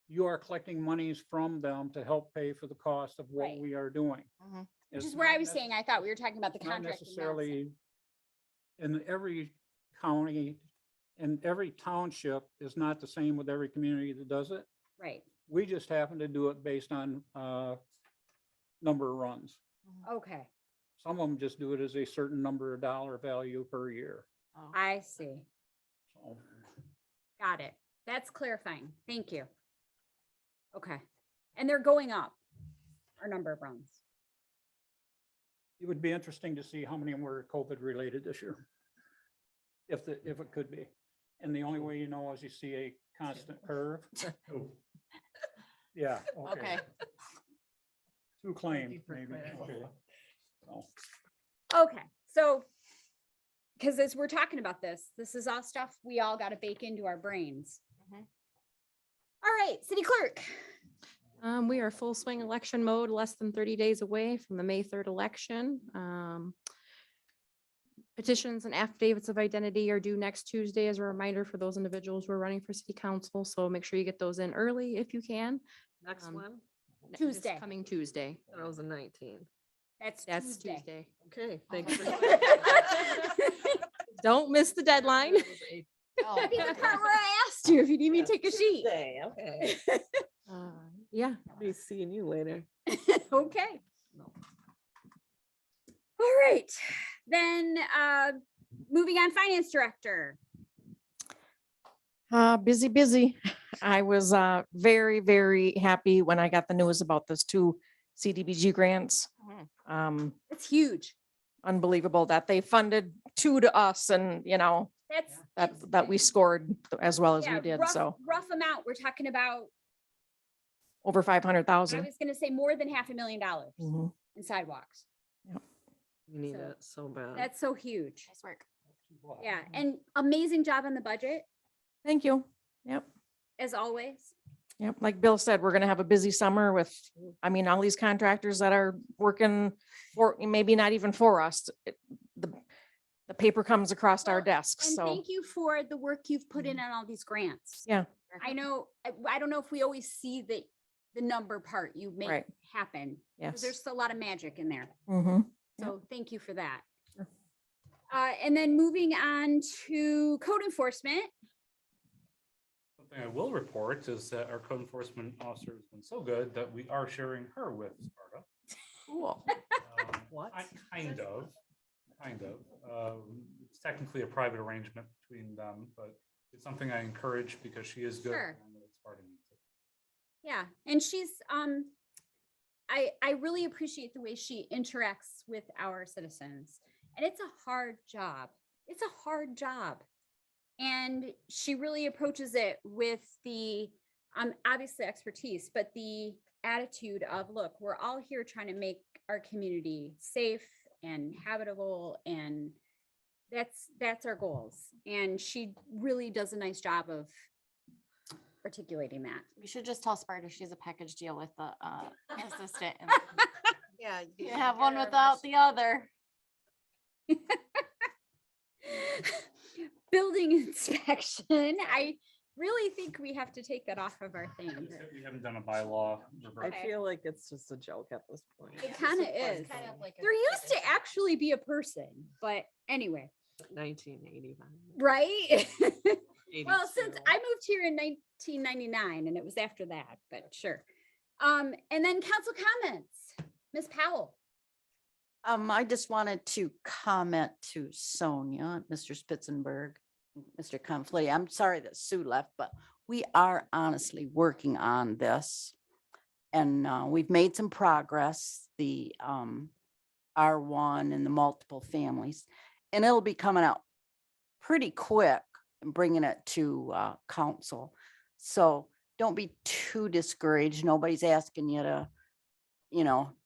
You are collecting monies from them to help pay for the cost of what Right. we are doing. Mhm. Which It's is where I not was saying, I thought we were talking about the not contract. necessarily in every county and every township is not the same with every community that does it. Right. We just happen to do it based on number of runs. Okay, Some of them just do it as a certain number of dollar value per year. Oh. I see. So Got it. That's clarifying. Thank you. Okay. And they're going up, our number of runs. it would be interesting to see how many were COVID related this year. If it could be. And the only way you know is you see a constant curve. Yeah, okay. Okay. Two claims, maybe. Okay. So, Okay, so, because as we're talking about this is all stuff we all got to bake into our brains. Mhm. All right, city clerk. We are full swing election mode, less than 30 days away from the May 3rd election. Petitions and affidavits of identity are due next Tuesday as a reminder for those individuals who are running for city council. So make sure you get those in early if you can. Next one, This Tuesday. Coming Tuesday. that was a 19. That's That's Tuesday. Tuesday. Okay, thanks. for- Don't miss the deadline. That was eight. That'd be the part where I asked you if you need me to take a sheet. Tuesday, Okay, Yeah. be seeing you later. Okay. No. All right, then, moving on, finance director. Busy. I was very, very happy when I got the news about those 2 CDBG grants. It's huge. Unbelievable that they funded 2 to us and, that we scored as well as Yeah, we did. rough- So Rough amount, we're talking about, over I 500,000. was gonna say more than $500,000 Mhm. in sidewalks. You need So, it so bad. That's so huge. Nice work. Yeah, and amazing job on the budget, Thank you. Yep. as always. Yep. Like Bill said, we're gonna have a busy summer with, all these contractors that are working for, maybe not even for us. The paper comes across our Well, desks, And so. thank you for the work you've put in on all these grants. Yeah. I know, I don't know if we always see the number part you make Right. happen. 'Cause Yes. There's a lot of magic in there. Mhm. So thank you for that. And then moving on to code enforcement. Something I will report is that our code enforcement officer has been so good that we are sharing her with Sparta. Cool. What? Kind of. It's technically a private arrangement between them, but it's something I encourage because she is good. Sure. and I know Sparta needs it. Yeah, and she's, I really appreciate the way she interacts with our citizens. And it's a hard job. It's a hard job. And she really approaches it with the, obviously expertise, but the attitude of, look, we're all here trying to make our community safe and habitable, and that's our goals. And she really does a nice job of articulating that. We should just tell Sparta she's a package deal with the assistant. And Yeah. you have one without the other. Building inspection, I really think we have to take that off of our thing. We haven't done a bylaw. I Okay. feel like it's just a joke at this point. It kind of is. Kind of like a- There used to actually be a person, but anyway, 1985. right? Well, 82. since I moved here in 1999 and it was after that, but sure. And then council comments, Ms. Powell. I just wanted to comment to Sonia, Mr. Spitzenberg, Mr. Conflitti. I'm sorry that Sue left, but we are honestly working on this. And we've made some progress. The R1 and the multiple families. And it'll be coming out pretty quick and bringing it to council. So don't be too discouraged. Nobody's asking you to,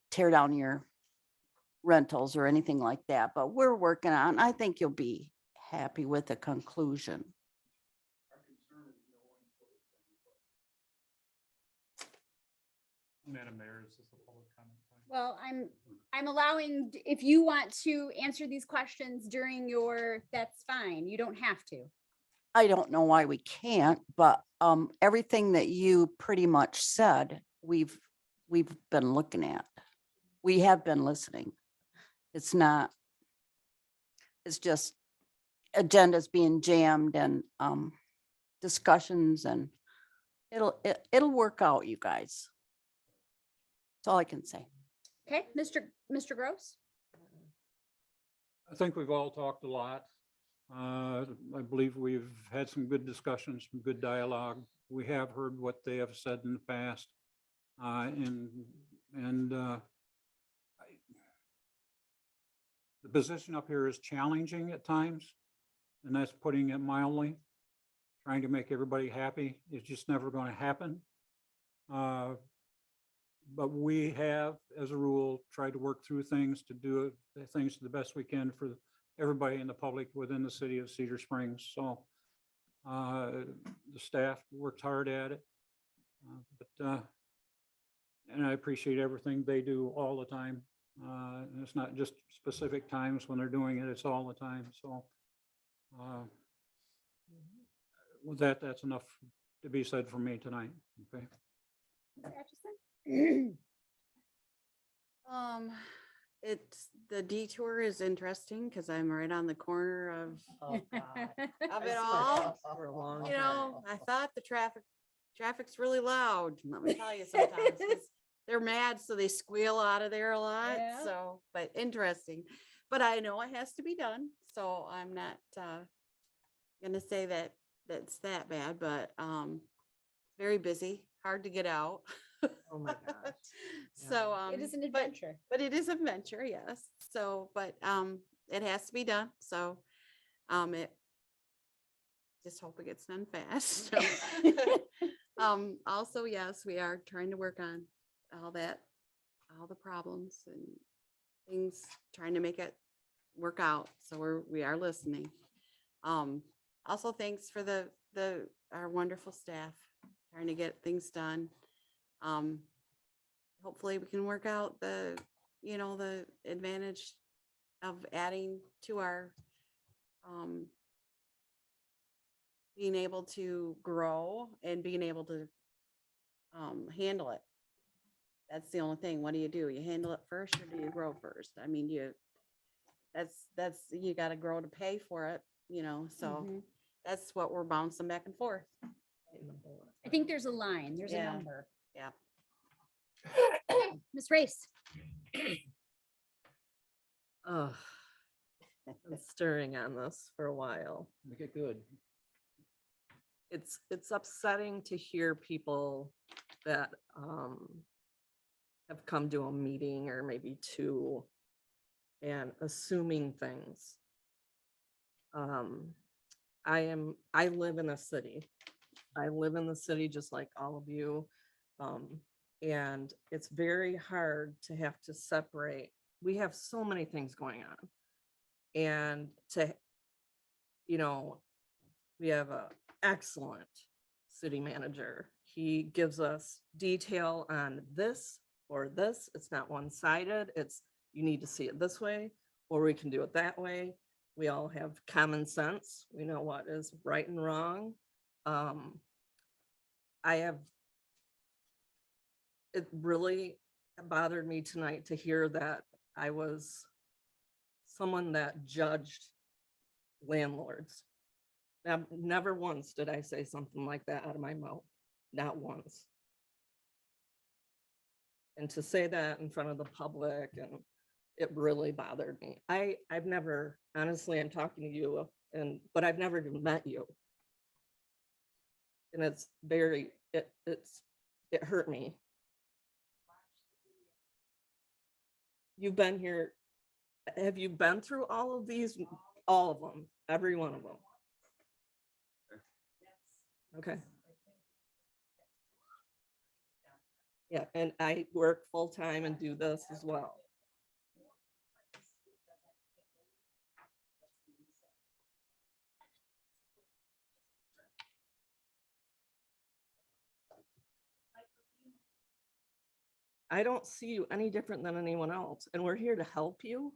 tear down your rentals or anything like that, but we're working on, I think you'll be happy with the conclusion. Madam Mayor, is this a public comment time? Well, I'm allowing, if you want to answer these questions during your, that's fine. You don't have to. I don't know why we can't, but everything that you pretty much said, we've been looking at. We have been listening. It's just agendas being jammed and discussions, and it'll work out, you guys. That's all I can say. Okay, Mr. Gross? I think we've all talked a lot. I believe we've had some good discussions, some good dialogue. We have heard what they have said in the past. The position up here is challenging at times, and that's putting it mildly. Trying to make everybody happy is just never going to happen. But we have, as a rule, tried to work through things to do things the best we can for everybody in the public within the city of Cedar Springs. So the staff worked hard at it. And I appreciate everything they do all the time. And it's not just specific times when they're doing it, it's all the time. So with that, that's enough to be said for me tonight. Okay. It's, the detour is interesting because I'm right on the corner of it all. For a long You know, I thought the traffic's really loud. Let me tell you sometimes 'cause they're mad, so they squeal out of there a lot. Yeah. So, but interesting. But I know it has to be done, so I'm not gonna say that that's that bad, but very busy, hard to get out. Oh my gosh. So It is an adventure. but it is a venture, yes. So, but it has to be done. So it just hope it gets done fast. Also, yes, we are trying to work on all the problems and things, trying to make it work out. So we are listening. Also, thanks for our wonderful staff trying to get things done. Hopefully we can work out the advantage of adding to our being able to grow and being able to handle it. That's the only thing. What do? You handle it first or do you grow first? I mean, you got to grow to pay for it, so that's what we're bouncing back and forth. I think there's a line, there's a Yeah. number. Yeah. Ms. Race? Oh, I'm stirring on this for a while. Make it good. It's upsetting to hear people that have come to a meeting or maybe two and assuming things. I live in a city. I live in the city just like all of you. And it's very hard to have to separate. We have so many things going on. And we have a excellent city manager. He gives us detail on this or this. It's not one-sided. It's, you need to see it this way, or we can do it that way. We all have common sense. We know what is right and wrong. It really bothered me tonight to hear that I was someone that judged landlords. Now, never once did I say something like that out of my mouth, not once. And to say that in front of the public, and it really bothered me. I've never, honestly, I'm talking to you, but I've never even met you. And it's very, it hurt me. You've been here Have you been through all of these? All of them, every one of them? Okay. Yeah, and I work full-time and do this as well. I don't see you any different than anyone else, and we're here to help you.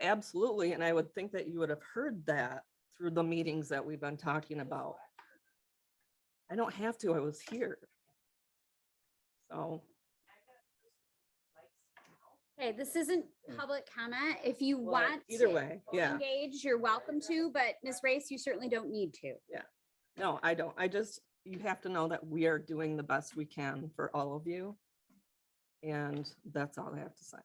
Absolutely, and I would think that you would have heard that through the meetings that we've been talking about. I don't have to, I was here. So, Okay, this isn't public comment. If you well, want either to way, yeah, engage, you're welcome to, but Ms. Race, you certainly don't need to. yeah. No, I don't. I just, you have to know that we are doing the best we can for all of you. And that's all I have to say.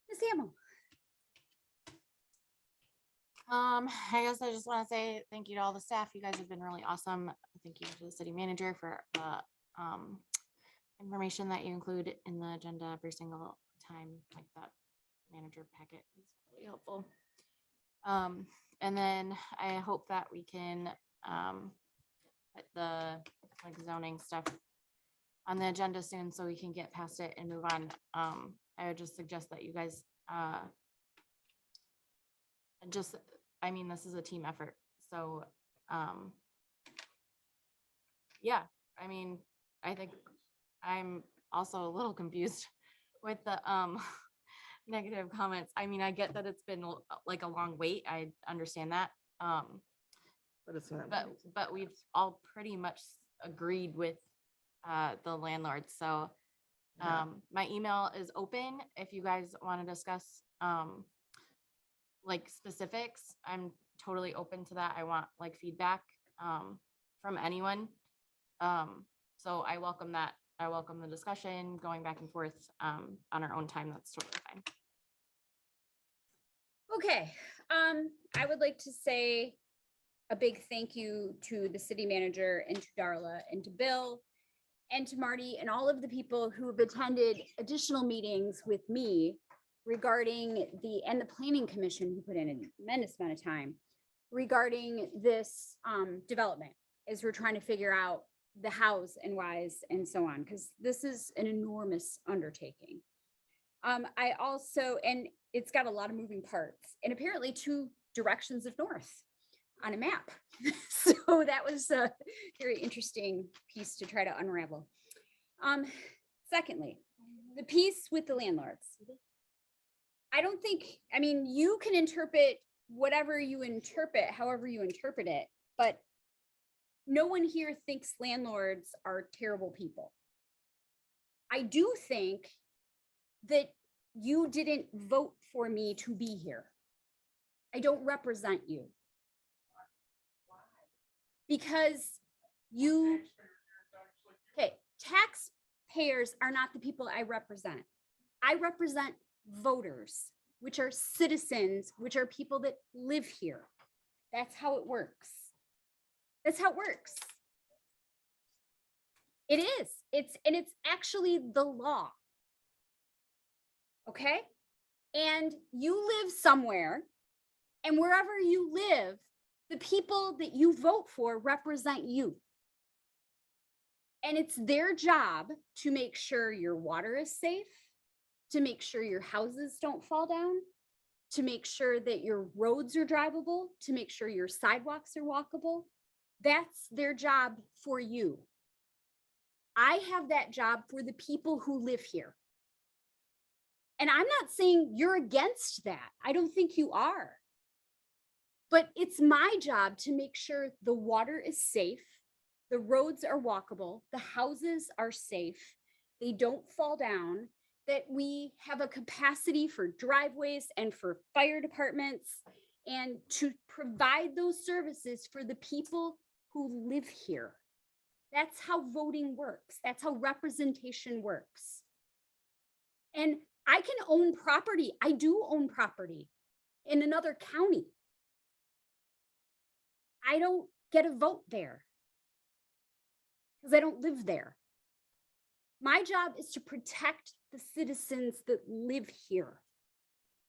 Ms. Hamel. I guess I just want to say thank you to all the staff. You guys have been really awesome. Thank you to the city manager for information that you include in the agenda every single time, like that manager packet is really helpful. And then I hope that we can put the like zoning stuff on the agenda soon so we can get past it and move on. I would just suggest that you guys I mean, this is a team effort. So yeah, I mean, I think I'm also a little confused with the negative comments. I mean, I get that it's been like a long wait. I understand that. But it's not. But we've all pretty much agreed with the landlord. So my email is open if you guys want to discuss like specifics. I'm totally open to that. I want like feedback from anyone. So I welcome that. I welcome the discussion going back and forth on our own time. That's totally fine. Okay, I would like to say a big thank you to the city manager and to Darla and to Bill and to Marty and all of the people who have attended additional meetings with me regarding and the planning commission who put in a tremendous amount of time regarding this development as we're trying to figure out the hows and whys and so on, because this is an enormous undertaking. I also, and it's got a lot of moving parts and apparently 2 directions of north on a map. So that was a very interesting piece to try to unravel. Secondly, the piece with the landlords. I don't think, I mean, you can interpret whatever you interpret, however you interpret it, but no one here thinks landlords are terrible people. I do think that you didn't vote for me to be here. I don't represent you. Because okay, taxpayers are not the people I represent. I represent voters, which are citizens, which are people that live here. That's how it works. That's how it works. It is. It's actually the law. Okay? And you live somewhere, and wherever you live, the people that you vote for represent you. And it's their job to make sure your water is safe, to make sure your houses don't fall down, to make sure that your roads are drivable, to make sure your sidewalks are walkable. That's their job for you. I have that job for the people who live here. And I'm not saying you're against that. I don't think you are. But it's my job to make sure the water is safe, the roads are walkable, the houses are safe, they don't fall down, that we have a capacity for driveways and for fire departments, and to provide those services for the people who live here. That's how voting works. That's how representation works. And I can own property. I do own property in another county. I don't get a vote there because I don't live there. My job is to protect the citizens that live here.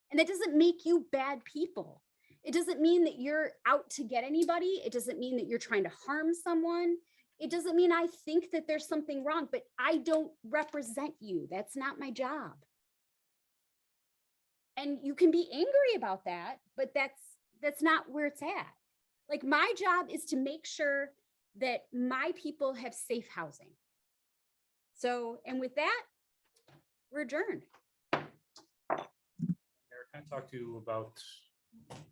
And that doesn't make you bad people. It doesn't mean that you're out to get anybody. It doesn't mean that you're trying to harm someone. It doesn't mean I think that there's something wrong, but I don't represent you. That's not my job. And you can be angry about that, but that's not where it's at. Like, my job is to make sure that my people have safe housing. So, and with that, we're adjourned. Eric, can I talk to you about